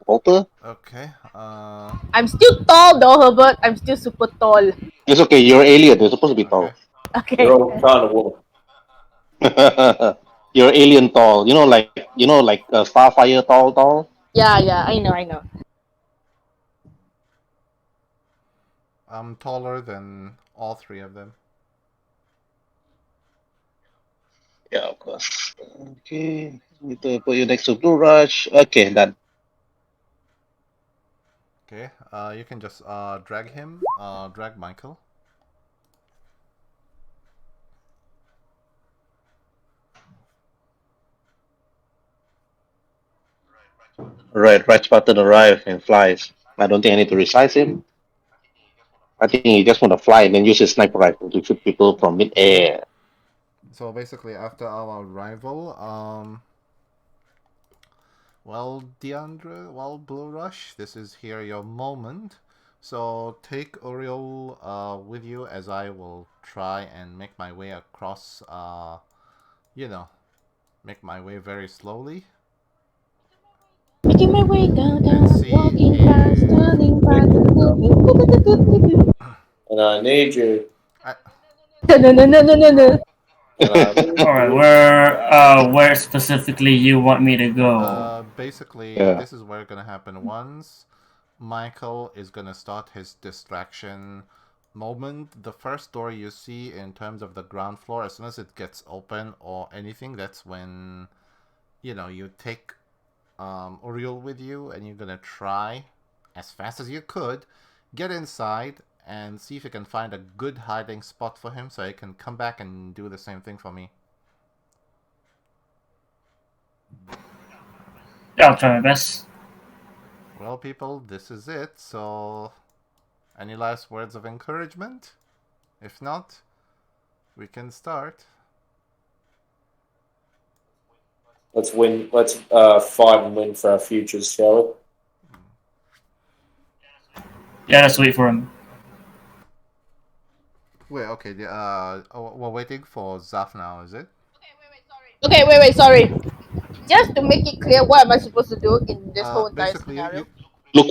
Speaker 1: Walter.
Speaker 2: Okay.
Speaker 5: I'm still tall though, Herbert. I'm still super tall.
Speaker 1: It's okay. You're alien. You're supposed to be
Speaker 2: Okay.
Speaker 1: tall.
Speaker 6: You're
Speaker 5: Okay.
Speaker 6: all kind of woman.
Speaker 1: You're alien tall. Like Starfire tall.
Speaker 5: Yeah, yeah. I know.
Speaker 2: I'm taller than all three of them.
Speaker 1: Yeah, of course. Okay. Need to put you next to Blue Rush. Okay, done.
Speaker 2: Okay. You can just drag him. Drag Michael.
Speaker 1: Right, right Spartan arrive and flies. I don't think I need to resize him. I think he just want to fly and then use his sniper rifle to shoot people from mid-air.
Speaker 2: So basically, after our arrival, well, Deandra, well, Blue Rush, this is here your moment. So take Uriel with you as I will try and make my way across, you know, make my way very slowly
Speaker 5: Making my way down,
Speaker 2: and
Speaker 5: down,
Speaker 2: see
Speaker 5: walking fast,
Speaker 2: if
Speaker 5: turning
Speaker 6: Make
Speaker 5: back.
Speaker 6: it up. And I need you.
Speaker 2: I,
Speaker 5: No, no, no, no, no, no, no.
Speaker 6: And I need
Speaker 3: All right,
Speaker 6: you.
Speaker 3: where specifically you want me to go?
Speaker 2: basically,
Speaker 1: Yeah.
Speaker 2: this is where gonna happen once Michael is gonna start his distraction moment. The first door you see in terms of the ground floor, as soon as it gets open or anything, that's when you take Uriel with you, and you're gonna try as fast as you could get inside and see if you can find a good hiding spot for him, so he can come back and do the same thing for me.
Speaker 3: Yeah, I'll try my best.
Speaker 2: Well, people, this is it. So, any last words of encouragement? If not, we can start.
Speaker 6: Let's win. Let's fight and win for our futures, shall
Speaker 3: Yeah, let's wait for him.
Speaker 2: Wait, okay. We're waiting for Zaf now, is it?
Speaker 5: Okay, wait, sorry. Just to make it clear, what am I supposed to do in this whole entire
Speaker 2: Basically,
Speaker 5: scenario?
Speaker 2: no,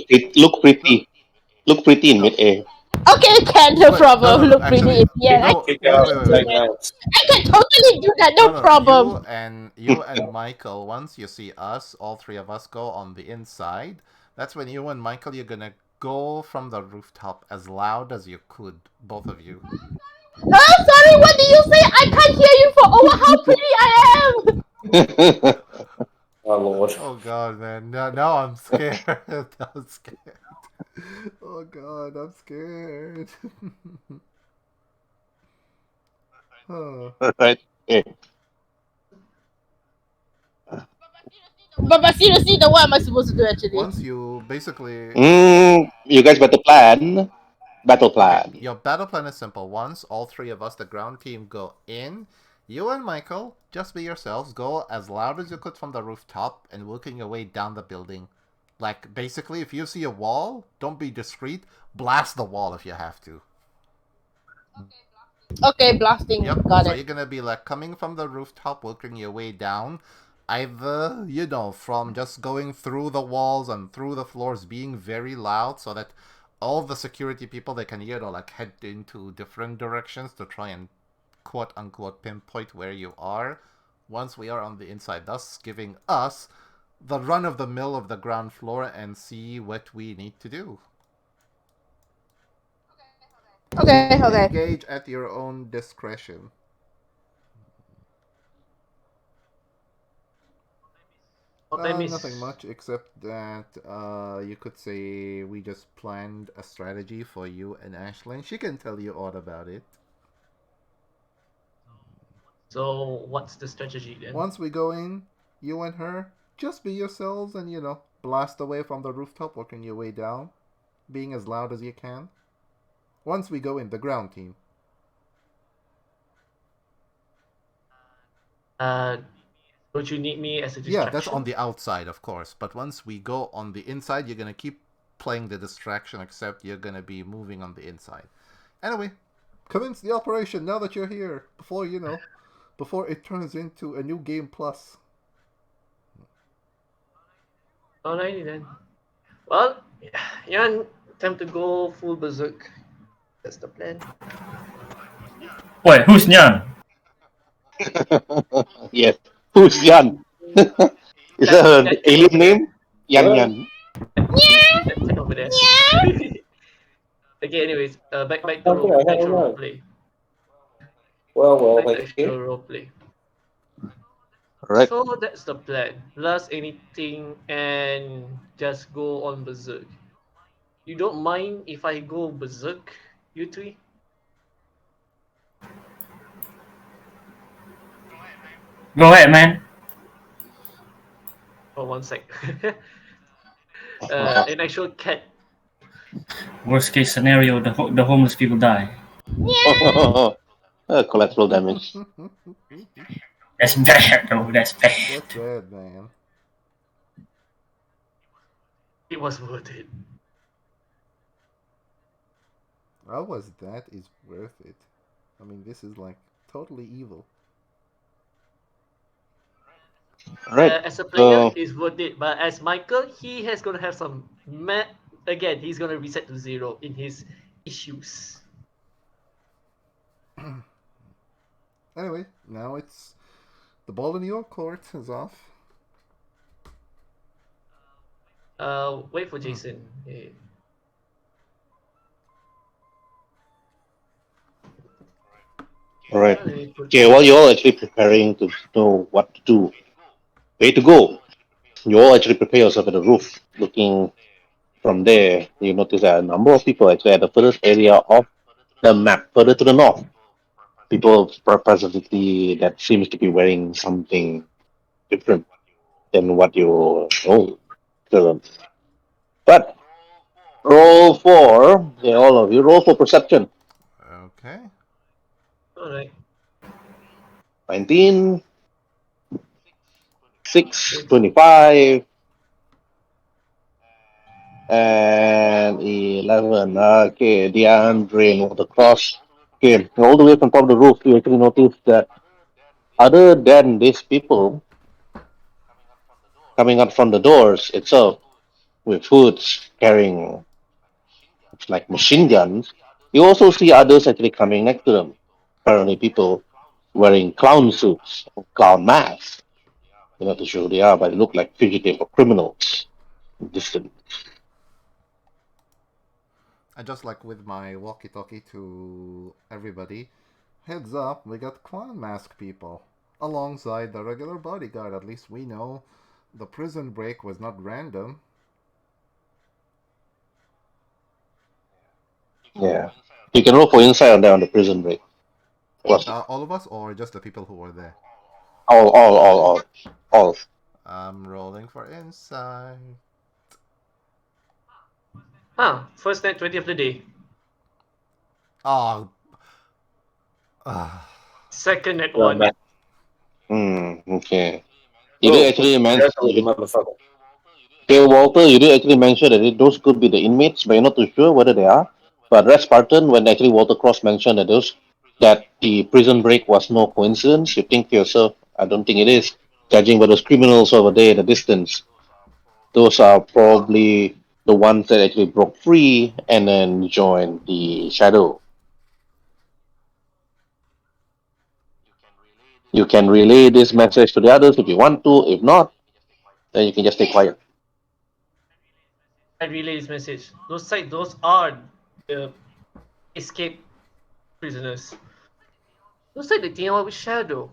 Speaker 1: Look pretty in
Speaker 2: no.
Speaker 1: mid-air.
Speaker 5: Okay, can no
Speaker 2: Wait, no,
Speaker 5: problem.
Speaker 2: no, no.
Speaker 5: Look pretty.
Speaker 2: Actually,
Speaker 5: Yeah, I
Speaker 6: we?
Speaker 2: no.
Speaker 5: can
Speaker 6: Kick
Speaker 2: Wait,
Speaker 6: ass
Speaker 2: wait,
Speaker 5: totally
Speaker 6: and
Speaker 2: wait,
Speaker 5: do
Speaker 2: wait.
Speaker 6: take
Speaker 5: that.
Speaker 6: names.
Speaker 5: I can totally do that.
Speaker 2: No,
Speaker 5: No
Speaker 2: no.
Speaker 5: problem.
Speaker 2: You and Michael. Once you see us, all three of us go on the inside. That's when you and Michael, you're gonna go from the rooftop as loud as you could, both of you.
Speaker 5: Sorry. What did you say? I can't hear you for over how pretty I am.
Speaker 6: Oh Lord.
Speaker 2: Oh God, man! Now I'm scared. I'm scared. Oh God, I'm scared. Oh.
Speaker 1: Right. Yeah.
Speaker 5: But seriously, then what am I supposed to do actually?
Speaker 2: Once you basically
Speaker 1: You guys better plan. Battle
Speaker 2: Okay,
Speaker 1: plan.
Speaker 2: your battle plan is simple. Once all three of us, the ground team, go in, you and Michael, just be yourselves, go as loud as you could from the rooftop and working your way down the building. Like, basically, if you see a wall, don't be discreet, blast the wall if you have to.
Speaker 5: Okay, blasting.
Speaker 2: Yep,
Speaker 5: Got
Speaker 2: so
Speaker 5: it.
Speaker 2: you're gonna be like coming from the rooftop, working your way down. Either, from just going through the walls and through the floors, being very loud so that all the security people they can like head into different directions to try and quote unquote pinpoint where you are once we are on the inside, thus giving us the run of the mill of the ground floor and see what we need to do.
Speaker 5: Okay.
Speaker 2: Engage at your own discretion.
Speaker 4: What I miss?
Speaker 2: Nothing much except that you could say we just planned a strategy for you and Ashlyn. She can tell you all about it.
Speaker 4: So what's the strategy then?
Speaker 2: Once we go in, you and her, just be yourselves and, blast away from the rooftop working your way down, being as loud as you can. Once we go in, the ground team.
Speaker 4: Uh, don't you need me as a
Speaker 2: Yeah, that's on
Speaker 4: distraction?
Speaker 2: the outside, of course. But once we go on the inside, you're gonna keep playing the distraction, except you're gonna be moving on the inside. Anyway, commence the operation now that you're here. Before it turns into a new game plus.
Speaker 4: Alrighty then. Well, yeah, time to go full berserk. That's the plan.
Speaker 3: Wait, who's Nyan?
Speaker 1: Yes. Who's Yan? Is
Speaker 4: That
Speaker 1: that an
Speaker 4: that thing
Speaker 1: alien
Speaker 4: over there.
Speaker 1: name? Yan
Speaker 6: What?
Speaker 1: Yan.
Speaker 4: That thing over there. Okay, anyways, back to
Speaker 6: Okay, I don't
Speaker 4: actual
Speaker 6: know.
Speaker 4: roleplay.
Speaker 6: Well,
Speaker 4: Back to
Speaker 6: thank
Speaker 4: actual
Speaker 6: you.
Speaker 4: roleplay.
Speaker 1: Right.
Speaker 4: So that's the plan. Last anything and just go on berserk. You don't mind if I go berserk, you three?
Speaker 3: Go ahead, man.
Speaker 4: For one sec.
Speaker 1: Uh,
Speaker 4: An actual cat.
Speaker 3: Worst case scenario, the homeless people die.
Speaker 1: collateral damage.
Speaker 3: That's bad, though. That's bad.
Speaker 2: That's bad, man.
Speaker 4: It was worth it.
Speaker 2: How was that is worth it? I mean, this is like totally evil.
Speaker 1: Right.
Speaker 4: As a player,
Speaker 1: So
Speaker 4: it's worth it. But as Michael, he has gonna have some again. He's gonna reset to zero in his issues.
Speaker 2: Anyway, now it's the ball in your court is off.
Speaker 4: Wait for Jason. Yeah.
Speaker 1: all right.
Speaker 4: Let me put
Speaker 1: Okay, while you're all actually preparing to know what to do, where to go, you all actually prepare yourself at the roof. Looking from there, you notice that a number of people actually at the furthest area of the map, further to the north. People specifically that seems to be wearing something different than what you know. So, but roll for, yeah, all of you, roll for perception.
Speaker 2: Okay.
Speaker 4: all right.
Speaker 1: 19, 6,
Speaker 4: It's
Speaker 1: 25, and 11. Okay, DeAndre and Watercross. Okay, all the way from top of the roof, you actually notice that other than these people coming out from the doors itself with hoods carrying like machine guns, you also see others actually coming next to them. Apparently, people wearing clown suits, clown masks. You're not too sure who they are, but they look like fugitive or criminals. Distant.
Speaker 2: I just like with my walkie-talkie to everybody. Heads up, we got clown mask people alongside the regular bodyguard. At least we know the prison break was not random.
Speaker 1: Yeah. You can roll for insight on that on the prison break. Plus,
Speaker 2: All of us, or just the people who were there?
Speaker 1: all.
Speaker 2: I'm rolling for insight.
Speaker 4: first net 20 of the day.
Speaker 2: Oh,
Speaker 4: Second net
Speaker 6: Well,
Speaker 4: 1.
Speaker 1: Okay. You did
Speaker 6: oh,
Speaker 1: actually mention,
Speaker 6: careful, you motherfucker.
Speaker 1: okay, Walter, you did actually mention that those could be the inmates, but you're not too sure whether they are. But Red Spartan, when actually Walter Cross mentioned that the prison break was no coincidence, you think to yourself, I don't think it is. Judging by those criminals over there in the distance, those are probably the ones that actually broke free and then joined the shadow. You can relay this message to the others if you want to. If not, then you can just stay quiet.
Speaker 4: I relay this message. Those are the escape prisoners. Looks like they team up with Shadow.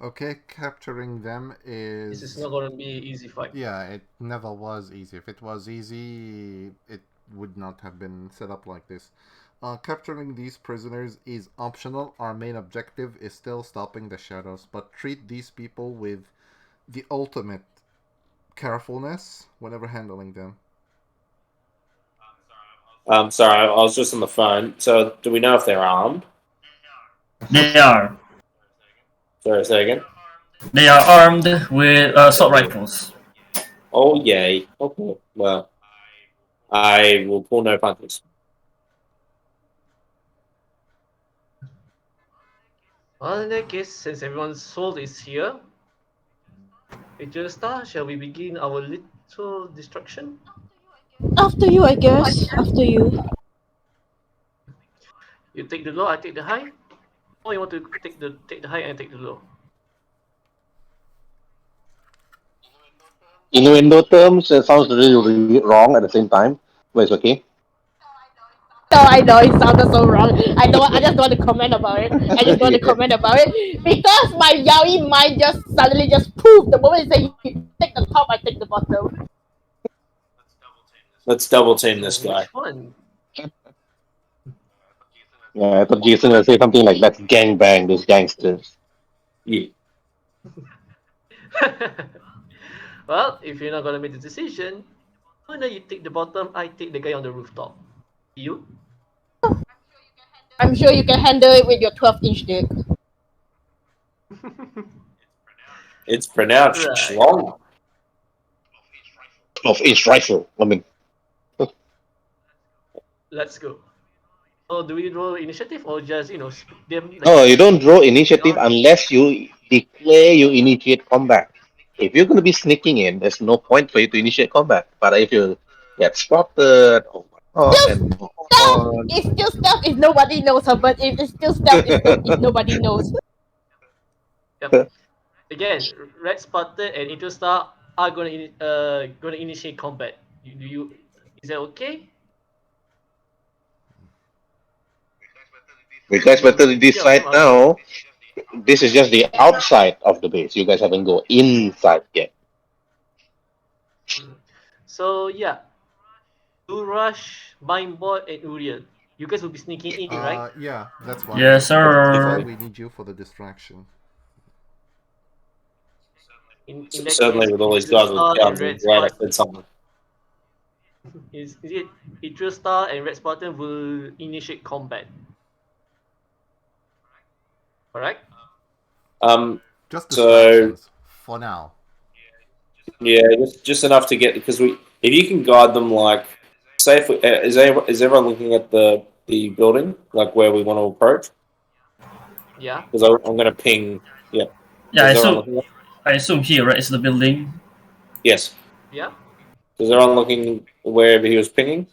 Speaker 2: Okay, capturing them
Speaker 4: This is
Speaker 2: is.
Speaker 4: not gonna be easy fight.
Speaker 2: Yeah, it never was easy. If it was easy, it would not have been set up like this. Capturing these prisoners is optional. Our main objective is still stopping the shadows, but treat these people with the ultimate carefulness whenever handling them.
Speaker 6: Sorry, I was just on the phone. So, do we know if they're armed?
Speaker 3: They are.
Speaker 6: Sorry, say again.
Speaker 3: They are armed with assault
Speaker 6: Okay.
Speaker 3: rifles.
Speaker 6: Oh, yay. Okay. Well, I will pull no punches.
Speaker 4: Well, in that case, since everyone's soul is here, Star, shall we begin our little destruction?
Speaker 5: After you, I guess. After you.
Speaker 4: You take the low, I take the high. Or you want to take the high and take the low?
Speaker 1: Innuendo terms sounds really wrong at the same time, but it's okay.
Speaker 5: No, I know it sounded so wrong. I know. I just don't want to comment about it. I just don't want to
Speaker 1: Yeah.
Speaker 5: comment about it because my yaoi mind just suddenly just poof. The moment you say you take the top, I take the bottom.
Speaker 6: Let's double team this guy.
Speaker 4: Which one?
Speaker 1: Yeah, I thought Jason would say something like, "Let's gang bang those gangsters."
Speaker 6: Yeah.
Speaker 4: Well, if you're not gonna make the decision, why not you take the bottom, I take the guy on the rooftop. You?
Speaker 5: I'm sure you can handle it with your 12-inch dick.
Speaker 6: It's pronounced
Speaker 4: Right.
Speaker 6: schlong.
Speaker 1: 12-inch rifle. I mean,
Speaker 4: Let's go. So do we roll initiative or just them like
Speaker 1: no, you don't draw initiative
Speaker 4: on?
Speaker 1: unless you declare you initiate combat. If you're going to be sneaking in, there's no point for you to initiate combat. But if you get spotted or whatnot,
Speaker 5: Still
Speaker 1: then move
Speaker 5: stealth.
Speaker 1: on.
Speaker 5: It's still stealth if nobody knows her, but if it's still stealth, it's still if nobody knows.
Speaker 4: Yep. Again, Red Spotted and Star are gonna initiate combat. Do you is that okay?
Speaker 1: You guys better
Speaker 4: Either of them
Speaker 1: decide
Speaker 4: are good.
Speaker 1: now. This is just the outside of the base. You guys haven't go inside yet.
Speaker 4: Mm. So yeah, Rush, Mindbot, and Uriel. You guys will be sneaking in, right?
Speaker 2: Yeah, that's why.
Speaker 3: Yes,
Speaker 2: That's why
Speaker 3: sir.
Speaker 2: we need you for the distraction.
Speaker 4: In that case,
Speaker 6: Certainly, with all these guys with
Speaker 4: Star and
Speaker 6: guns, I'm
Speaker 4: Red
Speaker 6: glad I
Speaker 4: Spot
Speaker 6: said something.
Speaker 4: is it Star and Red Spartan will initiate combat. Correct?
Speaker 6: Um,
Speaker 2: Just
Speaker 6: so
Speaker 2: distractions for now.
Speaker 6: yeah, just enough to get because if you can guide them like, say if is everyone looking at the building like where we want to approach?
Speaker 4: Yeah.
Speaker 6: Because I'm going to ping. Yeah,
Speaker 3: Yeah,
Speaker 6: is everyone looking?
Speaker 3: I assume here, right, is the building.
Speaker 6: Yes.
Speaker 4: Yeah.
Speaker 6: Is everyone looking wherever he was pinging?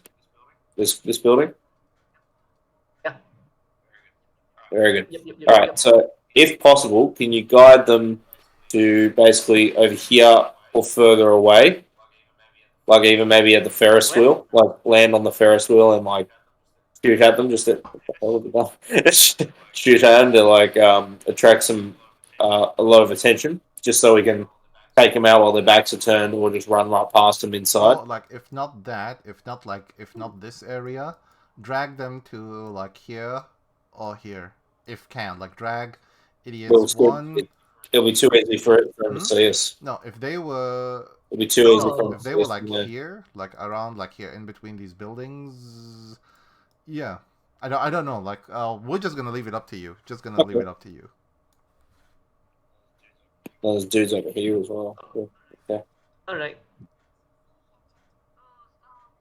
Speaker 6: This building.
Speaker 4: Yeah.
Speaker 6: Very good.
Speaker 4: Yep.
Speaker 6: All right. So, if possible, can you guide them to basically over here or further away? Like even maybe at the Ferris
Speaker 4: Where?
Speaker 6: wheel, like land on the Ferris wheel and like shoot at them, just at shoot at them to like attract some a lot of attention, just so we can take them out while their backs are turned, or just run right past them inside.
Speaker 2: Or like, if not that, if not this area, drag them to like here or here, if can. Like drag
Speaker 6: But
Speaker 2: idiots
Speaker 6: still,
Speaker 2: one.
Speaker 6: it'll be too easy for them to
Speaker 2: Hmm?
Speaker 6: see us.
Speaker 2: No, if they were
Speaker 6: It'll be too easy for them
Speaker 4: Oh.
Speaker 6: to
Speaker 2: if they
Speaker 6: see
Speaker 2: were
Speaker 6: us.
Speaker 2: like
Speaker 6: From there.
Speaker 2: here, like around like here in between these buildings, yeah. I don't know. Like we're just gonna leave it up to you. Just gonna leave
Speaker 6: Okay.
Speaker 2: it up to you.
Speaker 6: There's dudes over here as well. Cool. Okay.
Speaker 4: Alright.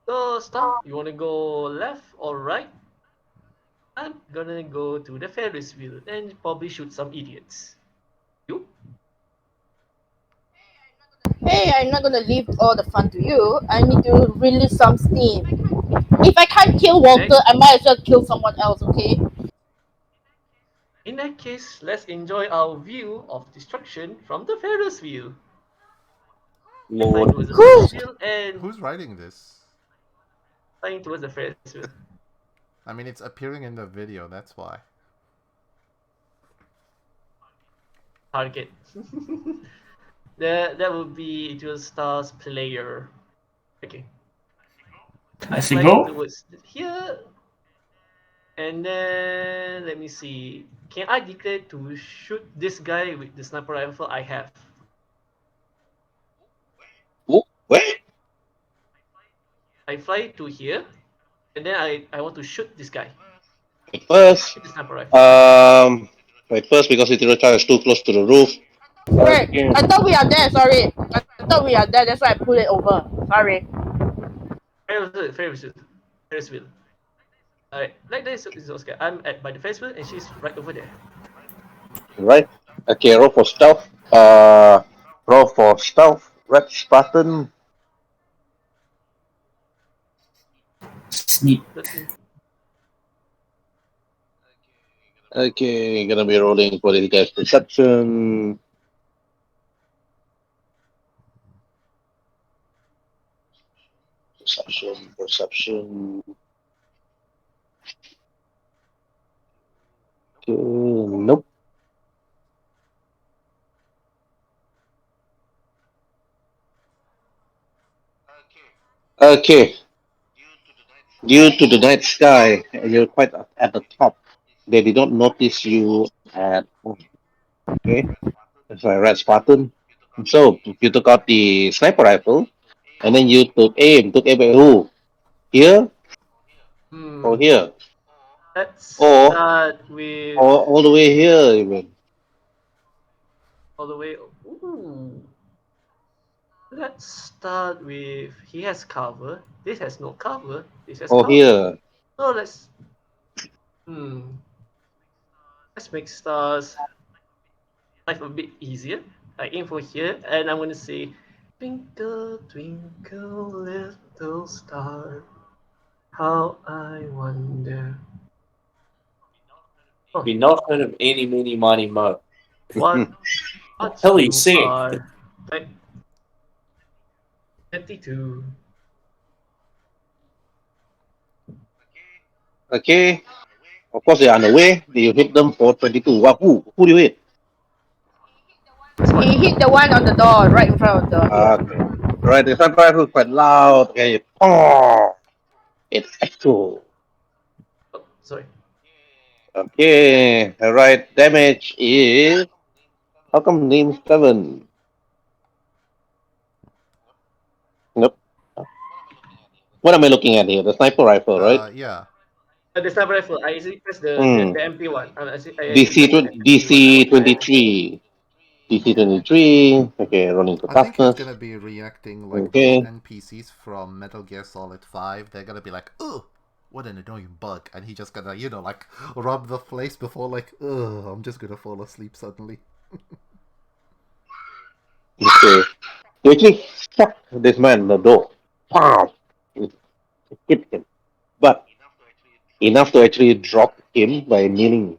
Speaker 4: So Star, you wanna go left or right? I'm gonna go to the Ferris wheel and probably shoot some idiots. You?
Speaker 5: Hey, I'm not gonna leave all the fun to you. I need to release some steam. If I can't kill Walter, I might as well kill someone else. Okay?
Speaker 4: In that case, let's enjoy our view of destruction from the Ferris wheel. Flying
Speaker 6: Lord.
Speaker 4: towards the
Speaker 5: Whew.
Speaker 4: Ferris wheel and
Speaker 2: Who's writing this?
Speaker 4: flying towards the Ferris wheel.
Speaker 2: I mean, it's appearing in the video. That's why.
Speaker 4: target. That would be Dual Stars player. Okay. I
Speaker 3: Let's
Speaker 4: fly
Speaker 3: go.
Speaker 4: towards here, and then let me see. Can I declare to shoot this guy with the sniper rifle I have?
Speaker 1: Oh, where?
Speaker 4: I fly to here, and then I want to shoot this guy
Speaker 1: Wait first.
Speaker 4: with the sniper rifle.
Speaker 1: Wait first because it is too close to the roof.
Speaker 5: Wait,
Speaker 1: Okay.
Speaker 5: I thought we are there. Sorry, I thought we are there. That's why I pulled it over. Sorry.
Speaker 4: Ferris wheel. Ferris wheel. Alright, like this is Oscar. I'm at by the Ferris wheel, and she's right over there.
Speaker 1: Right. Okay, roll for stealth. Roll for stealth. Red button.
Speaker 3: Sneak.
Speaker 4: 13.
Speaker 1: Okay, gonna be rolling for this guy's perception. Perception. Okay, nope. Okay, due to the night sky, you're quite at the top. They did not notice you at. Okay, that's my red button. So you took out the sniper rifle, and then you took aim. Took aim at who? Here or
Speaker 4: Hmm.
Speaker 1: here?
Speaker 4: Let's
Speaker 1: Or
Speaker 4: start with
Speaker 1: all the way here even.
Speaker 4: all the way. Ooh. Let's start with he has cover. This has no cover. This has
Speaker 1: Or
Speaker 4: cover.
Speaker 1: here.
Speaker 4: So hmm. Let's make stars life a bit easier. I aim for here, and I'm gonna say, "Twinkle, twinkle, little star, how I wonder." Oh,
Speaker 6: Have you not heard of Eeny, Meeny, Miny, Mo?
Speaker 4: what?
Speaker 6: The
Speaker 4: What
Speaker 6: hell are you
Speaker 4: you
Speaker 6: singing?
Speaker 4: are? Like 22.
Speaker 1: Okay. Of course they are on the way. You hit them for 22. Wow, who do you hit?
Speaker 4: This one.
Speaker 5: He hit the one on the door right in front of the here.
Speaker 1: Okay. Right, the sniper rifle is quite loud. Okay. Oh, it's actual.
Speaker 4: Oh, sorry.
Speaker 1: Okay. Alright. Damage is how come name 7? Nope. What am I looking at here? The sniper rifle, right?
Speaker 2: Yeah.
Speaker 4: The sniper rifle. I easily press
Speaker 1: Hmm.
Speaker 4: the MP one. I actually
Speaker 1: DC
Speaker 4: press the MP one. I
Speaker 1: DC
Speaker 4: want to.
Speaker 1: 23. DC 23. Okay, running to
Speaker 2: I think it's
Speaker 1: toughness.
Speaker 2: gonna be reacting like those
Speaker 1: Okay.
Speaker 2: NPCs from Metal Gear Solid 5. They're gonna be like, ugh, what an annoying bug. And he just gonna, like, rub the place before, like, ugh, I'm just gonna fall asleep suddenly.
Speaker 1: Okay. You actually struck this man in the door. Pow! It hit him. But enough to actually drop him by making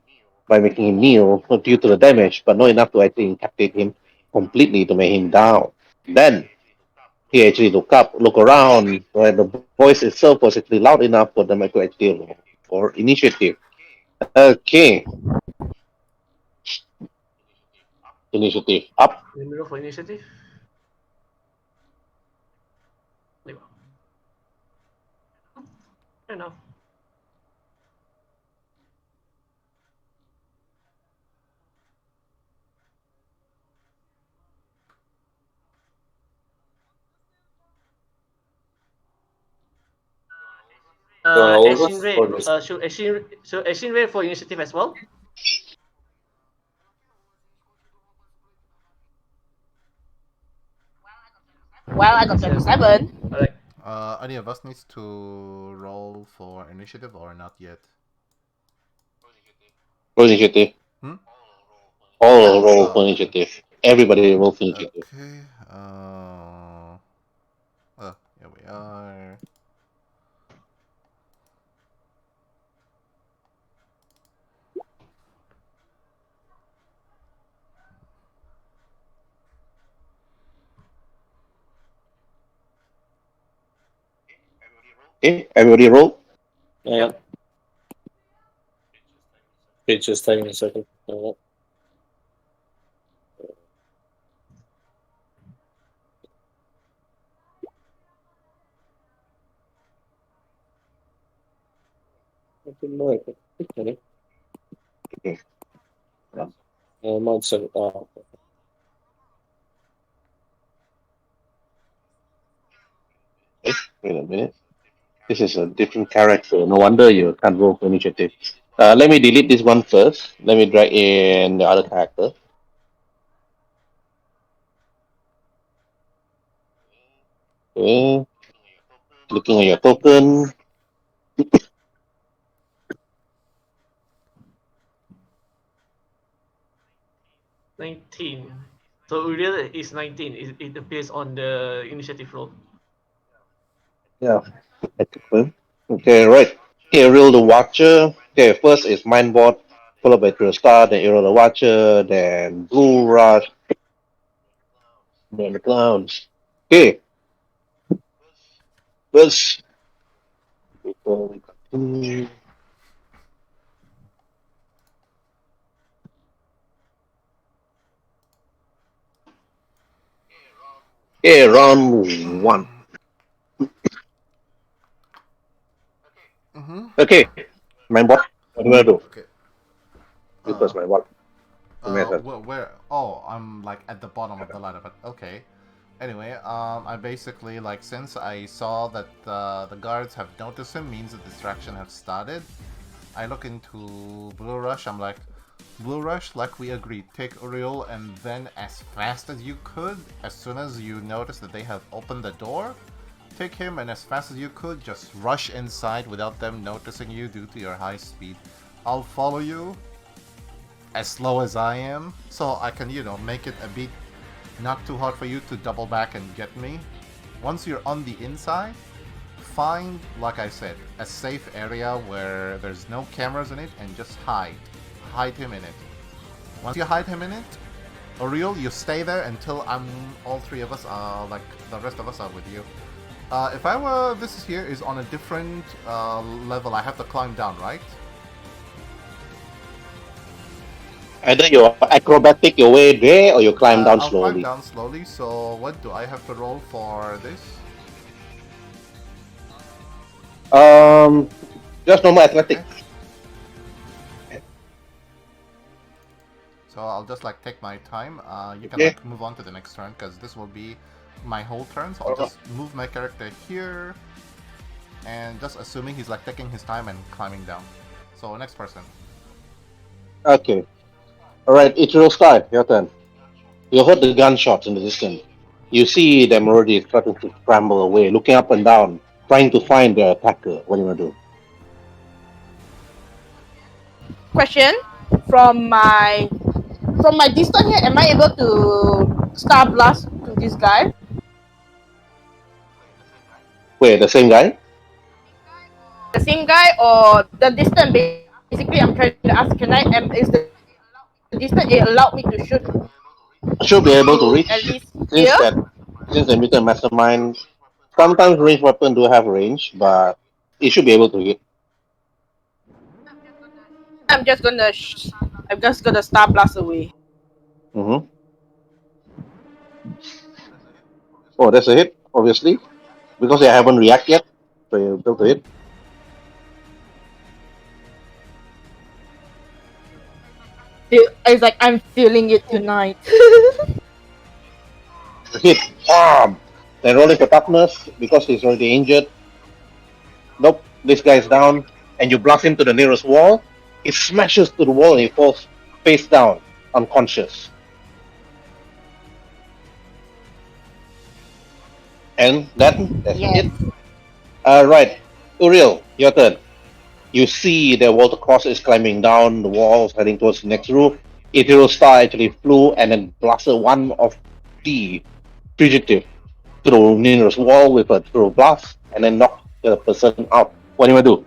Speaker 1: him kneel due to the damage, but not enough to actually incapacitate him completely to make him down. Then he actually look around, where the voice itself was actually loud enough for them to actually roll for initiative. Okay, initiative up.
Speaker 4: Let me roll for initiative. There you go. Fair enough.
Speaker 6: Going all of
Speaker 4: Ashin
Speaker 6: us?
Speaker 4: Ray.
Speaker 6: Or just...
Speaker 4: So Ashin Ray for initiative as well.
Speaker 5: Well, I got 27.
Speaker 4: Alright.
Speaker 2: Any of us needs to roll for initiative or not yet?
Speaker 1: Roll initiative.
Speaker 2: Hmm?
Speaker 1: All roll
Speaker 2: Oh,
Speaker 1: for
Speaker 2: okay.
Speaker 1: initiative. Everybody roll for initiative.
Speaker 2: Okay. Here we are.
Speaker 1: Okay, everybody roll.
Speaker 6: Yeah. It's just taking a second. Okay.
Speaker 1: Okay.
Speaker 6: Might say,
Speaker 1: Wait a minute. This is a different character. No wonder you can't roll for initiative. Let me delete this one first. Let me drag in the other character. Okay. Looking at your token.
Speaker 4: 19. So Uriel is 19. It appears on the initiative roll.
Speaker 1: Yeah. Okay, right. Okay, Ariel the Watcher. Okay, first is Mindbot, followed by Trail Star, then Ariel the Watcher, then Blue Rush, then the Clowns. Okay, first, before we continue. Okay, round one.
Speaker 2: Mm-hmm.
Speaker 1: Okay, Mindbot, what do you want to do?
Speaker 2: Okay.
Speaker 1: You first, Mindbot.
Speaker 2: Where? Oh, I'm like at the bottom of the ladder, but okay. Anyway, I basically like since I saw that the guards have noticed him, means the distraction have started. I look into Blue Rush. I'm like, Blue Rush, like we agreed, take Uriel, and then as fast as you could, as soon as you notice that they have opened the door, take him, and as fast as you could, just rush inside without them noticing you due to your high speed. I'll follow you as slow as I am, so I can, make it a bit not too hard for you to double back and get me. Once you're on the inside, find, like I said, a safe area where there's no cameras in it and just hide. Hide him in it. Once you hide him in it, Ariel, you stay there until all three of us are, like, the rest of us are with you. If I were, this here is on a different level, I have to climb down, right?
Speaker 1: Either you acrobatic your way there or you climb down
Speaker 2: I'll climb
Speaker 1: slowly.
Speaker 2: down slowly, so what do I have to roll for this?
Speaker 1: Just normal athletics.
Speaker 2: Okay. So I'll just like take my time. You can
Speaker 1: Okay.
Speaker 2: like move on to the next turn because this will be my whole turn. So I'll just move my character here, and just assuming he's like taking his time and climbing down. So next person.
Speaker 1: Okay. Alright, Ichiro Sky, your turn. You heard the gunshots in the distance. You see them already starting to scramble away, looking up and down, trying to find their attacker. What do you want to do?
Speaker 5: Question from my distance here, am I able to star blast to this guy?
Speaker 1: Wait, the same guy?
Speaker 5: The same guy or the distance? Basically, I'm trying to ask. Is the distance it allowed me to shoot
Speaker 1: Should be able to
Speaker 5: at
Speaker 1: reach
Speaker 5: least here?
Speaker 1: since that since the mutant mastermind. Sometimes ranged weapon do have range, but it should be able to hit.
Speaker 5: I'm just gonna star blast away.
Speaker 1: Mm-hmm. Oh, that's a hit, obviously, because they haven't react yet, so you're able to hit.
Speaker 5: It's like I'm feeling it tonight.
Speaker 1: Hit. Then rolling for toughness because he's already injured. Nope, this guy's down, and you blast him to the nearest wall. He smashes to the wall and he falls face down, unconscious. And that's
Speaker 5: Yes.
Speaker 1: it. Right, Uriel, your turn. You see that Walter Cross is climbing down the walls, heading towards the next roof. Ethereal Star actually flew and then blasted one of the fugitive to the nearest wall with a throw blast, and then knocked the person out. What do you want to do?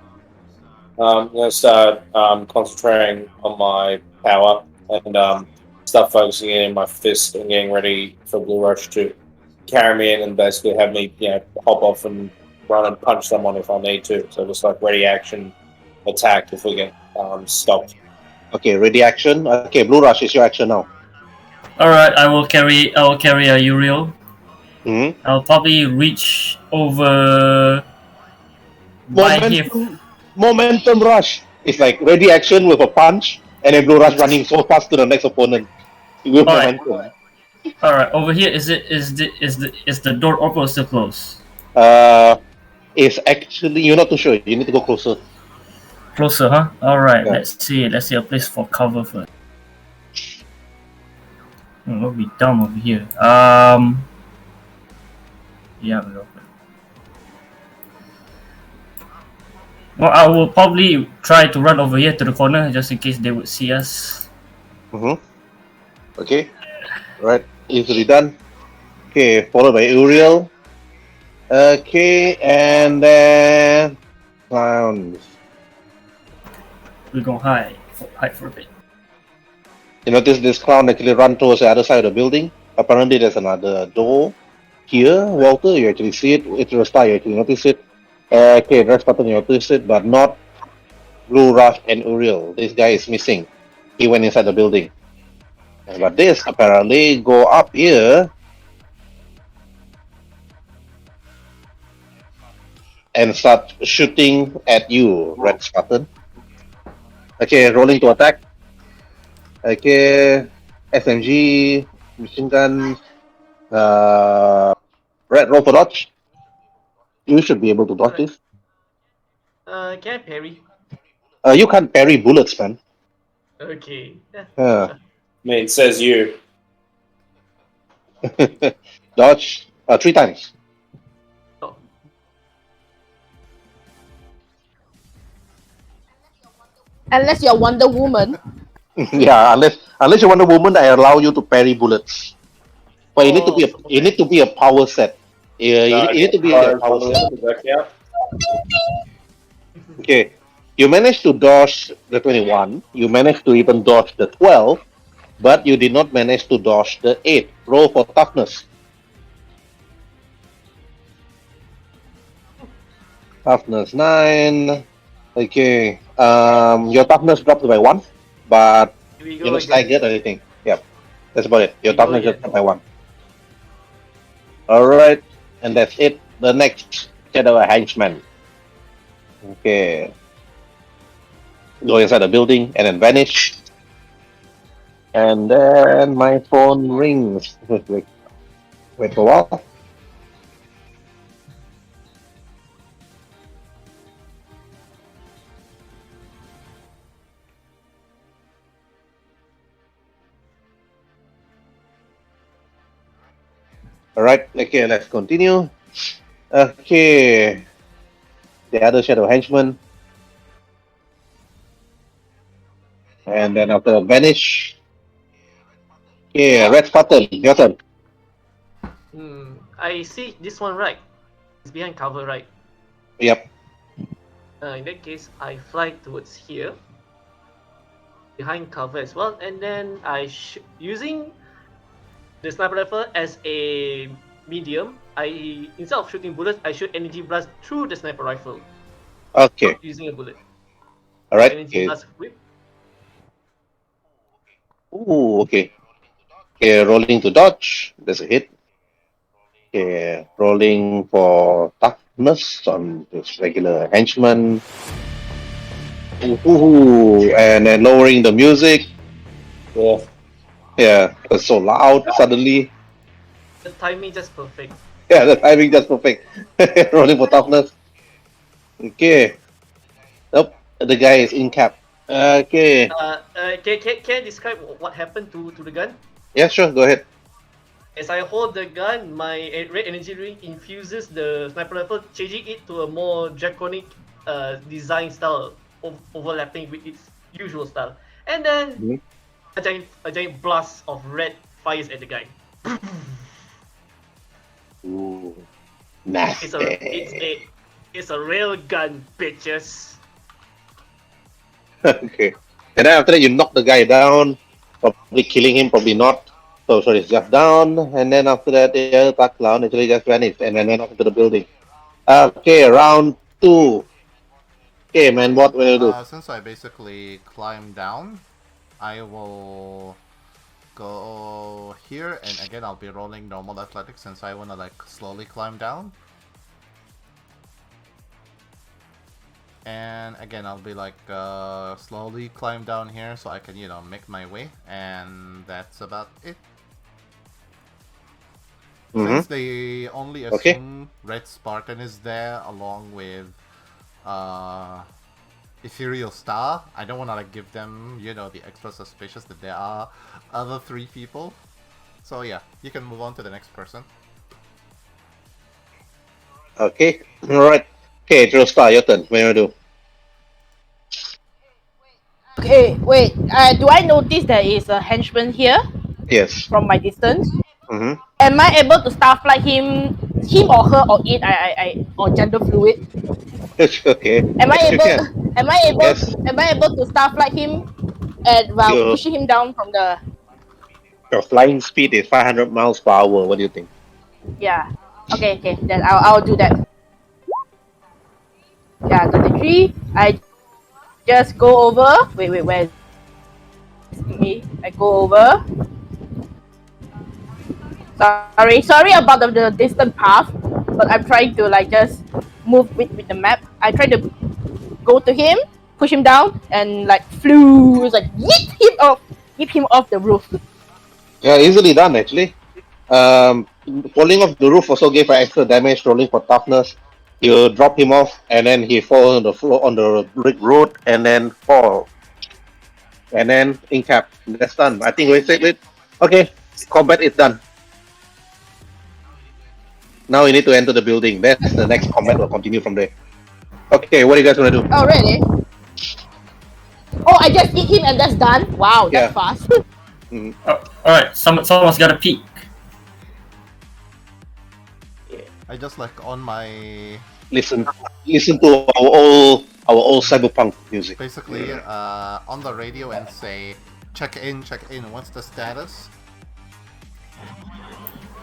Speaker 6: I'm going to start concentrating on my power and start focusing in my fist and getting ready for Blue Rush to carry me in and basically have me, hop off and run and punch someone if I need to. So just like ready action attack if we get stopped.
Speaker 1: Okay, ready action. Okay, Blue Rush is your action now.
Speaker 3: Alright, I will carry a Uriel.
Speaker 1: Mm-hmm.
Speaker 3: I'll probably reach over by him.
Speaker 1: momentum rush. It's like ready action with a punch, and then Blue Rush running so fast to the next opponent with
Speaker 3: Alright.
Speaker 1: momentum.
Speaker 3: Alright, over here is the door open or still closed?
Speaker 1: Uh, it's actually you're not too sure. You need to go closer.
Speaker 3: Closer, huh? Alright,
Speaker 1: Yeah.
Speaker 3: let's see. Let's see a place for cover first. What we done over here? Yeah, we're open. Well, I will probably try to run over here to the corner just in case they would see us.
Speaker 1: Mm-hmm. Okay. Right. Easily done. Okay. Followed by Uriel. Okay, and then clowns.
Speaker 3: We're gonna hide for a bit.
Speaker 1: You notice this clown actually run towards the other side of the building. Apparently, there's another door here. Walter, you actually see it. It's your star. You actually notice it. Okay, Red Button, you notice it, but not Blue Rush and Uriel. This guy is missing. He went inside the building. But this apparently go up here and start shooting at you, Red Button. Okay, rolling to attack. Okay, SMG, machine guns, red roll for dodge. You should be able to dodge this.
Speaker 4: Can I parry?
Speaker 1: You can't parry bullets, man.
Speaker 4: Okay. Yeah,
Speaker 1: Uh,
Speaker 4: sure.
Speaker 6: I mean, it says you.
Speaker 1: dodge 3 times.
Speaker 4: Oh,
Speaker 5: Unless you're Wonder Woman.
Speaker 1: Yeah, unless you're Wonder Woman, I allow you to parry bullets. But you need to be
Speaker 4: so
Speaker 1: you
Speaker 4: okay.
Speaker 1: need to be a power set. Yeah, you need to be a power set.
Speaker 6: Does that count?
Speaker 1: Okay, you managed to dodge the 21. You managed to even dodge the 12, but you did not manage to dodge the 8. Roll for toughness. Toughness 9. Okay. Your toughness dropped by 1, but
Speaker 4: Here we
Speaker 1: you're
Speaker 4: go
Speaker 1: not
Speaker 4: again.
Speaker 1: staggered or anything. Yeah, that's about it. Your
Speaker 4: We go
Speaker 1: toughness just
Speaker 4: again.
Speaker 1: dropped by 1. Alright, and that's it. The next Shadow Henchman. Okay. Go inside the building and then vanish. And then my phone rings. Wait for a while. Alright, okay, let's continue. Okay. The other Shadow Henchman. And then after vanish. Okay, Red Spartan, your turn.
Speaker 4: I see this one right. It's behind cover, right?
Speaker 1: Yep.
Speaker 4: In that case, I fly towards here, behind cover as well, and then using the sniper rifle as a medium. Instead of shooting bullets, I shoot energy blast through the sniper rifle,
Speaker 1: Okay.
Speaker 4: not using a bullet.
Speaker 1: Alright.
Speaker 4: Energy
Speaker 1: Okay.
Speaker 4: blast whip.
Speaker 1: Ooh, okay. Okay, rolling to dodge. There's a hit. Okay, rolling for toughness on this regular henchman. Ooh, and then lowering the music.
Speaker 6: Yeah.
Speaker 1: Yeah, it's so loud suddenly.
Speaker 4: The timing just perfect.
Speaker 1: Yeah, the timing just perfect. Rolling for toughness. Okay. Nope, the guy is in cap. Okay.
Speaker 4: Can I describe what happened to the gun?
Speaker 1: Yeah, sure, go ahead.
Speaker 4: As I hold the gun, my red energy ring infuses the sniper rifle, changing it to a more draconic design style, overlapping with its usual style. And then
Speaker 1: Mhm.
Speaker 4: a giant blast of red fires at the guy.
Speaker 1: Ooh,
Speaker 4: It's a
Speaker 1: nasty.
Speaker 4: it's a it's a real gun, bitches.
Speaker 1: Okay. And then after that, you knock the guy down, probably killing him, probably not. So sorry, it's just down. And then after that, the other dark clown actually just vanished and then went off into the building. Okay, round 2. Okay, man, what will you do?
Speaker 2: Since I basically climbed down, I will go here, and again I'll be rolling normal athletics since I wanna like slowly climb down. And again, I'll be like slowly climb down here so I can, make my way. And that's about it.
Speaker 1: Mm-hmm.
Speaker 2: Since they only
Speaker 1: Okay.
Speaker 2: assume Red Spartan is there along with uh, Ethereal Star, I don't want to like give them, the extra suspicious that there are other three people. So yeah, you can move on to the next person.
Speaker 1: Okay. All right. Okay, Joestar, your turn. What do you want to do?
Speaker 5: Okay, wait. Do I notice there is a henchman here
Speaker 1: Yes.
Speaker 5: from my distance?
Speaker 1: Mm-hmm.
Speaker 5: Am I able to starflight him or her or it? Or gender fluid.
Speaker 1: Okay.
Speaker 5: Am I
Speaker 1: Yes, you
Speaker 5: able?
Speaker 1: can.
Speaker 5: Am I able?
Speaker 1: Yes.
Speaker 5: Am I able to starflight him and while
Speaker 1: Your
Speaker 5: pushing him down from the?
Speaker 1: your flying speed is 500 miles per hour. What do you think?
Speaker 5: Yeah. Okay, okay. Then I'll do that. Yeah, 33. I just go over. Wait. Where is me? I go over. Sorry about the distant path, but I'm trying to like just move with the map. I try to go to him, push him down, and like flew, like yeet him off the roof.
Speaker 1: Yeah, easily done actually. Falling off the roof also gave her extra damage. Rolling for toughness. You drop him off, and then he fall on the floor on the brick road, and then fall, and then incap. That's done. I think we said it. Okay, combat is done. Now we need to enter the building. That's the next combat. Will continue from there. Okay, what do you guys want to do?
Speaker 5: Oh really? Oh, I just hit him and that's done. Wow, that's
Speaker 1: Yeah.
Speaker 5: fast.
Speaker 1: Mhm.
Speaker 3: Alright, someone's got a peek.
Speaker 2: I just like on my
Speaker 1: Listen to our old cyberpunk music.
Speaker 2: basically on the radio and say check in. What's the status?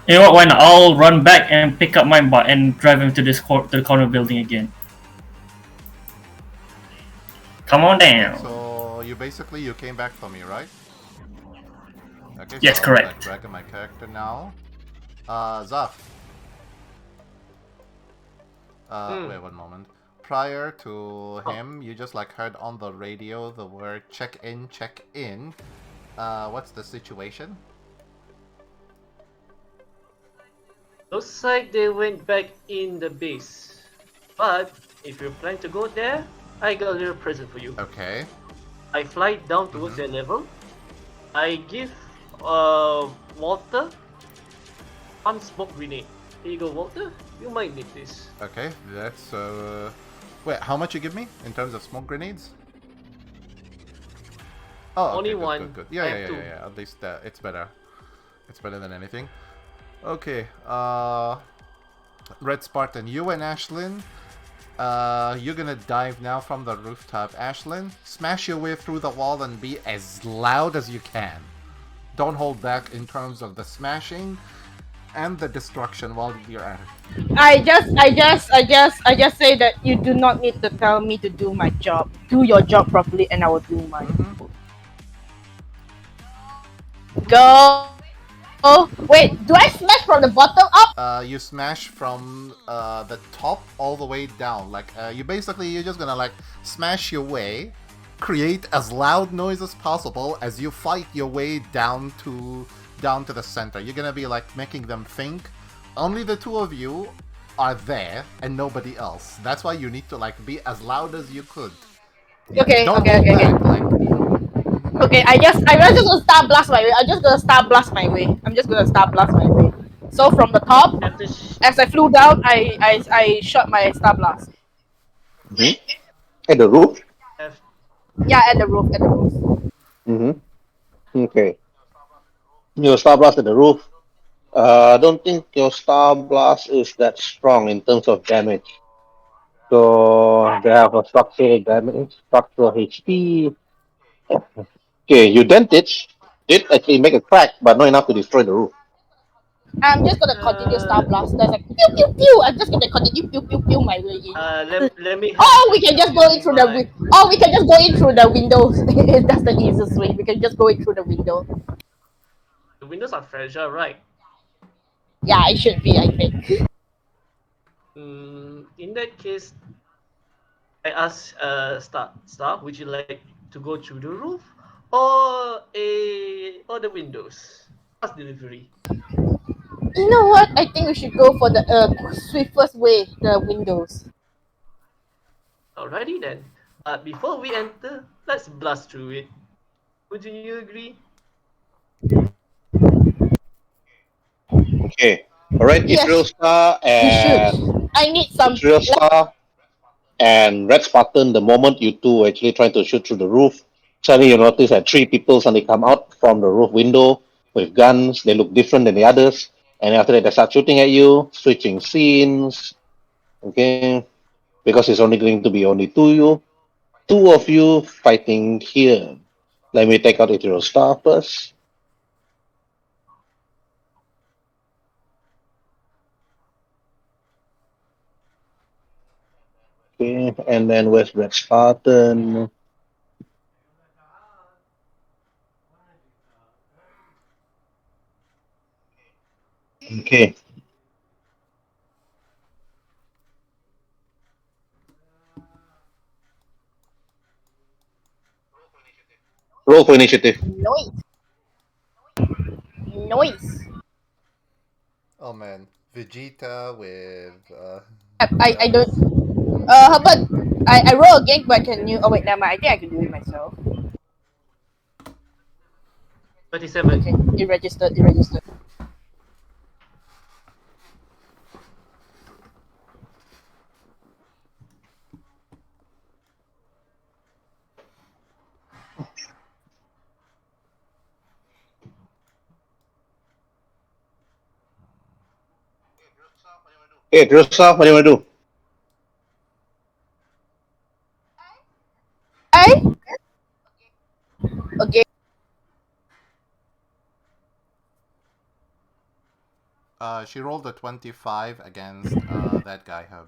Speaker 3: You know what? Why not? I'll run back and pick up my bot and drive him to to the corner building again. Come on down.
Speaker 2: So you came back for me, right? Okay,
Speaker 3: Yes,
Speaker 2: so I'll be, like
Speaker 3: correct.
Speaker 2: dragging my character now. Zaf. Wait 1 moment. Prior to him, you just like heard on the radio the word check in. What's the situation?
Speaker 4: Looks like they went back in the base. But if you're planning to go there, I got a little present for you.
Speaker 2: Okay.
Speaker 4: I fly down towards their level. I give Walter one smoke grenade. Here you go, Walter. You might need this.
Speaker 2: Okay, that's wait, how much you give me in terms of smoke grenades? Oh, okay,
Speaker 4: Only
Speaker 2: good,
Speaker 4: one.
Speaker 2: good.
Speaker 4: I
Speaker 2: Yeah.
Speaker 4: have two.
Speaker 2: At least it's better. It's better than anything. Okay, Red Spartan, you and Ashlyn, you're gonna dive now from the rooftop. Ashlyn, smash your way through the wall and be as loud as you can. Don't hold back in terms of the smashing and the destruction while you're at it.
Speaker 5: I just say that you do not need to tell me to do my job. Do your job properly, and I will do mine. Go. Wait, do I smash from the bottom up?
Speaker 2: You smash from the top all the way down. Like you're just gonna like smash your way, create as loud noise as possible as you fight your way down to the center. You're gonna be like making them think only the two of you are there and nobody else. That's why you need to like be as loud as you could.
Speaker 5: Okay,
Speaker 2: Don't
Speaker 5: okay,
Speaker 2: hold
Speaker 5: okay,
Speaker 2: back.
Speaker 5: okay.
Speaker 2: Like
Speaker 5: Okay, I'm just gonna start blast my way. I'm just gonna start blast my way. So from the top,
Speaker 4: Have to
Speaker 5: as I flew down, I shot my star blast.
Speaker 1: Mhm. At the roof.
Speaker 4: have
Speaker 5: Yeah, at the roof,
Speaker 1: Mm-hmm. Okay. Your star blast at the roof. I don't think your star blast is that strong in terms of damage. So they have a structural damage, structural HP. Okay, you dent it. Did actually make a crack, but not enough to destroy the roof.
Speaker 5: I'm just gonna continue star
Speaker 4: uh,
Speaker 5: blast. There's like pew pew pew. I'm just gonna continue pew pew pew my way in.
Speaker 4: let me have
Speaker 5: Oh, we can just go in through the Oh, we can just go in through the windows. That's the easiest way. We can just go in through the window.
Speaker 4: the windows are fragile, right?
Speaker 5: Yeah, it should be. I think.
Speaker 4: In that case, I ask Star, would you like to go through the roof or the windows? Fast delivery.
Speaker 5: You know what? I think we should go for the swiftest way, the windows.
Speaker 4: Alrighty then. Before we enter, let's blast through it. Would you agree?
Speaker 1: Okay. All right. Ethereal
Speaker 5: Yes,
Speaker 1: Star
Speaker 5: we should.
Speaker 1: and
Speaker 5: I need some.
Speaker 1: Ethereal Star and Red Spartan. The moment you two were actually trying to shoot through the roof, suddenly you notice that three people suddenly come out from the roof window with guns. They look different than the others, and after that they start shooting at you, switching scenes. Okay, because it's only going to be only two of you fighting here. Let me take out Ethereal Star first. Okay, and then where's Red Spartan? Okay, roll for initiative.
Speaker 5: Noise. Noise.
Speaker 2: Oh man, Vegeta with
Speaker 5: I don't.
Speaker 2: guns.
Speaker 5: How about I roll again, but can you? Oh wait, never mind. I think I can do it myself.
Speaker 4: 37.
Speaker 5: Okay, it registered. It registered.
Speaker 1: Hey, Ethereal Star, what do you want to do?
Speaker 5: I okay.
Speaker 2: She rolled a 25 against that guy Hub.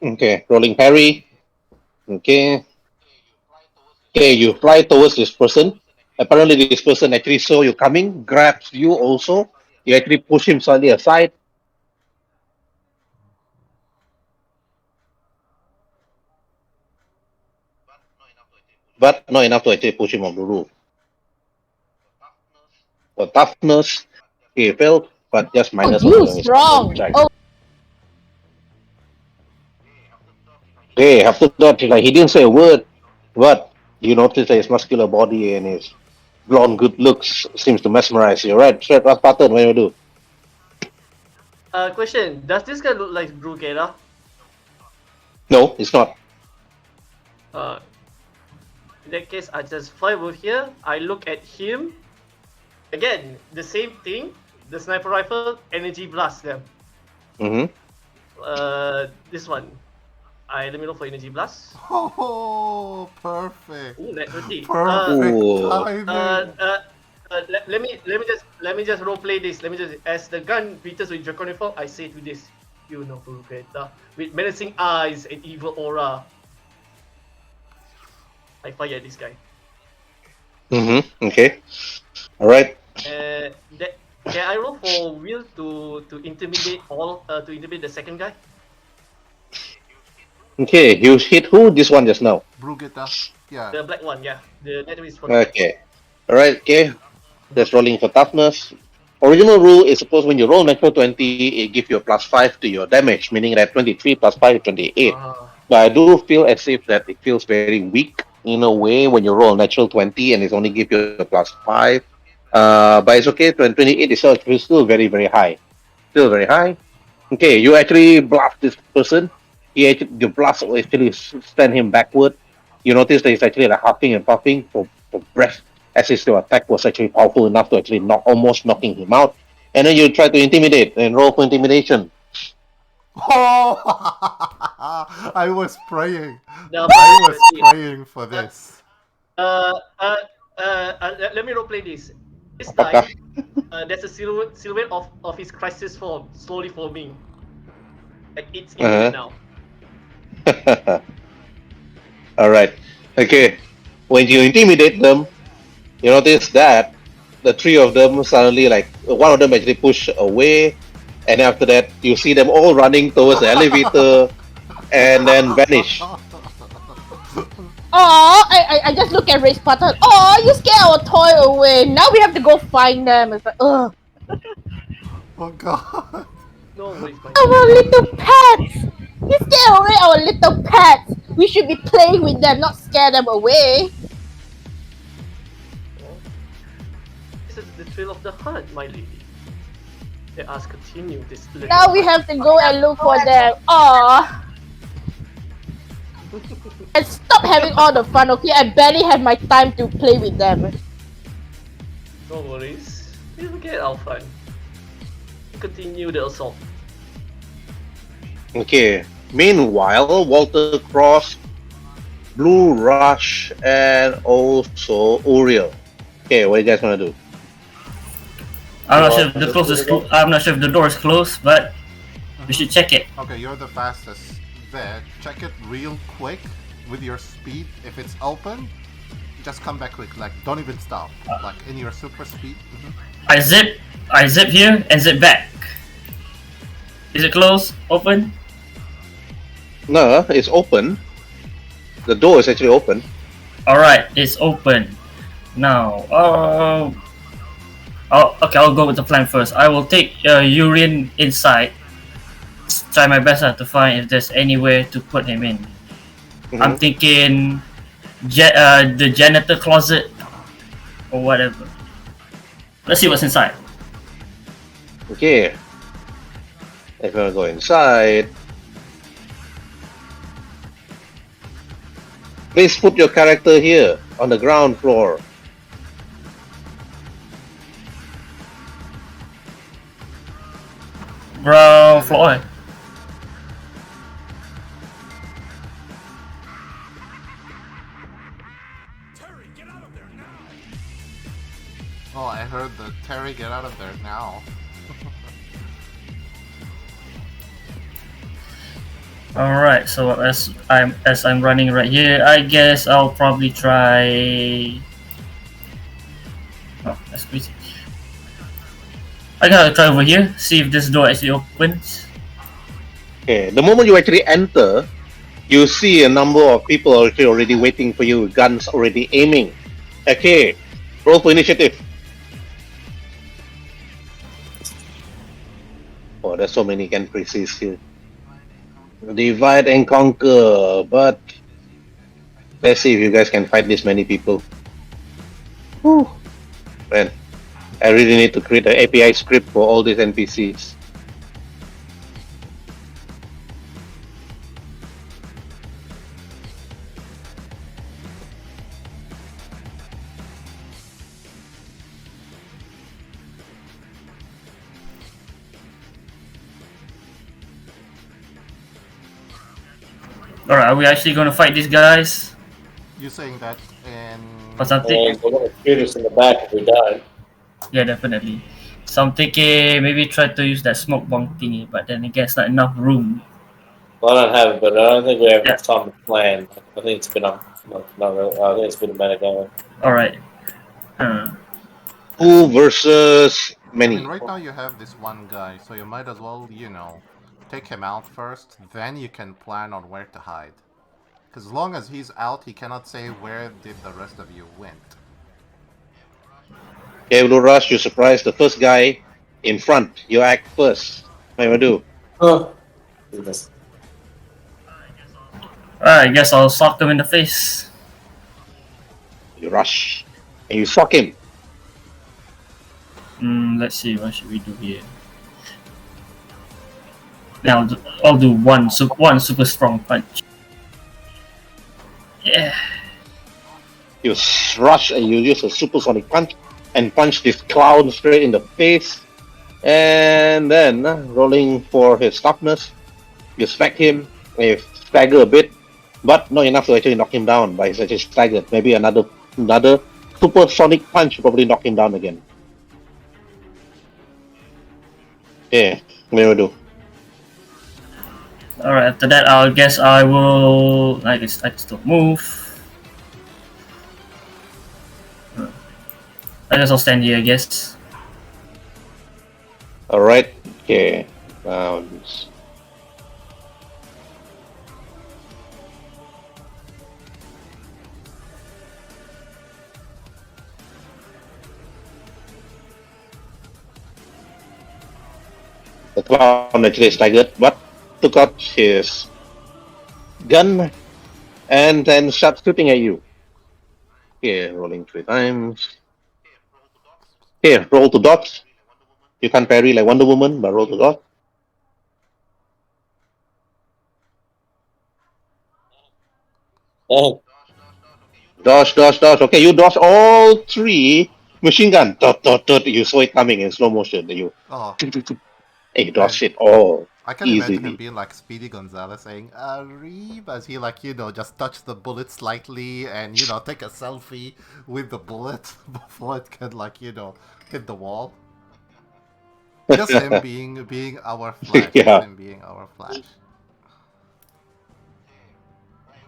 Speaker 1: Okay, rolling parry. Okay. Okay, you fly towards this person. Apparently, this person actually saw you coming, grabs you also. You actually push him slightly aside. But not enough to actually push him off the roof. For toughness, he failed, but just
Speaker 5: Oh,
Speaker 1: minus
Speaker 5: you
Speaker 1: only on his toughness
Speaker 5: strong.
Speaker 1: check.
Speaker 5: Oh,
Speaker 1: Okay, after that, like he didn't say a word, but you notice that his muscular body and his blonde good looks seems to mesmerize you. Right, straight up pattern. What do you do?
Speaker 4: Question: does this guy look like Brugera?
Speaker 1: No, it's not.
Speaker 4: Uh, in that case, I just fly over here. I look at him. Again, the same thing. The sniper rifle, energy blast them.
Speaker 1: Mm-hmm.
Speaker 4: This one. Let me look for energy blast.
Speaker 2: Oh, perfect.
Speaker 4: Ooh, net 30.
Speaker 2: Perfect
Speaker 1: Ooh.
Speaker 2: timing.
Speaker 4: Let me just role play this. Let me just as the gun beaters with draconic form, I say to this, you know Brugetta, with menacing eyes and evil aura. I fire at this guy.
Speaker 1: Mm-hmm. Okay. All right.
Speaker 4: That can I roll for will to intimidate to intimidate the second guy?
Speaker 1: Okay. You hit who? This one just now.
Speaker 2: Brugetta. Yeah.
Speaker 4: The black one, yeah. The net is 40.
Speaker 1: Okay. All right. Okay. Just rolling for toughness. Original rule is suppose when you roll natural 20, it gives you a +5 to your damage, meaning that 23 plus 5 is 28. But I do feel as if that it feels very weak in a way when you roll natural 20 and it's only give you a +5. But it's okay. 28 is still very, very high. Still very high. Okay, you actually bluff this person. The blast will actually send him backward. You notice that he's actually like huffing and puffing for breath, as if your attack was actually powerful enough to actually almost knocking him out. And then you try to intimidate and roll for intimidation.
Speaker 2: Oh, I was praying.
Speaker 4: The
Speaker 2: I was praying for this.
Speaker 4: Let me roleplay this. This
Speaker 1: Apakah?
Speaker 4: time, there's a silhouette of his crisis form slowly forming. Like it's in
Speaker 1: Uh-huh.
Speaker 4: now.
Speaker 1: All right. Okay. When you intimidate them, you notice that the three of them suddenly, like, one of them actually push away, and after that, you see them all running towards the elevator, and then vanish.
Speaker 5: Oh, I just look at Ray's pattern. Oh, you scare our toy away. Now we have to go find them. It's like, ugh.
Speaker 2: Oh god.
Speaker 4: No worries, my
Speaker 5: Our little pets. You scare away our little pets. We should be playing with them, not scare them away.
Speaker 4: This is the thrill of the hunt, my lady. Let us continue this little
Speaker 5: Now we
Speaker 4: hunt.
Speaker 5: have to go and look for them. Aw. And stop having all the fun, okay? I barely have my time to play with them.
Speaker 4: No worries. We'll get our fun. Continue the assault.
Speaker 1: Okay. Meanwhile, Walter Cross, Blue Rush, and also Uriel. Okay, what do you guys want to do?
Speaker 3: I'm not sure if the I'm not sure if the door is closed, but we should check it.
Speaker 2: Okay, you're the fastest there. Check it real quick with your speed. If it's open, just come back quick. Like, don't even stop. Like, in your super speed.
Speaker 3: I zip here and zip back. Is it closed? Open?
Speaker 1: No, it's open. The door is actually open.
Speaker 3: Alright, it's open. Now, I'll go with the plan first. I will take Urine inside. Try my best to find if there's anywhere to put him in. I'm thinking the janitor closet or whatever. Let's see what's inside.
Speaker 1: Okay. If you want to go inside, please put your character here on the ground floor.
Speaker 3: Ground floor.
Speaker 2: Oh, I heard the Terry, get out of there now.
Speaker 3: Alright, so as I'm running right here, I guess I'll probably try. Oh, that's crazy. I gotta try over here, see if this door actually opens.
Speaker 1: Okay, the moment you actually enter, you see a number of people actually already waiting for you with guns already aiming. Okay, roll for initiative. Oh, there's so many NPCs here. Divide and conquer, but let's see if you guys can fight this many people. Whew. Man, I really need to create an API script for all these NPCs.
Speaker 3: Alright, are we actually gonna fight these guys
Speaker 2: You saying that in...
Speaker 3: or something?
Speaker 6: And they're going to shoot us in the back if we don't.
Speaker 3: Yeah, definitely. So I'm thinking maybe try to use that smoke bomb thingy, but then again, it's not enough room.
Speaker 6: Well, I don't have it, but I don't think we have
Speaker 3: Yeah.
Speaker 6: enough time to plan. I think it's been a, not really, I think it's been a minute going.
Speaker 3: Alright.
Speaker 1: Who versus
Speaker 2: I
Speaker 1: many?
Speaker 2: mean, right now you have this one guy, so you might as well, you know, take him out first, then you can plan on where to hide. Because as long as he's out, he cannot say where did the rest of you went.
Speaker 1: Okay, Blue Rush, you surprise the first guy in front. You act first. What do you do?
Speaker 6: Oh, goodness.
Speaker 3: Alright, I guess I'll sock them in the face.
Speaker 1: You rush and you sock him.
Speaker 3: Let's see, what should we do here? Now I'll do one super strong punch. Yeah.
Speaker 1: You rush and you use a supersonic punch and punch this clown straight in the face. And then, rolling for his toughness, you smack him, you stagger a bit, but not enough to actually knock him down, but he's actually staggered. Maybe another supersonic punch will probably knock him down again. Yeah, what do you do?
Speaker 3: Alright, after that I guess I will I can still move. I guess I'll stand here, I guess.
Speaker 1: Alright, okay. The clown actually staggered, but took out his gun and then started shooting at you. Okay, rolling 3 times. Here, roll to dodge. You can't parry like Wonder Woman, but roll to dodge.
Speaker 6: Oh,
Speaker 1: Dodge, dodge, dodge. Okay, you dodge all three. Machine gun. Dot, dot, dot. You saw it coming in slow motion. You,
Speaker 2: Oh,
Speaker 1: hey, you dodge
Speaker 2: and
Speaker 1: it all
Speaker 2: I can imagine him
Speaker 1: easily.
Speaker 2: being like Speedy Gonzalez saying, Reeb, as he like, just touch the bullet slightly and, take a selfie with the bullet before it can like, hit the wall. Just him being our Flash. Just
Speaker 1: Yeah.
Speaker 2: him being our Flash.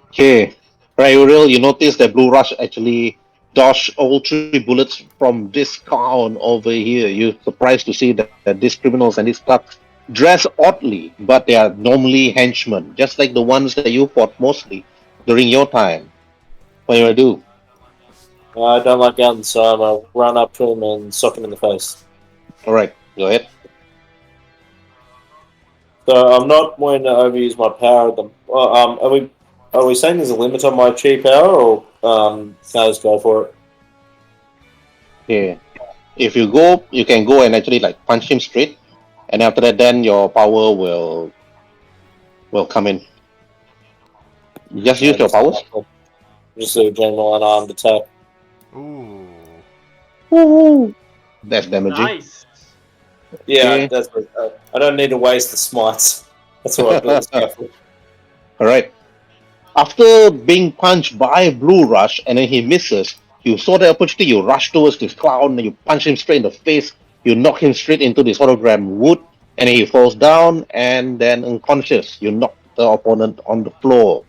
Speaker 1: Okay. Right, Uriel, you notice that Blue Rush actually dodged all three bullets from this clown over here. You're surprised to see that these criminals and these thugs dress oddly, but they are normally henchmen, just like the ones that you fought mostly during your time. What do you do?
Speaker 6: I don't like guns, so I'm gonna run up to him and sock him in the face.
Speaker 1: All right, go ahead.
Speaker 6: So I'm not going to overuse my power. Are we saying there's a limit on my chi power, or can I just go for it?
Speaker 1: Okay. If you go, you can go and actually like punch him straight, and after that, then your power will come in. You just use your powers.
Speaker 6: Just a general unarmed attack.
Speaker 2: Ooh.
Speaker 1: Woo! That's damaging.
Speaker 4: Nice.
Speaker 6: Yeah,
Speaker 1: Okay.
Speaker 6: that's. I don't need to waste the smites. That's what I built this guy for.
Speaker 1: All right. After being punched by Blue Rush and then he misses, you saw the opportunity, you rush towards this clown and you punch him straight in the face. You knock him straight into this hologram wood and then he falls down and then unconscious. You knock the opponent on the floor.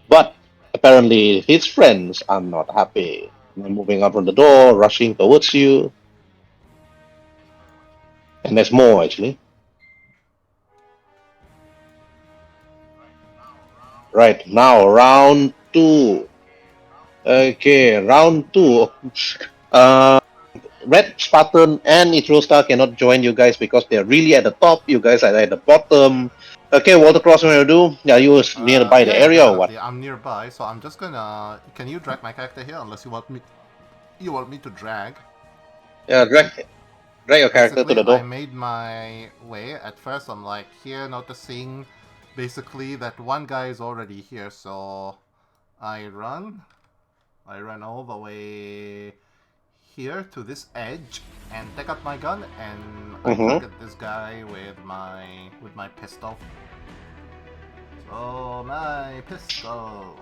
Speaker 1: But apparently his friends are not happy. They're moving out from the door, rushing towards you. And there's more actually. Right, now round two. Okay, round two. Uh, Red Spartan and Nitro Star cannot join you guys because they're really at the top. You guys are at the bottom. Okay, Walter Cross, what you do? Yeah, you was nearby the
Speaker 2: Yeah,
Speaker 1: area or what?
Speaker 2: definitely. I'm nearby, so I'm just gonna. Can you drag my character here? Unless you want me. You want me to drag?
Speaker 1: Yeah, drag your character to
Speaker 2: Basically,
Speaker 1: the
Speaker 2: I
Speaker 1: door.
Speaker 2: made my way. At first, I'm like here, noticing basically that one guy is already here, so I run. I run all the way here to this edge and take out my gun and I
Speaker 1: Mm-hmm.
Speaker 2: target this guy with my pistol. So my pistol.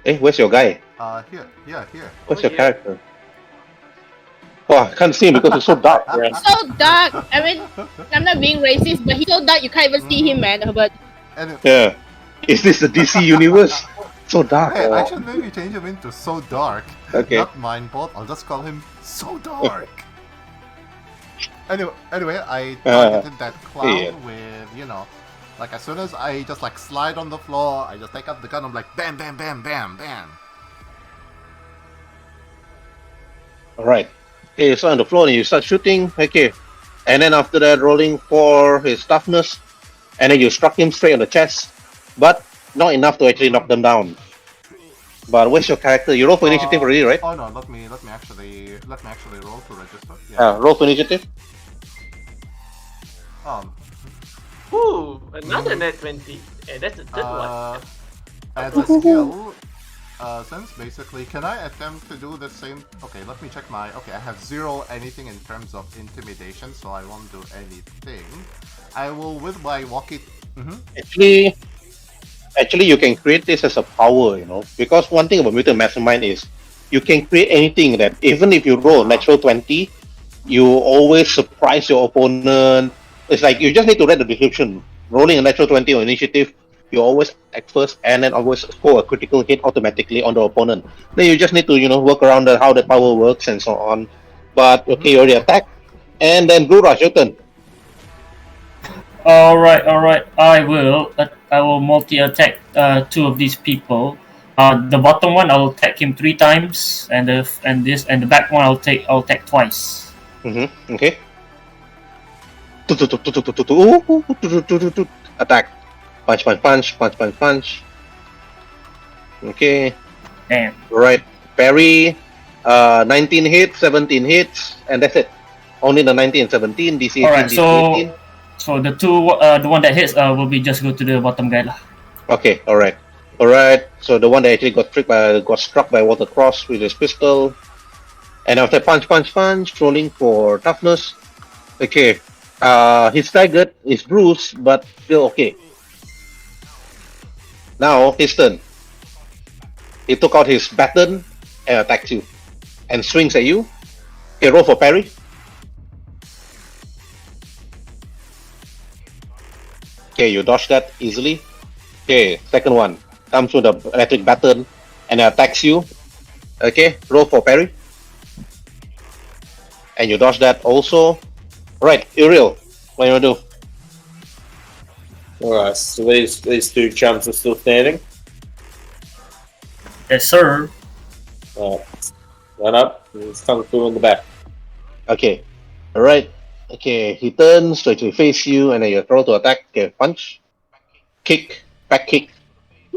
Speaker 1: Hey, where's your guy?
Speaker 2: Here.
Speaker 1: Where's
Speaker 4: Over
Speaker 1: your
Speaker 4: here.
Speaker 1: character? Oh, I can't see him because it's so dark.
Speaker 6: Yeah.
Speaker 5: So dark. I mean, I'm not being racist, but he's so dark you can't even see him, man. But
Speaker 2: And
Speaker 1: Yeah. Is this the DC universe? So dark.
Speaker 2: hey, I should maybe change him into So Dark.
Speaker 1: Okay.
Speaker 2: Not Mind Bolt. I'll just call him So Dark. Anyway, I targeted that clown
Speaker 1: yeah.
Speaker 2: with, like as soon as I just like slide on the floor, I just take out the gun. I'm like, bam, bam, bam, bam, bam.
Speaker 1: All right. Okay, so on the floor and you start shooting. Okay. And then after that, rolling for his toughness. And then you struck him straight on the chest. But not enough to actually knock them down. But where's your character? You roll for initiative already, right?
Speaker 2: Oh no, let me actually roll to register. Yeah.
Speaker 1: Roll for initiative.
Speaker 4: Ooh, another net 20. And that's the third one.
Speaker 2: As a skill, since basically, can I attempt to do the same? Okay, let me check my. Okay, I have 0 anything in terms of intimidation, so I won't do anything. I will with my walkie.
Speaker 1: Actually, you can create this as a power, because one thing about Mutant Mastermind is you can create anything that even if you roll natural 20, you always surprise your opponent. It's like you just need to read the description. Rolling a natural 20 on initiative, you always act first and then always score a critical hit automatically on the opponent. Then you just need to, work around how the power works and so on. But okay, you already attack. And then Blue Rush, your turn.
Speaker 3: All right. I will multi-attack two of these people. The bottom one I'll attack him 3 times, and the back one I'll attack twice.
Speaker 1: Okay. Attack. Punch, punch, punch, punch, punch, punch. Okay.
Speaker 3: Damn.
Speaker 1: Right. Parry. 19 hits, 17 hits, and that's it. Only the 19 and 17, DC 18,
Speaker 3: Alright,
Speaker 1: DC 18.
Speaker 3: so the two, the one that hits, will be just go to the bottom guy lah.
Speaker 1: Okay, alright. Alright, so the one that actually got struck by Walter Cross with his pistol. And after punch, punch, punch, rolling for toughness. Okay. His staggered, is bruised, but still okay. Now, his turn. He took out his baton and attacks you. And swings at you. Okay, roll for parry. Okay, you dodge that easily. Okay, second one. Comes with the electric baton and attacks you. Okay, roll for parry. And you dodge that also. Right, Uriel, what do you want to do?
Speaker 6: Alright, so these two chums are still standing.
Speaker 3: Yes, sir.
Speaker 6: Run up, and it's Kung Fu in the back.
Speaker 1: Okay, alright. Okay, he turns to actually face you and then you throw to attack. Okay, punch, kick, back kick,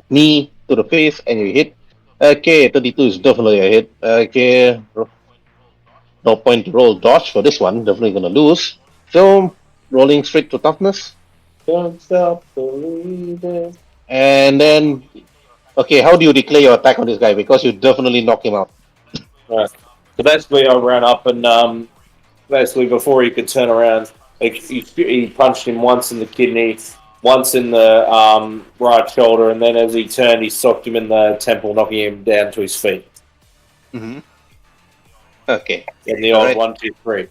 Speaker 1: knee to the face and you hit. Okay, 32 is definitely a hit. Okay, no point to roll dodge for this one, definitely gonna lose. So, rolling straight to toughness.
Speaker 6: Don't stop believing.
Speaker 1: And then, okay, how do you declare your attack on this guy? Because you definitely knock him out.
Speaker 6: Right. So basically, I ran up and basically before he could turn around, he punched him once in the kidney, once in the right shoulder, and then as he turned, he socked him in the temple, knocking him down to his feet.
Speaker 1: Mm-hmm. Okay.
Speaker 6: In the old
Speaker 1: Alright.
Speaker 6: 1, 2, 3.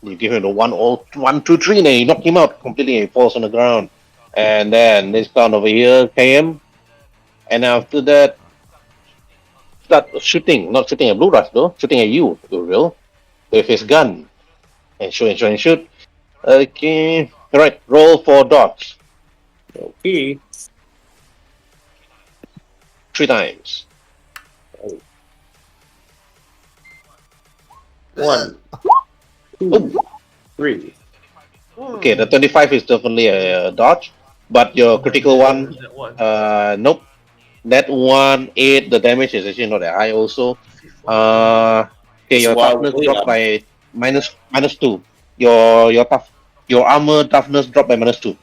Speaker 1: You give him the 1, 2, 3, and then you knock him out completely and he falls on the ground. And then this clown over here, KM. And after that, start shooting. Not shooting at Blue Rush though, shooting at you, Uriel. With his gun. And shoot and shoot and shoot. Okay. Alright, roll for dodge.
Speaker 6: Okay.
Speaker 1: 3 times.
Speaker 6: 1, 2,
Speaker 1: Oh.
Speaker 6: 3.
Speaker 1: Okay, the 25 is definitely a dodge. But your critical one,
Speaker 4: That one.
Speaker 1: nope. That one, 8, the damage is actually not that high also. Okay, your
Speaker 6: So why
Speaker 1: toughness
Speaker 6: would we
Speaker 1: dropped
Speaker 6: not?
Speaker 1: by minus 2. Your armor toughness dropped by -2.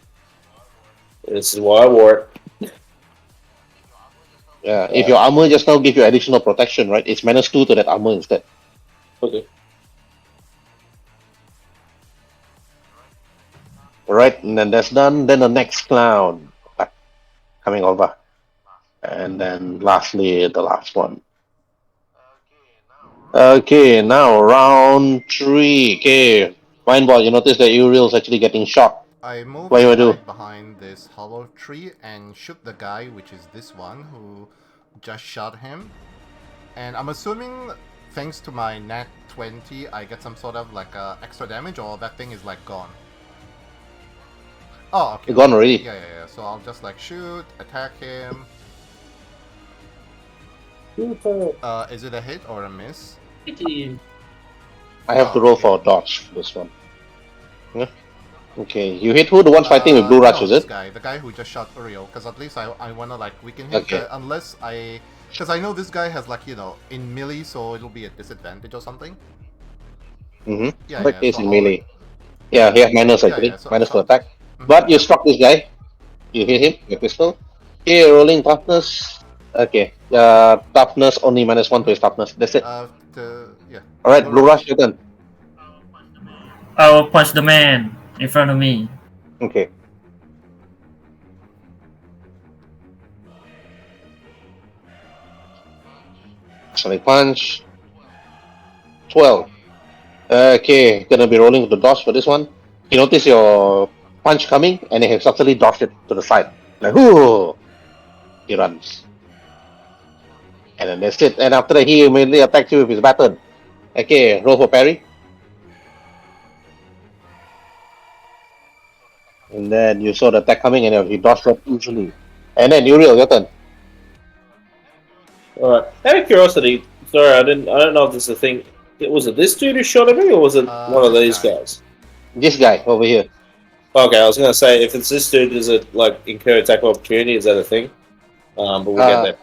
Speaker 6: This is why I wore it.
Speaker 1: Yeah, if your armor just now give you additional protection, right? It's -2 to that armor instead.
Speaker 6: Okay.
Speaker 1: Alright, and then that's done. Then the next clown coming over. And then lastly, the last one. Okay, now round 3. Okay, Wineball, you notice that Uriel's actually getting shot.
Speaker 2: I move
Speaker 1: What do you do?
Speaker 2: right behind this hollow tree and shoot the guy, which is this one, who just shot him. And I'm assuming, thanks to my nat 20, I get some sort of like extra damage, or that thing is like gone. Oh, okay.
Speaker 1: You're gone already.
Speaker 2: Yeah. So I'll just like shoot, attack him. Is it a hit or a miss?
Speaker 4: 18.
Speaker 1: I have to
Speaker 2: Oh,
Speaker 1: roll
Speaker 2: okay.
Speaker 1: for a dodge for this one. Yeah. Okay, you hit who? The one fighting with Blue Rush,
Speaker 2: no,
Speaker 1: is
Speaker 2: this
Speaker 1: it?
Speaker 2: guy, the guy who just shot Uriel, because at least I wanna like weaken him,
Speaker 1: Okay.
Speaker 2: unless because I know this guy has like, you know, in melee, so it'll be a disadvantage or something.
Speaker 1: Mm-hmm.
Speaker 2: Yeah,
Speaker 1: But
Speaker 2: yeah,
Speaker 1: it's
Speaker 2: so
Speaker 1: in
Speaker 2: I'll-
Speaker 1: melee. Yeah, he has minus
Speaker 2: Yeah,
Speaker 1: actually.
Speaker 2: yeah, so-
Speaker 1: Minus
Speaker 2: so-
Speaker 1: to attack.
Speaker 2: Mhm.
Speaker 1: But you struck this guy. You hit him, your pistol. Okay, rolling toughness. Okay. Toughness only -1 to his toughness. That's it.
Speaker 2: Yeah.
Speaker 1: Alright, Blue Rush, your turn.
Speaker 3: I will punch the man in front of me.
Speaker 1: Okay. Sonic punch. 12. Okay, gonna be rolling with the dodge for this one. You notice your punch coming and he subtly dodged it to the side. Like, whoo! He runs. And then that's it. And after that, he immediately attacks you with his baton. Okay, roll for parry. And then you saw the attack coming and he dodged it easily. And then Uriel, your turn.
Speaker 6: Alright. Out of curiosity, sorry, I don't know if this is a thing. Was it this dude who shot at me, or was it one of
Speaker 2: This
Speaker 6: these
Speaker 2: guy.
Speaker 6: guys?
Speaker 1: This guy over here.
Speaker 6: Okay, I was gonna say if it's this dude, does it like incur attack of opportunity? Is that a thing? But we'll get there.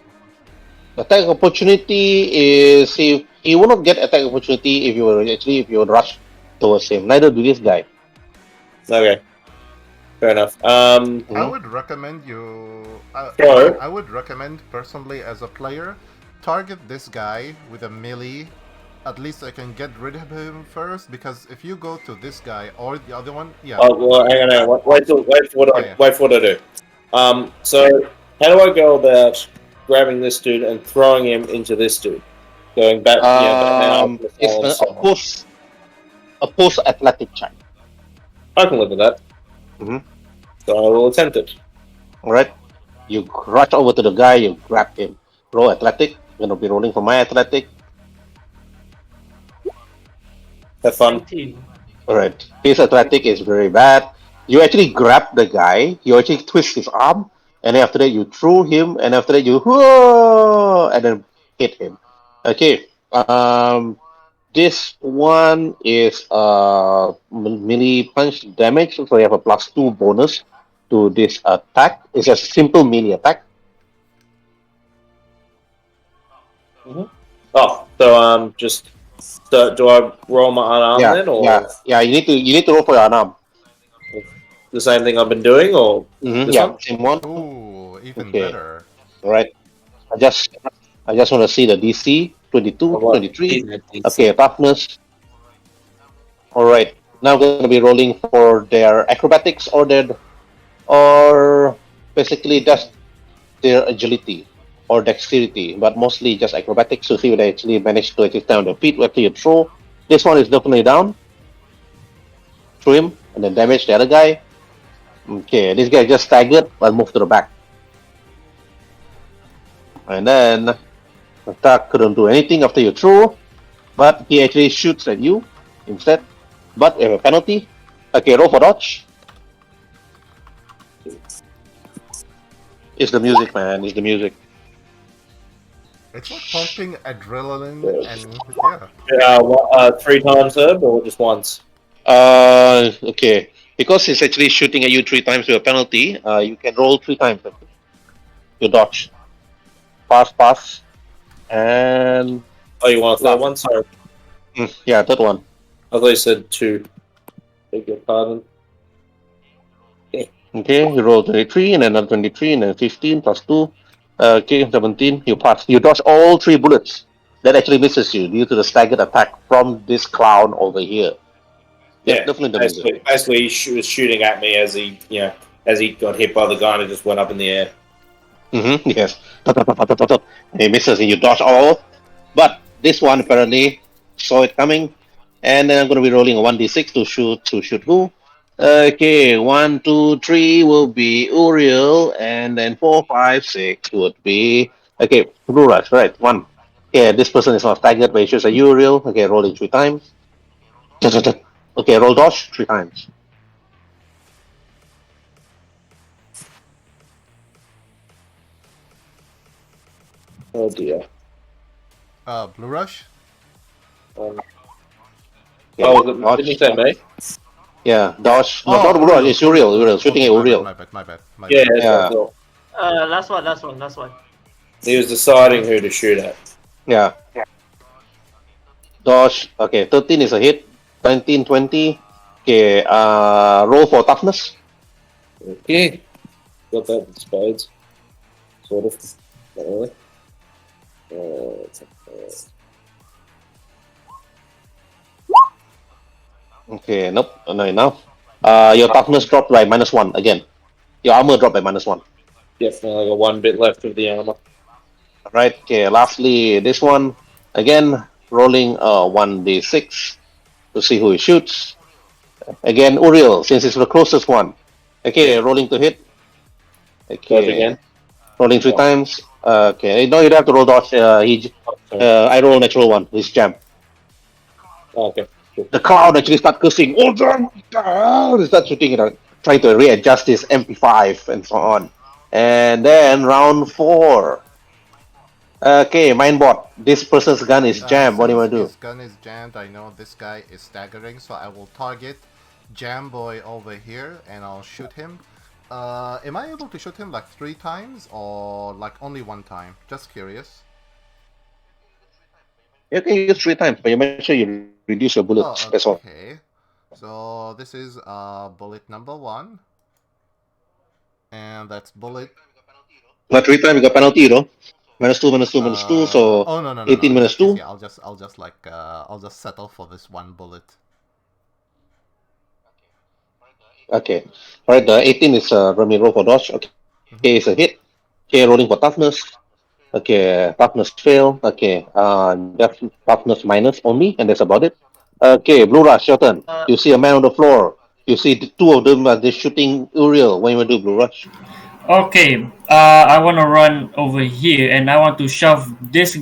Speaker 1: Attack opportunity is if he will not get attack opportunity if you would rush towards him. Neither do this guy.
Speaker 6: Okay, fair enough.
Speaker 2: I
Speaker 1: Mhm.
Speaker 2: would recommend you.
Speaker 6: Sure.
Speaker 2: I would recommend personally as a player, target this guy with a melee. At least I can get rid of him first, because if you go to this guy or the other one, yeah.
Speaker 6: Oh, well, hang on. Wait for what
Speaker 2: Yeah.
Speaker 6: wait for what I do. So how do I go about grabbing this dude and throwing him into this dude? Going back, Batman
Speaker 1: It's
Speaker 6: Arkham Asylum.
Speaker 1: a post athletic check.
Speaker 6: I can live with that.
Speaker 1: Mhm.
Speaker 6: So I will attempt it.
Speaker 1: All right. You rush over to the guy. You grab him. Roll athletic. I'm gonna be rolling for my athletic.
Speaker 6: Have fun.
Speaker 4: 19.
Speaker 1: All right. His athletic is very bad. You actually grab the guy. You actually twist his arm, and then after that you throw him, and after that you whoa, and then hit him. Okay. This one is melee punch damage, so you have a +2 bonus to this attack. It's a simple melee attack.
Speaker 6: Oh, so just do I roll my unarmed
Speaker 1: Yeah,
Speaker 6: then, or
Speaker 1: yeah. You need to roll for your unarmed.
Speaker 6: the same thing I've been doing, or this
Speaker 1: Yeah,
Speaker 6: one?
Speaker 1: same one.
Speaker 2: Ooh, even
Speaker 1: Okay.
Speaker 2: better.
Speaker 1: All right. I just want to see the DC 22, 23. Okay, toughness. All right. Now I'm going to be rolling for their acrobatics or basically just their agility or dexterity, but mostly just acrobatics to see if they actually manage to actually stand on their feet after you throw. This one is definitely down. Throw him and then damage the other guy. Okay, this guy just staggered but move to the back. And then attack couldn't do anything after you throw, but he actually shoots at you instead. But we have a penalty. Okay, roll for dodge. It's the music, man. It's the music.
Speaker 2: It's like pumping adrenaline and yeah.
Speaker 6: 3 times herb, or just once?
Speaker 1: Okay. Because he's actually shooting at you 3 times with a penalty, you can roll 3 times. You dodge. Pass. And
Speaker 6: Oh, you want a third one? Sorry,
Speaker 1: yeah, third one.
Speaker 6: I thought you said 2. Beg your pardon.
Speaker 1: Okay, you roll 23 and then another 23 and then 15 plus 2. Okay, 17. You pass. You dodge all 3 bullets. That actually misses you due to the staggered attack from this clown over here.
Speaker 6: Yeah,
Speaker 1: Definitely the music.
Speaker 6: basically he was shooting at me as he got hit by the gun and just went up in the air.
Speaker 1: Yes. He misses and you dodge all. But this one apparently saw it coming. And then I'm gonna be rolling a 1d6 to shoot who? Okay, 1, 2, 3 will be Uriel, and then 4, 5, 6 would be Blue Rush, right? 1. Yeah, this person is not staggered, but he shoots a Uriel. Okay, rolling 3 times. Okay, roll dodge 3 times.
Speaker 6: Oh dear.
Speaker 2: Blue Rush?
Speaker 1: Okay,
Speaker 6: Didn't you say me?
Speaker 1: Yeah, dodge. No,
Speaker 2: Oh,
Speaker 1: not Blue Rush,
Speaker 2: Uriel,
Speaker 1: it's Uriel shooting at Uriel.
Speaker 2: My bad.
Speaker 6: Yeah, that's
Speaker 1: Yeah.
Speaker 6: what I thought.
Speaker 4: Last one.
Speaker 6: He was deciding who to shoot at.
Speaker 1: Yeah. Dodge. Okay, 13 is a hit. 19, 20. Okay, roll for toughness.
Speaker 6: Okay. Got that in spades. Sort of. Not really.
Speaker 1: Okay, nope, not enough. Your toughness dropped by -1 again. Your armor dropped by -1.
Speaker 6: Yes, now I got 1 bit left of the armor.
Speaker 1: Alright, okay, lastly, this one. Again, rolling 1d6 to see who he shoots. Again, Uriel, since it's the closest one. Okay, rolling to hit.
Speaker 6: Dodge
Speaker 1: Okay,
Speaker 6: again.
Speaker 1: rolling 3
Speaker 6: Oh.
Speaker 1: times. Okay, no, you don't have to roll dodge. I roll natural 1. He's jam.
Speaker 6: Oh, okay. Cool.
Speaker 1: The crowd actually start cursing. Oh, damn! They start shooting, trying to readjust his MP5 and so on. And then round 4. Okay, Mindbot. This person's gun is jammed. What do you
Speaker 2: Since
Speaker 1: want to do?
Speaker 2: his gun is jammed, I know this guy is staggering, so I will target Jam Boy over here and I'll shoot him. Am I able to shoot him like 3 times or like only 1 time? Just curious.
Speaker 1: You can use 3 times, but you make sure you reduce your bullets. That's all.
Speaker 2: Oh, okay. So this is bullet number 1, and that's bullet.
Speaker 1: But 3 times you got penalty, though. -2, -2, -2. So
Speaker 2: Oh no no no
Speaker 1: 18
Speaker 2: no!
Speaker 1: minus
Speaker 2: Just
Speaker 1: 2.
Speaker 2: easy. I'll just settle for this 1 bullet.
Speaker 1: Okay. Alright, the 18 is Ramiro for dodge. Okay, it's a hit. Okay, rolling for toughness. Okay, toughness fail. Okay, that's toughness minus only, and that's about it. Okay, Blue Rush, your turn. You see a man on the floor. You see the two of them are they shooting Uriel. What do you want to do, Blue Rush?
Speaker 3: Okay, I want to run over here and I want to shove this.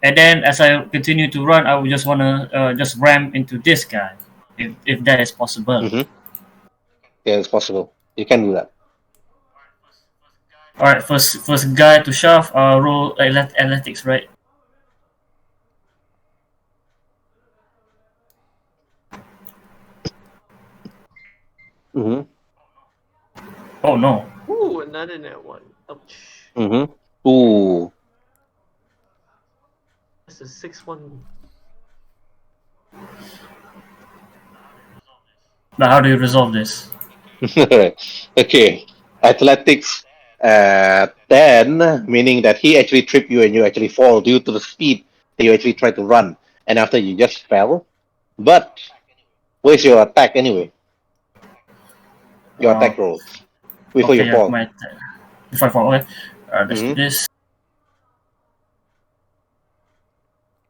Speaker 3: And then as I continue to run, I would just want to just ram into this guy, if that is possible.
Speaker 1: Mm-hmm. Yeah, it's possible. You can do that.
Speaker 3: All right, first guy to shove. Roll athletics, right?
Speaker 1: Mm-hmm.
Speaker 3: Oh no.
Speaker 4: Ooh, another net one. Ouch.
Speaker 1: Mm-hmm. Ooh.
Speaker 4: That's a 6-1.
Speaker 3: Now how do you resolve this?
Speaker 1: Okay. Athletics 10, meaning that he actually tripped you and you actually fall due to the speed that you actually tried to run. And after you just fell. But where's your attack anyway? Your attack rolls before
Speaker 3: Okay,
Speaker 1: you
Speaker 3: yeah,
Speaker 1: fall.
Speaker 3: my if I fall, okay. Let's do
Speaker 1: Mhm.
Speaker 3: this.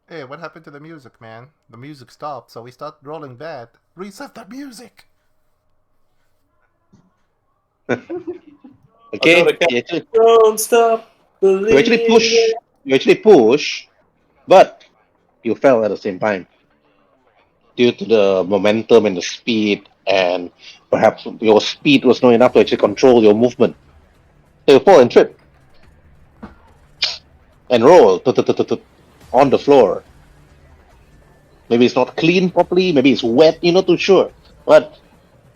Speaker 2: Hey, what happened to the music, man? The music stopped, so we start rolling bad. Reset the music.
Speaker 1: Okay.
Speaker 6: I got
Speaker 1: You actually,
Speaker 6: Don't stop
Speaker 1: you actually
Speaker 6: believing.
Speaker 1: push. You actually push, but you fell at the same time due to the momentum and the speed, and perhaps your speed was not enough to actually control your movement. So you fall and trip and roll on the floor. Maybe it's not clean properly. Maybe it's wet. You're not too sure. But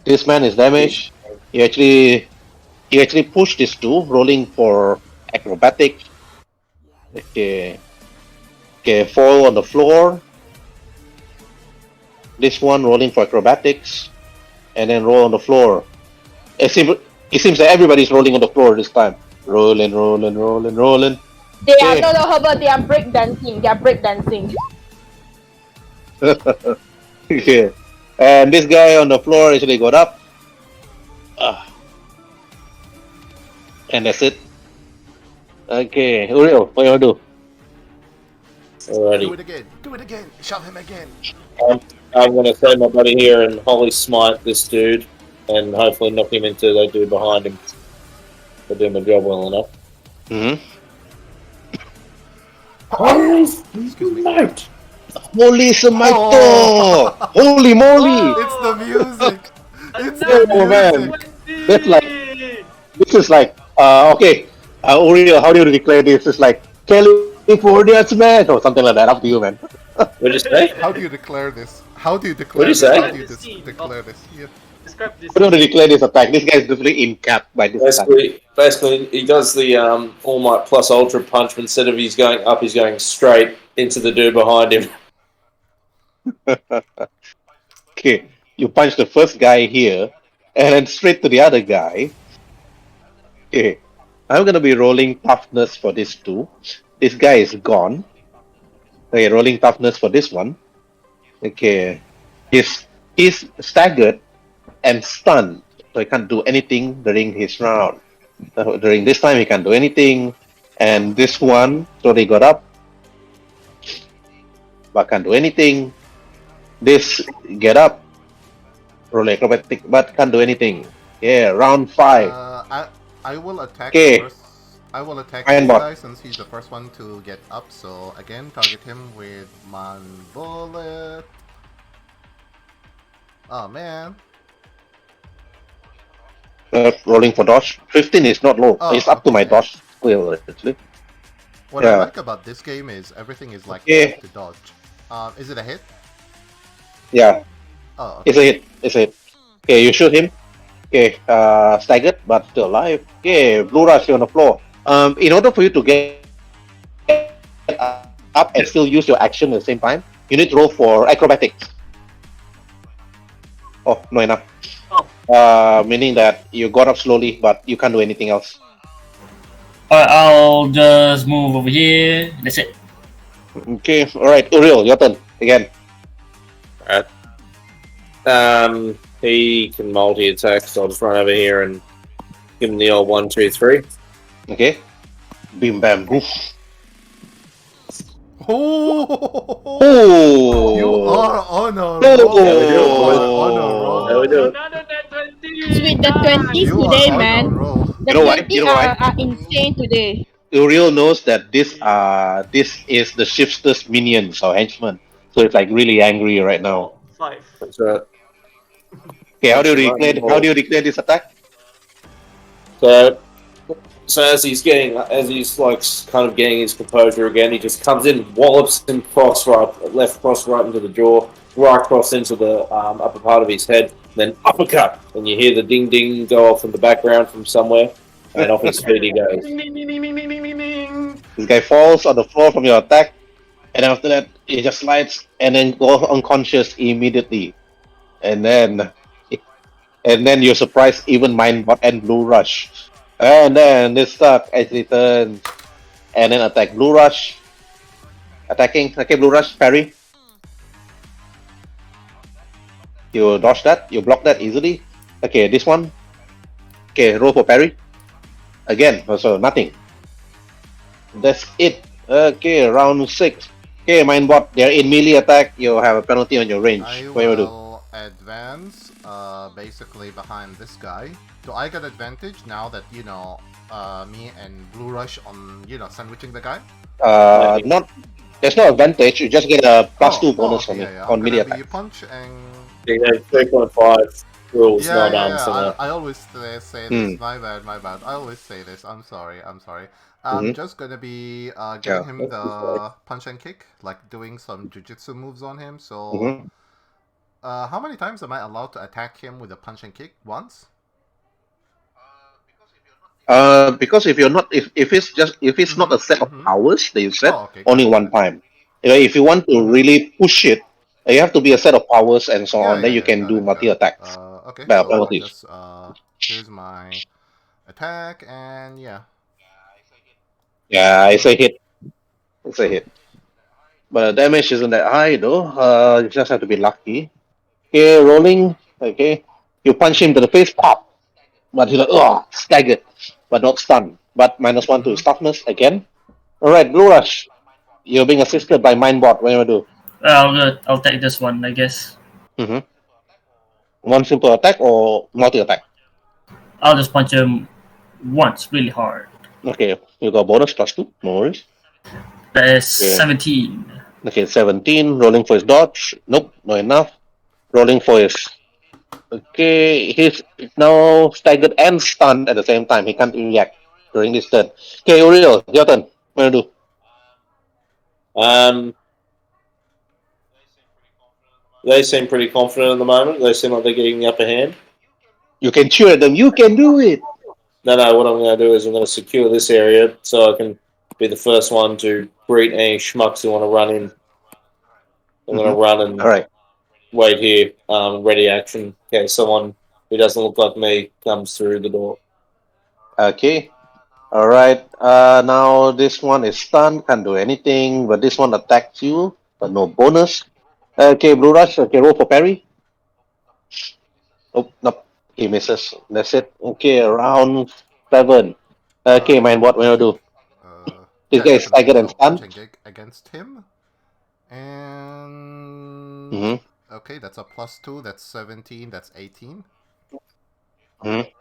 Speaker 1: this man is damaged. He actually pushed this two, rolling for acrobatics. Okay, okay, fall on the floor. This one rolling for acrobatics, and then roll on the floor. It seems that everybody's rolling on the floor this time. Rolling, rolling, rolling, rolling.
Speaker 5: They are
Speaker 1: Okay.
Speaker 5: no, Herbert. They are break dancing. They are break dancing.
Speaker 1: Okay. And this guy on the floor actually got up. Ah, and that's it. Okay, Uriel, what you want to do?
Speaker 2: Do
Speaker 6: Alrighty.
Speaker 2: it again. Do it again. Shove him again.
Speaker 6: I'm going to throw my buddy here and Holy Smite this dude and hopefully knock him into the dude behind him. I'll do my job well enough.
Speaker 1: Mm-hmm.
Speaker 6: Holy
Speaker 2: Excuse me.
Speaker 6: Smite!
Speaker 1: Holy Smito!
Speaker 2: Oh.
Speaker 1: Holy moly!
Speaker 2: It's the music. It's
Speaker 4: Another
Speaker 2: the
Speaker 1: Oh man,
Speaker 2: music.
Speaker 1: that's like this is like okay. Uriel, how do you declare this? It's like California smash or something like that. Up to you, man.
Speaker 6: What did you say?
Speaker 2: How do you declare this? How do you
Speaker 6: What'd
Speaker 2: declare
Speaker 6: you
Speaker 2: this?
Speaker 6: say?
Speaker 2: How do you
Speaker 4: The scene
Speaker 2: declare
Speaker 4: of-
Speaker 2: this? Yeah.
Speaker 4: Describe this.
Speaker 1: How do you declare this attack? This guy is definitely in cap by this attack.
Speaker 6: Basically, he does the All Might plus Ultra punch, but instead of he's going up, he's going straight into the dude behind him.
Speaker 1: Okay, you punch the first guy here, and then straight to the other guy. Okay, I'm gonna be rolling toughness for this two. This guy is gone. Okay, rolling toughness for this one. Okay, he's staggered and stunned, so he can't do anything during his round. During this time, he can't do anything. And this one, so they got up, but can't do anything. This get up, roll acrobatic, but can't do anything. Yeah, round 5.
Speaker 2: I will attack
Speaker 1: Okay.
Speaker 2: first. I will attack
Speaker 1: Iron
Speaker 2: this
Speaker 1: Bot.
Speaker 2: guy since he's the first one to get up. So again, target him with one bullet. Oh man.
Speaker 1: Rolling for dodge. 15 is not low.
Speaker 2: Oh,
Speaker 1: It's up to my
Speaker 2: okay.
Speaker 1: dodge. Will actually.
Speaker 2: What I
Speaker 1: Yeah.
Speaker 2: like about this game is everything is like
Speaker 1: Okay.
Speaker 2: easy to dodge. Is it a hit?
Speaker 1: Yeah.
Speaker 2: Oh,
Speaker 1: It's
Speaker 2: okay.
Speaker 1: a hit. It's a hit. Okay, you shoot him. Okay. Staggered but still alive. Okay. Blue rush you on the floor. In order for you to get up and still use your action at the same time, you need to roll for acrobatics. Oh, no enough.
Speaker 4: Oh,
Speaker 1: Meaning that you got up slowly, but you can't do anything else.
Speaker 3: Alright, I'll just move over here. That's it.
Speaker 1: Okay, all right, Uriel, your turn again.
Speaker 6: Right. He can multi-attack, so I'll just run over here and give him the old 1, 2, 3.
Speaker 1: Okay, bim bam goof.
Speaker 2: Oh, you
Speaker 1: Oh,
Speaker 2: are on a
Speaker 6: How we do it,
Speaker 2: roll. You
Speaker 6: boys?
Speaker 2: are on a
Speaker 6: How we
Speaker 2: roll.
Speaker 6: do
Speaker 1: oh.
Speaker 6: it?
Speaker 4: another net 20!
Speaker 5: With the 20s
Speaker 4: Nice!
Speaker 2: You are
Speaker 5: today,
Speaker 2: on a
Speaker 5: man.
Speaker 2: roll.
Speaker 5: The
Speaker 1: You know why?
Speaker 5: 20 are insane today.
Speaker 1: Uriel knows that this is the shifter's minions or henchmen, so it's like really angry right now.
Speaker 4: Oh, 5.
Speaker 6: That's right.
Speaker 1: Okay,
Speaker 6: Punch him right in the
Speaker 1: how do
Speaker 6: balls.
Speaker 1: you declare this attack?
Speaker 6: So, as he's like kind of getting his composure again, he just comes in, wallops him left cross right into the jaw, right cross into the upper part of his head, then uppercut, and you hear the ding ding go off in the background from somewhere, and off his feet he goes.
Speaker 4: Ding, ding, ding, ding, ding, ding, ding, ding, ding.
Speaker 1: This guy falls on the floor from your attack, and after that he just slides and then goes unconscious immediately, and then you're surprised even Mindbot and Blue Rush. And then this stuck as returns and then attack Blue Rush. Attacking. Okay, Blue Rush, parry. You dodge that, you block that easily. Okay, this one. Okay, roll for parry. Again, so nothing. That's it. Okay, round 6. Okay, Mindbot, they're in melee attack. You have a penalty on your range.
Speaker 2: I
Speaker 1: What do you do?
Speaker 2: will advance basically behind this guy. Do I get advantage now that, me and Blue Rush on, sandwiching the guy?
Speaker 1: Not. There's no advantage. You just get a +2 bonus
Speaker 2: okay,
Speaker 1: from it
Speaker 2: yeah.
Speaker 1: on
Speaker 2: I'm
Speaker 1: melee
Speaker 2: gonna be
Speaker 1: attack.
Speaker 2: punch and...
Speaker 6: You know, 3.5 rules,
Speaker 2: Yeah,
Speaker 6: not
Speaker 2: yeah, yeah.
Speaker 6: similar.
Speaker 2: I always say this. My bad, my bad. I always say this. I'm sorry, I'm sorry. I'm just gonna be giving
Speaker 1: Yeah.
Speaker 2: him
Speaker 6: That's
Speaker 2: the punch and kick, like doing some jujitsu moves on him. So,
Speaker 1: Mm-hmm.
Speaker 2: how many times am I allowed to attack him with a punch and kick? Once?
Speaker 1: Because if it's not a set of
Speaker 2: Mm-hmm.
Speaker 1: powers that you set,
Speaker 2: Oh, okay, got
Speaker 1: only
Speaker 2: it, got
Speaker 1: one
Speaker 2: it.
Speaker 1: time. If you want to
Speaker 2: Mm-hmm.
Speaker 1: really push it, you have to be a set of powers and so
Speaker 2: Yeah,
Speaker 1: on. Then
Speaker 2: yeah,
Speaker 1: you
Speaker 2: yeah,
Speaker 1: can
Speaker 2: got
Speaker 1: do
Speaker 2: it,
Speaker 1: multi
Speaker 2: got it.
Speaker 1: attacks,
Speaker 2: Okay, so I'll
Speaker 1: penalties.
Speaker 2: just here's my attack, and yeah.
Speaker 1: Yeah, it's
Speaker 2: Mm-hmm.
Speaker 1: a hit. It's a hit. But the damage isn't that high though. You just have to be lucky. Okay, rolling. Okay, you punch him to the face, pop. But he's like, oh, staggered, but not stunned. But -1 to his
Speaker 2: Mm-hmm.
Speaker 1: toughness again. All right, Blue Rush. You're being assisted by Mindbot. What do you do?
Speaker 3: I'll take this one, I guess.
Speaker 1: Mm-hmm. One simple attack or multi attack?
Speaker 3: I'll just punch him once, really hard.
Speaker 1: Okay, you got bonus +2. No worries.
Speaker 3: That is
Speaker 1: Okay.
Speaker 3: 17.
Speaker 1: Okay, 17. Rolling for his dodge. Nope, not enough. Rolling for his. Okay, he's now staggered and stunned at the same time. He can't react during this turn. Okay, Uriel, your turn. What do you do?
Speaker 6: They seem pretty confident at the moment. They seem like they're getting the upper hand.
Speaker 1: You can cheer at them. You can do it.
Speaker 6: No, what I'm going to do is I'm going to secure this area so I can be the first one to greet any schmucks who want to run in. I'm going to run and
Speaker 1: All right.
Speaker 6: wait here, ready action, in case someone who doesn't look like me comes through the door.
Speaker 1: Okay. All right. Now this one is stunned. Can't do anything. But this one attacks you, but no bonus. Okay, Blue Rush. Okay, roll for parry. Oh, nope. He misses. That's it. Okay, round 7. Okay, mind what
Speaker 2: Punch and
Speaker 1: will you
Speaker 2: kick.
Speaker 1: do? This
Speaker 2: Yeah,
Speaker 1: guy is
Speaker 2: definitely.
Speaker 1: staggered and
Speaker 2: So punch
Speaker 1: stunned.
Speaker 2: and kick against him, and
Speaker 1: Mm-hmm.
Speaker 2: okay, that's a +2. That's 17. That's 18.
Speaker 1: Mm-hmm.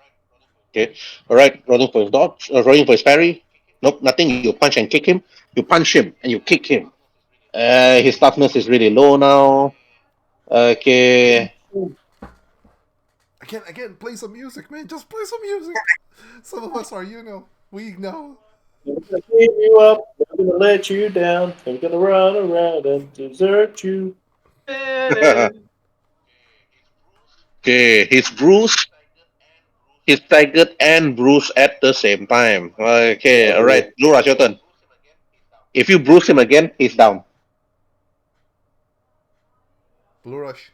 Speaker 1: Okay. All right. Rolling for his dodge. Rolling for his parry. Nope, nothing. You punch and kick him. You punch him and you kick him. His toughness is really low now. Okay.
Speaker 2: Again, play some music, man. Just play some music. Some of us are, weak now.
Speaker 6: I'm gonna give you up. I'm gonna let you down. I'm gonna run around and desert you.
Speaker 1: Okay, he's staggered and bruised at the same time. Okay, all right, Lura, your turn. If you bruise him again, he's down.
Speaker 2: Blue Rush.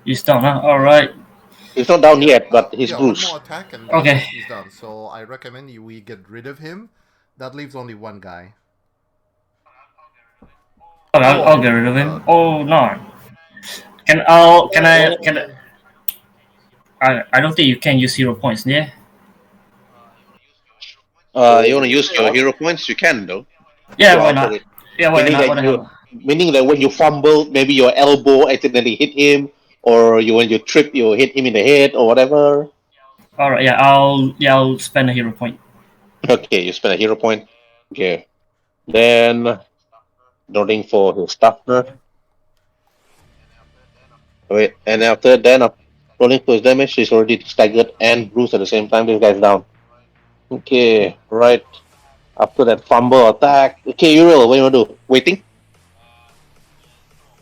Speaker 3: He's down, huh? Alright.
Speaker 1: He's not down
Speaker 2: Yeah,
Speaker 1: yet, but he's
Speaker 2: one more
Speaker 1: bruised.
Speaker 2: attack and then
Speaker 3: Okay.
Speaker 2: he's done. So I recommend we get rid of him. That leaves only one guy.
Speaker 3: Okay, I'll get rid of him. Oh no. I don't think you can use 0 points, yeah?
Speaker 1: You want to use your hero points? You can though.
Speaker 3: Yeah,
Speaker 1: To
Speaker 3: why
Speaker 1: alter
Speaker 3: not?
Speaker 1: it.
Speaker 3: Yeah, why
Speaker 1: Meaning
Speaker 3: not?
Speaker 1: that
Speaker 3: What the hell?
Speaker 1: when you fumble, maybe your elbow accidentally hit him, or when you trip, you hit him in the head or whatever.
Speaker 3: Alright, I'll spend a hero point.
Speaker 1: Okay, you spend a hero point. Okay, then rolling for his toughness. Wait, and after then, rolling for his damage, he's already staggered and bruised at the same time. This guy's down. Okay, right. After that fumble attack. Okay, Uriel, what do you want to do? Waiting?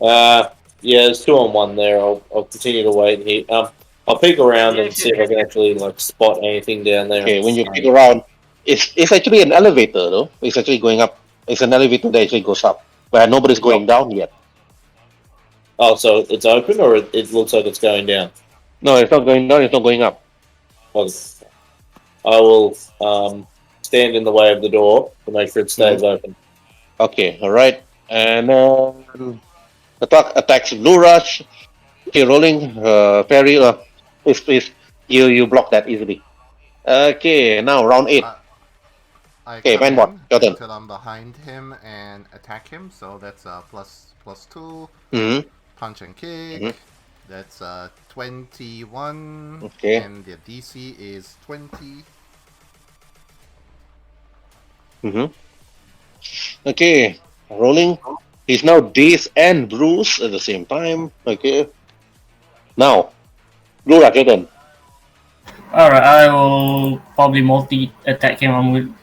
Speaker 6: Yeah, there's 2-on-1 there. I'll continue to wait here. I'll peek around
Speaker 4: Yeah,
Speaker 6: and see if I can actually like spot anything down there.
Speaker 1: Okay, when you pick around, it's actually an elevator though. It's actually going up. It's an elevator that actually goes up, but nobody's going down yet.
Speaker 6: Oh, so it's open or it looks like it's going down?
Speaker 1: No, it's not going down. It's not going up.
Speaker 6: Okay. I will stand in the way of the door to make sure it stays open.
Speaker 1: Okay, all right, and attacks Blue Rush. Okay, rolling. Parry. Please, you block that easily. Okay, now round 8.
Speaker 2: I
Speaker 1: Okay,
Speaker 2: come
Speaker 1: Manbot,
Speaker 2: in
Speaker 1: your turn.
Speaker 2: until I'm behind him and attack him. So that's +2.
Speaker 1: Mm-hmm.
Speaker 2: Punch and kick.
Speaker 1: Mhm.
Speaker 2: That's 21.
Speaker 1: Okay.
Speaker 2: And the DC is 20.
Speaker 1: Mm-hmm. Okay, rolling. He's now dazed and bruised at the same time. Okay. Now, Blue Rush, your turn.
Speaker 3: Alright, I will probably multi attack him.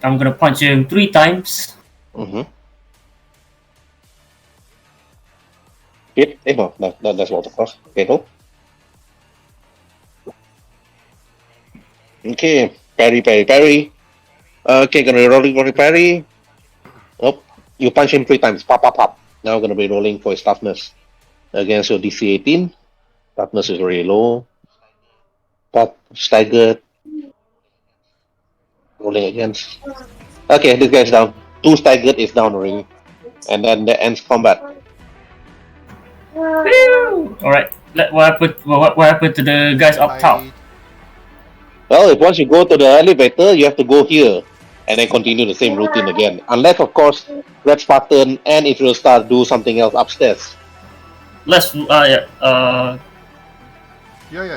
Speaker 3: I'm gonna punch him 3 times.
Speaker 1: Mm-hmm. Hit. No, that's water cross. Okay, go. Okay, parry. Okay, gonna rolling parry. Oh, you punch him 3 times. Pop, pop, pop. Now gonna be rolling for his toughness against your DC 18. Toughness is very low. Pop, staggered. Rolling against. Okay, this guy's down. 2 staggered is down already. And then that ends combat.
Speaker 3: Alright, what happened to the guys up top?
Speaker 1: Well, if once you go to the elevator, you have to go here and then continue the same routine again. Unless, of course, Red Spartan and Israel Star do something else upstairs.
Speaker 3: Let's
Speaker 2: Yeah.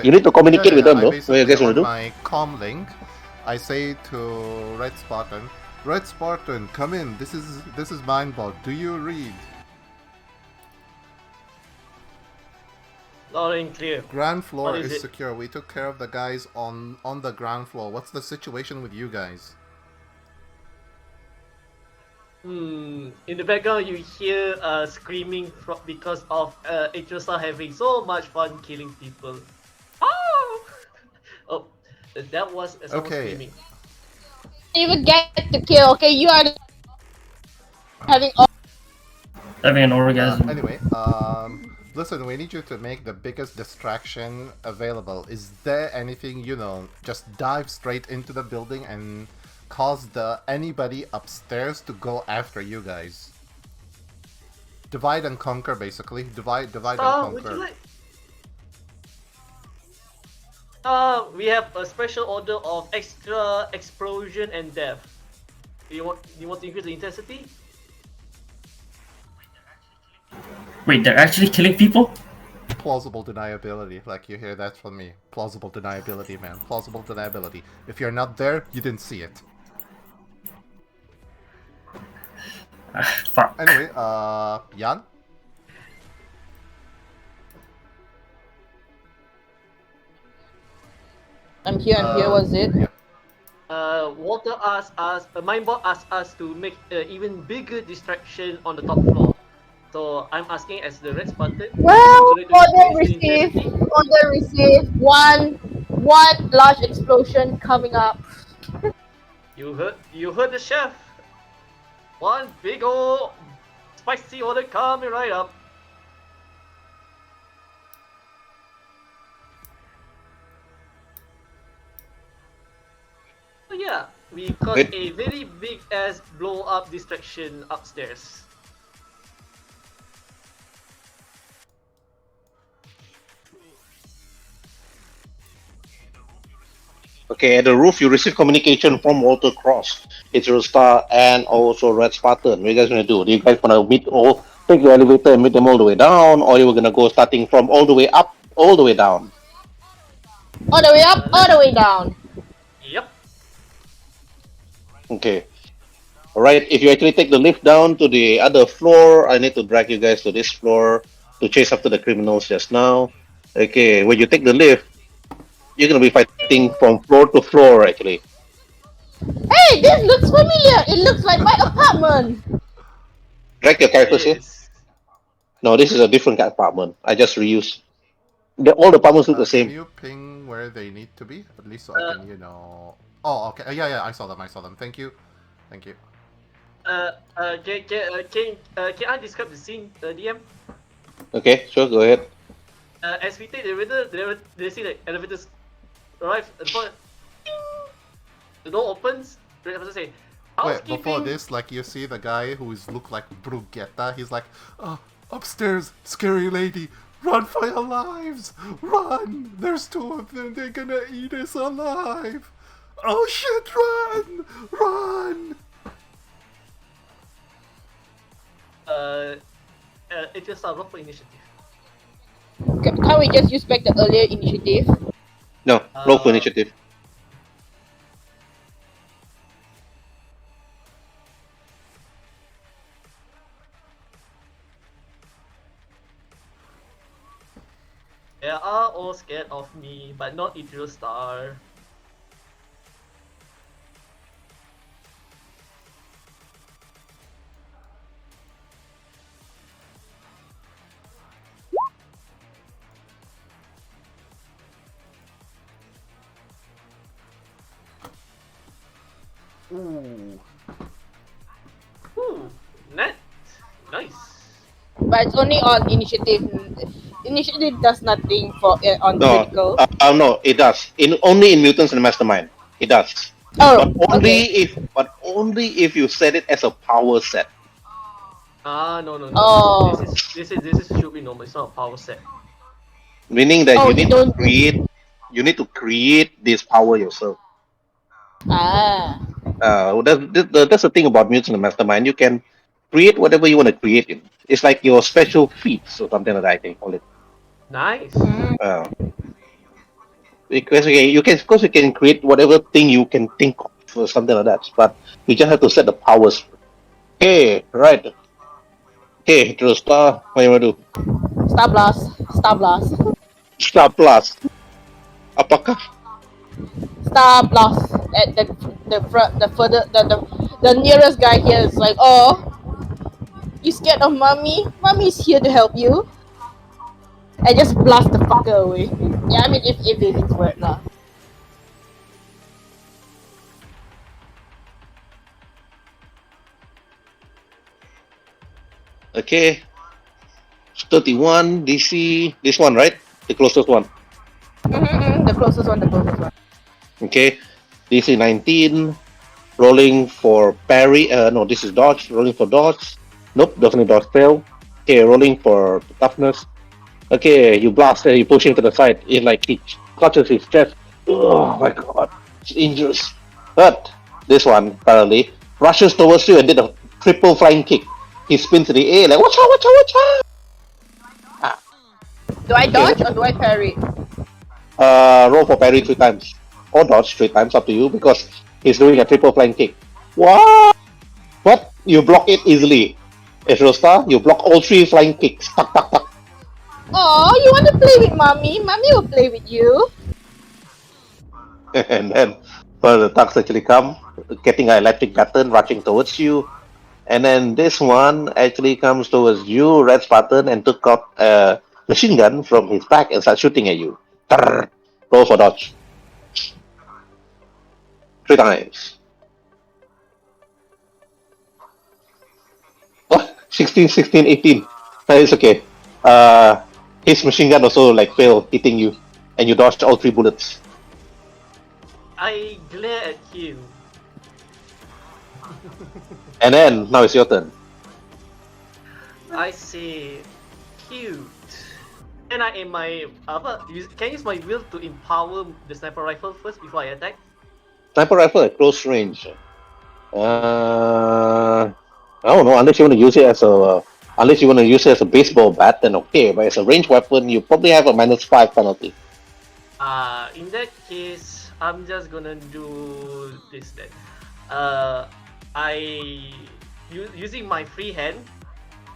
Speaker 1: You need to communicate with them,
Speaker 2: I
Speaker 1: though. What you
Speaker 2: basically
Speaker 1: guys want
Speaker 2: on
Speaker 1: to do?
Speaker 2: my comm link, I say to Red Spartan, come in. This is Mindbot. Do you read?
Speaker 4: Loud and clear.
Speaker 2: Ground floor
Speaker 4: What is
Speaker 2: is
Speaker 4: it?
Speaker 2: secure. We took care of the guys on the ground floor. What's the situation with you guys?
Speaker 4: In the background, you hear screaming because of Atrosa having so much fun killing people. Oh! Oh, that was someone
Speaker 2: Okay.
Speaker 4: screaming.
Speaker 5: Even get the kill. Okay, you are having all.
Speaker 3: having an orgasm.
Speaker 2: Anyway, listen, we need you to make the biggest distraction available. Is there anything, just dive straight into the building and cause anybody upstairs to go after you guys? Divide and conquer, basically. Divide and
Speaker 4: Would
Speaker 2: conquer.
Speaker 4: you like? We have a special order of extra explosion and death. You want to increase the intensity?
Speaker 3: Wait, they're actually killing people?
Speaker 2: Plausible deniability, like you hear that from me. Plausible deniability, man. Plausible deniability. If you're not there, you didn't see it.
Speaker 3: Fuck.
Speaker 2: Anyway, Jan?
Speaker 5: I'm here. Was it?
Speaker 2: Yeah.
Speaker 4: Walter asked us, Mindbot asked us to make an even bigger distraction on the top floor. So I'm asking as the red Spartan, would
Speaker 5: Well,
Speaker 4: you like to experience the insanity?
Speaker 5: order receive. One large explosion coming up.
Speaker 4: You heard the chef. One big old spicy order coming right up. So yeah, we caused
Speaker 1: Wait.
Speaker 4: a very big ass blow up distraction upstairs.
Speaker 1: Okay, at the roof, you receive communication from Walter Cross. It's your star and also Red Spartan. What are you guys gonna do? Do you guys wanna meet all, take the elevator and meet them all the way down, or you were gonna go starting from all the way up, all the way down?
Speaker 5: All the way up, all
Speaker 4: Let's.
Speaker 5: the way down.
Speaker 4: Yep.
Speaker 1: Okay. Alright, if you actually take the lift down to the other floor, I need to drag you guys to this floor to chase after the criminals just now. Okay, when you take the lift, you're gonna be fighting from floor to floor actually.
Speaker 5: Hey, this looks familiar. It looks like my apartment.
Speaker 1: Drag your
Speaker 4: It
Speaker 1: characters here.
Speaker 4: is.
Speaker 1: No, this is a different apartment. I just reused. All the apartments look the
Speaker 2: Can
Speaker 1: same.
Speaker 2: you ping where they need to be? At least so I
Speaker 4: Uh,
Speaker 2: can, Oh, okay. Yeah, I saw them. Thank you. Thank you.
Speaker 4: Can I describe the scene, DM?
Speaker 1: Okay, sure, go ahead.
Speaker 4: As we take the elevator, they see the elevators arrive at the front. The door opens. The person say,
Speaker 2: Wait, before
Speaker 4: housekeeping.
Speaker 2: this, like, you see the guy who's looked like Bruschetta. He's like, upstairs, scary lady, run for your lives! Run! There's two of them, they're gonna eat us alive! Oh shit, run! Run!
Speaker 4: It just a roll for initiative.
Speaker 5: Can't we just use back the earlier initiative?
Speaker 1: No, roll for
Speaker 4: Uh,
Speaker 1: initiative.
Speaker 4: They are all scared of me, but not Ethereal Star.
Speaker 2: Ooh.
Speaker 4: Ooh, net. Nice.
Speaker 5: But it's only on initiative. Initiative does nothing for on
Speaker 1: No,
Speaker 5: critical.
Speaker 1: no, it does. Only in Mutants and Mastermind, it does.
Speaker 5: Oh,
Speaker 1: Only
Speaker 5: okay.
Speaker 1: if you set it as a power set.
Speaker 4: No.
Speaker 5: Oh.
Speaker 4: This is should be normal. It's not a power set.
Speaker 1: Meaning that
Speaker 5: Oh,
Speaker 1: you
Speaker 5: you
Speaker 1: need to
Speaker 5: don't.
Speaker 1: create this power yourself.
Speaker 5: Ah.
Speaker 1: That's the thing about Mutants and Mastermind. You can create whatever you want to create. It's like your special feats or something like that. I can call it.
Speaker 4: Nice.
Speaker 5: Mm.
Speaker 1: Uh, because okay, you can, of course, you can create whatever thing you can think of or something like that. But you just have to set the powers. Okay, right. Okay, to the star. What you want to do?
Speaker 5: Star blast. Star blast.
Speaker 1: Star plus. Apakah?
Speaker 5: Star blast. At the front, the further, the nearest guy here is like, oh, you scared of mommy? Mommy's here to help you. I just blast the fucker away. Yeah, I mean if it's worth lah.
Speaker 1: Okay. 31 DC. This one, right? The closest one.
Speaker 5: The closest one, the closest one.
Speaker 1: Okay. DC 19. Rolling for parry. No, this is dodge. Rolling for dodge. Nope, definitely dodge fail. Okay, rolling for toughness. Okay, you blast and you push him to the side. It like he clutches his chest. Oh my god, it's dangerous. But this one apparently rushes towards you and did a triple flying kick. He spins in the air like watch out!
Speaker 5: Do I dodge or do I parry?
Speaker 1: Roll for parry 3 times or dodge 3 times, up to you because he's doing a triple flying kick. What? But you block it easily. Star, you block all 3 flying kicks. Tuck, tuck, tuck.
Speaker 5: Oh, you want to play with mommy? Mommy will play with you.
Speaker 1: And then when the tucks actually come, getting an electric button rushing towards you. And then this one actually comes towards you, red Spartan, and took out a machine gun from his back and starts shooting at you. Trrr. Roll for dodge. 3 times. Oh, 16, 16, 18. It's okay. His machine gun also like failed hitting you, and you dodged all 3 bullets.
Speaker 4: I glare at him.
Speaker 1: And then now it's your turn.
Speaker 4: I say, cute. Can I aim my can I use my will to empower the sniper rifle first before I attack?
Speaker 1: Sniper rifle at close range. I don't know. Unless you want to use it as a baseball bat, then okay. But as a ranged weapon, you probably have a -5 penalty.
Speaker 4: In that case, I'm just gonna do this then. I using my free hand,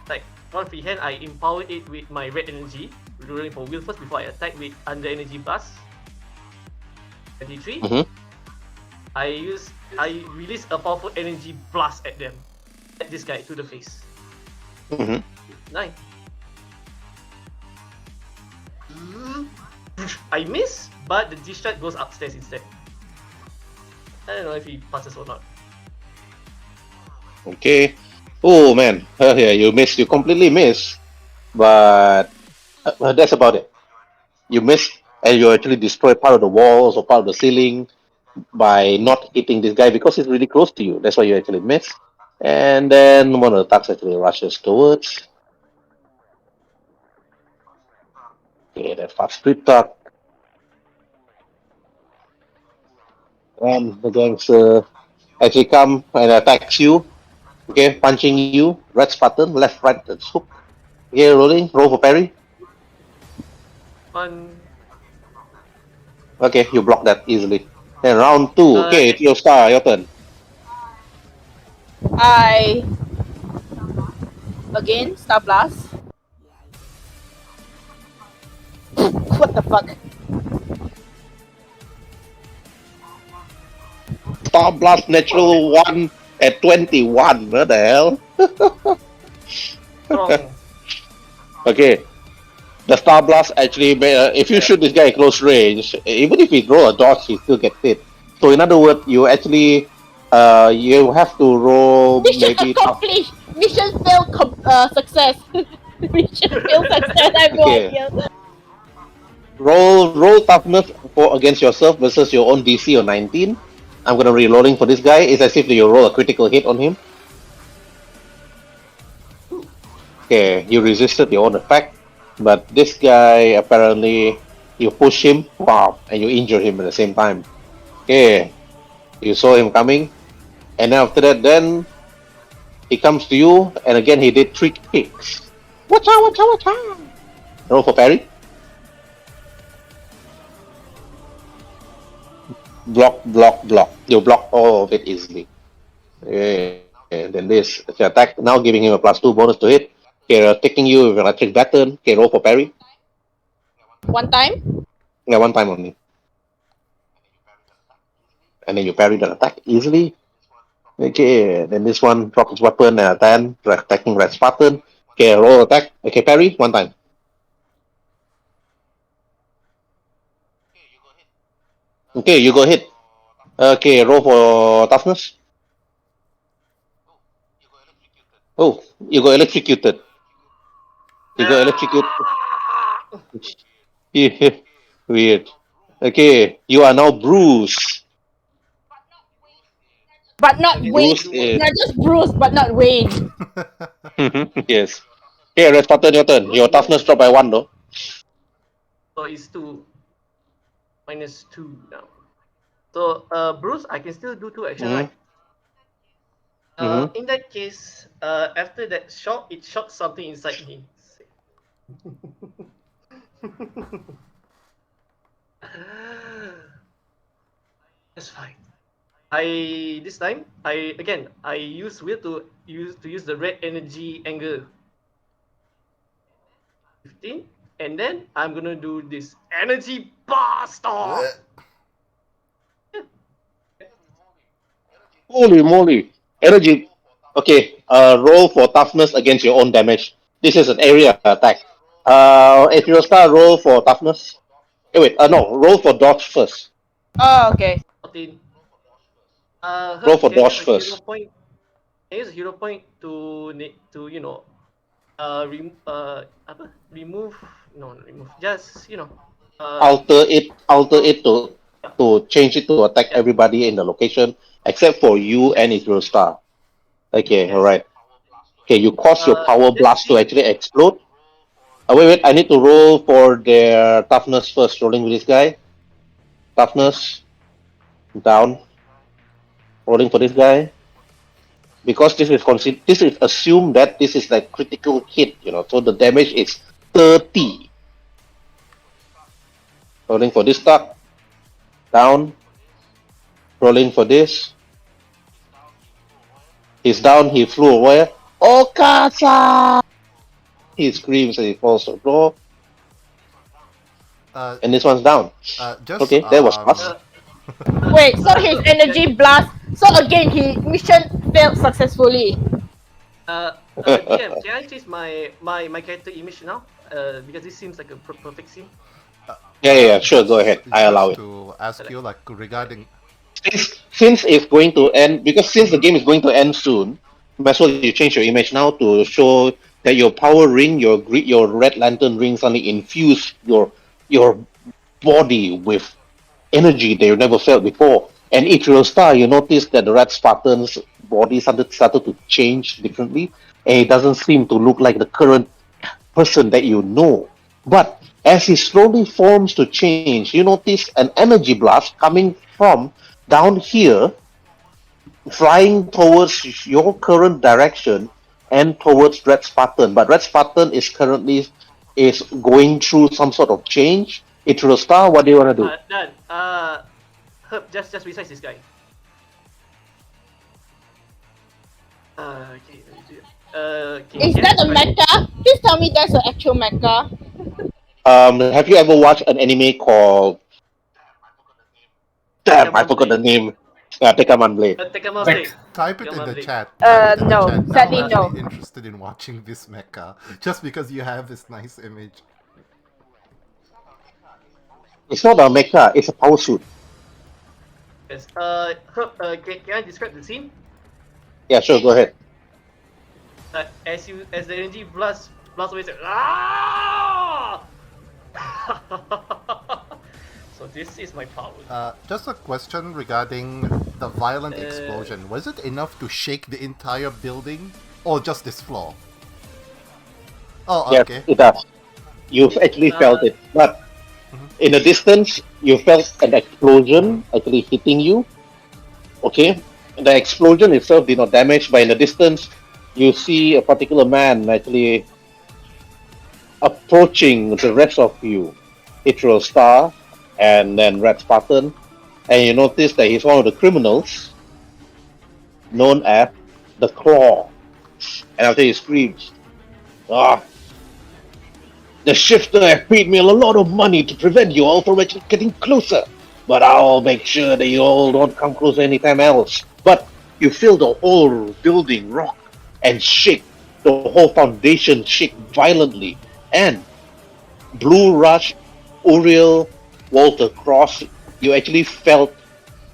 Speaker 4: like one free hand, I empower it with my red energy, rolling for will first before I attack with under energy blast. 23.
Speaker 1: Mhm.
Speaker 4: I release a powerful energy blast at them. At this guy to the face.
Speaker 1: Mhm.
Speaker 4: 9. I miss, but the distract goes upstairs instead. I don't know if he passes or not.
Speaker 1: Okay. Oh man, yeah, you missed. You completely missed. But that's about it. You missed, and you actually destroyed part of the walls or part of the ceiling by not hitting this guy because he's really close to you. That's why you actually missed. And then one of the thugs actually rushes towards. Okay, that fast street thug. And the gangster actually come and attacks you. Okay, punching you. Red button, left, right, and hook. Okay, rolling. Roll for parry.
Speaker 4: One.
Speaker 1: Okay, you block that easily. Then round 2. Okay, it's your star. Your turn.
Speaker 5: I again Star Blast. What the fuck?
Speaker 1: Star Blast Natural 1 at 21. What the hell?
Speaker 4: Strong.
Speaker 1: Okay. The Star Blast actually, if you shoot this guy at close range, even if he throw a dodge, he still gets hit. So in other words, you actually, you have to roll
Speaker 5: Mission
Speaker 1: maybe top.
Speaker 5: accomplished. Mission failed. Success. Mission failed. Success. I have no
Speaker 1: Okay.
Speaker 5: idea.
Speaker 1: Roll toughness for against yourself versus your own DC of 19. I'm gonna re-rolling for this guy. It's as if you roll a critical hit on him. Okay, you resisted your own attack, but this guy apparently you push him, wow, and you injure him at the same time. Okay, you saw him coming, and then after that, then he comes to you, and again he did 3 kicks. Watch out! Watch out! Watch out! Roll for parry. Block, block, block. You block all of it easily. Okay, and then this attack now giving him a +2 bonus to hit. Okay, taking you with an electric baton. Okay, roll for parry.
Speaker 5: One time.
Speaker 1: Yeah, one time only. And then you parry that attack easily. Okay, then this one drop his weapon and then attacking red Spartan. Okay, roll attack. Okay, parry one time. Okay, you go ahead. Okay, roll for toughness. Oh, you got electrocuted. You got electrocuted. Yeah, weird. Okay, you are now bruised.
Speaker 5: But not
Speaker 4: Okay,
Speaker 5: Wayne.
Speaker 1: Bruised
Speaker 4: do what?
Speaker 1: is
Speaker 5: Not just Bruce, but not Wayne.
Speaker 1: yes. Okay, red Spartan, your turn. Your toughness dropped by 1 though.
Speaker 4: So it's 2. -2 now. So, Bruce, I can still do 2 action,
Speaker 1: Mm-hmm.
Speaker 4: right?
Speaker 1: Mm-hmm.
Speaker 4: In that case, after that shock, it shocked something inside me. That's fine. This time I use will to use the red energy anger. 15, and then I'm gonna do this energy blast off.
Speaker 1: Holy moly! Energy. Okay. Roll for toughness against your own damage. This is an area attack. If you start roll for toughness. Wait. No. Roll for dodge first.
Speaker 5: Oh, okay.
Speaker 4: 14.
Speaker 1: Roll
Speaker 4: Herb,
Speaker 1: for
Speaker 4: can I use
Speaker 1: dodge
Speaker 4: a hero
Speaker 1: first.
Speaker 4: point? Can I use a hero point to remove, no, not remove, just
Speaker 1: Alter it
Speaker 4: yeah,
Speaker 1: to change it to attack
Speaker 4: yeah,
Speaker 1: everybody in the location except for you and
Speaker 4: yes,
Speaker 1: Israel Star. Okay. All
Speaker 4: yes.
Speaker 1: right. Okay. You cause your power
Speaker 4: Just
Speaker 1: blast to
Speaker 4: see.
Speaker 1: actually explode. Wait. I need to roll for their toughness first. Rolling with this guy. Toughness down. Rolling for this guy. Because this is assumed that this is like critical hit, so the damage is 30. Rolling for this stuck, down, rolling for this. He's down, he flew away. Okasa! He screams and he falls to the floor,
Speaker 2: Uh,
Speaker 1: and this one's down.
Speaker 2: just
Speaker 1: Okay, that was fast.
Speaker 4: Uh,
Speaker 5: Wait, so his
Speaker 4: Herb,
Speaker 5: energy blast. So again, he mission failed successfully.
Speaker 4: DM, can I change my character image now? Because this seems like a perfect scene.
Speaker 1: Yeah, sure, go
Speaker 2: just
Speaker 1: ahead. I allow it.
Speaker 2: to ask you, like, regarding.
Speaker 1: Since it's going to end, because since the game is going to end soon, might as well you change your image now to show that your power ring, your red lantern ring suddenly infuse your body with energy that you never felt before. And each real star, you notice that the red Spartan's body started to change differently, and it doesn't seem to look like the current person that you know. But as he slowly forms to change, you notice an energy blast coming from down here, flying towards your current direction and towards Red Spartan. But Red Spartan is currently is going through some sort of change. It's a star. What do you want to do?
Speaker 4: Done. Herb, just besides this guy. Okay, let me do it. Okay,
Speaker 5: Is
Speaker 4: can I
Speaker 5: that a
Speaker 4: describe?
Speaker 5: mecha? Please tell me that's an actual mecha.
Speaker 1: Have you ever watched an anime called? Damn, I
Speaker 4: Tekamon
Speaker 1: forgot the
Speaker 4: Blade.
Speaker 1: name. Tekaman Blade.
Speaker 4: Tekamon
Speaker 3: Back.
Speaker 4: Blade.
Speaker 2: Type it in
Speaker 4: Tekamon
Speaker 2: the
Speaker 4: Blade.
Speaker 2: chat. Type it in the
Speaker 5: No.
Speaker 2: chat. Now I'm
Speaker 5: Sadly,
Speaker 2: actually
Speaker 5: no.
Speaker 2: interested in watching this mecha just because you have this nice image.
Speaker 1: It's not a mecha. It's a power suit.
Speaker 4: Yes. Herb, can I describe the scene?
Speaker 1: Yeah, sure. Go ahead.
Speaker 4: As the energy blast away, it's like, ah! So this is my power.
Speaker 2: Just a question regarding the violent
Speaker 4: Uh,
Speaker 2: explosion. Was it enough to shake the entire building, or just this floor? Oh,
Speaker 1: Yes,
Speaker 2: okay.
Speaker 1: it does. You've actually felt it, but in the distance, you felt an explosion actually hitting you. Okay, the explosion itself did not damage, but in the distance, you see a particular man actually approaching the rest of you. Itro Star and then Red Spartan, and you notice that he's one of the criminals known as the Claw. And after he screams, "Ah, the shifter have paid me a lot of money to prevent you all from actually getting closer. But I'll make sure that you all don't come closer anytime else." But you feel the whole building rock and shake. The whole foundation shake violently. And Blue Rush, Uriel, Walter Cross, you actually felt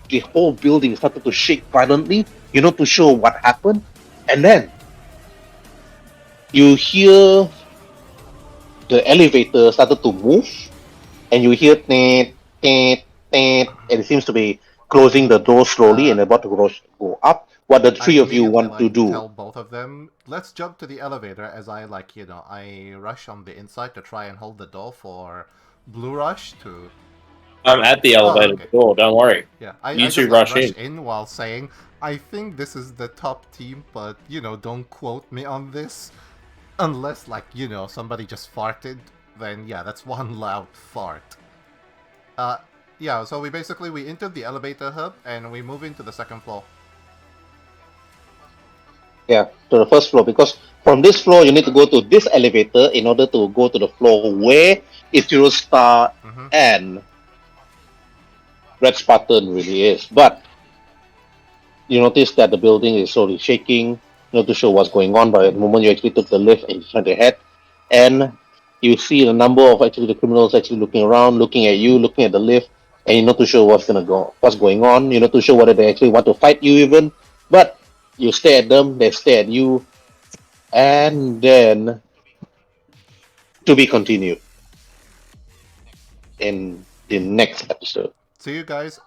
Speaker 1: the whole building started to shake violently, to show what happened. And then you hear the elevator started to move, and you hear and it seems to be closing the door slowly
Speaker 2: Uh,
Speaker 1: and about to go up. What the
Speaker 2: I
Speaker 1: three of you
Speaker 2: immediately
Speaker 1: want to do?
Speaker 2: tell both of them, let's jump to the elevator as I rush on the inside to try and hold the door for Blue Rush to.
Speaker 6: I'm at the
Speaker 2: Oh,
Speaker 6: elevator
Speaker 2: okay.
Speaker 6: door. Don't worry.
Speaker 2: Yeah,
Speaker 6: You
Speaker 2: I
Speaker 6: two
Speaker 2: just like,
Speaker 6: rush
Speaker 2: rush in while saying, I think this is the top team, but don't quote me on this. Unless somebody just farted, then yeah, that's one loud fart. Yeah, so we entered the elevator hub and we move into the second floor.
Speaker 1: Yeah, to the first floor, because from this floor you need to go to this elevator in order to go to the floor where Ichiro Star and Red Spartan really is. But you notice that the building is slowly shaking, not to show what's going on, but at the moment you actually took the lift and you turned your head, and you see a number of actually the criminals actually looking around, looking at you, looking at the lift, and you're not too sure what's going on. You're not too sure whether they actually want to fight you even, but you stare at them, they stare at you, and then to be continued in the next episode.
Speaker 2: See you guys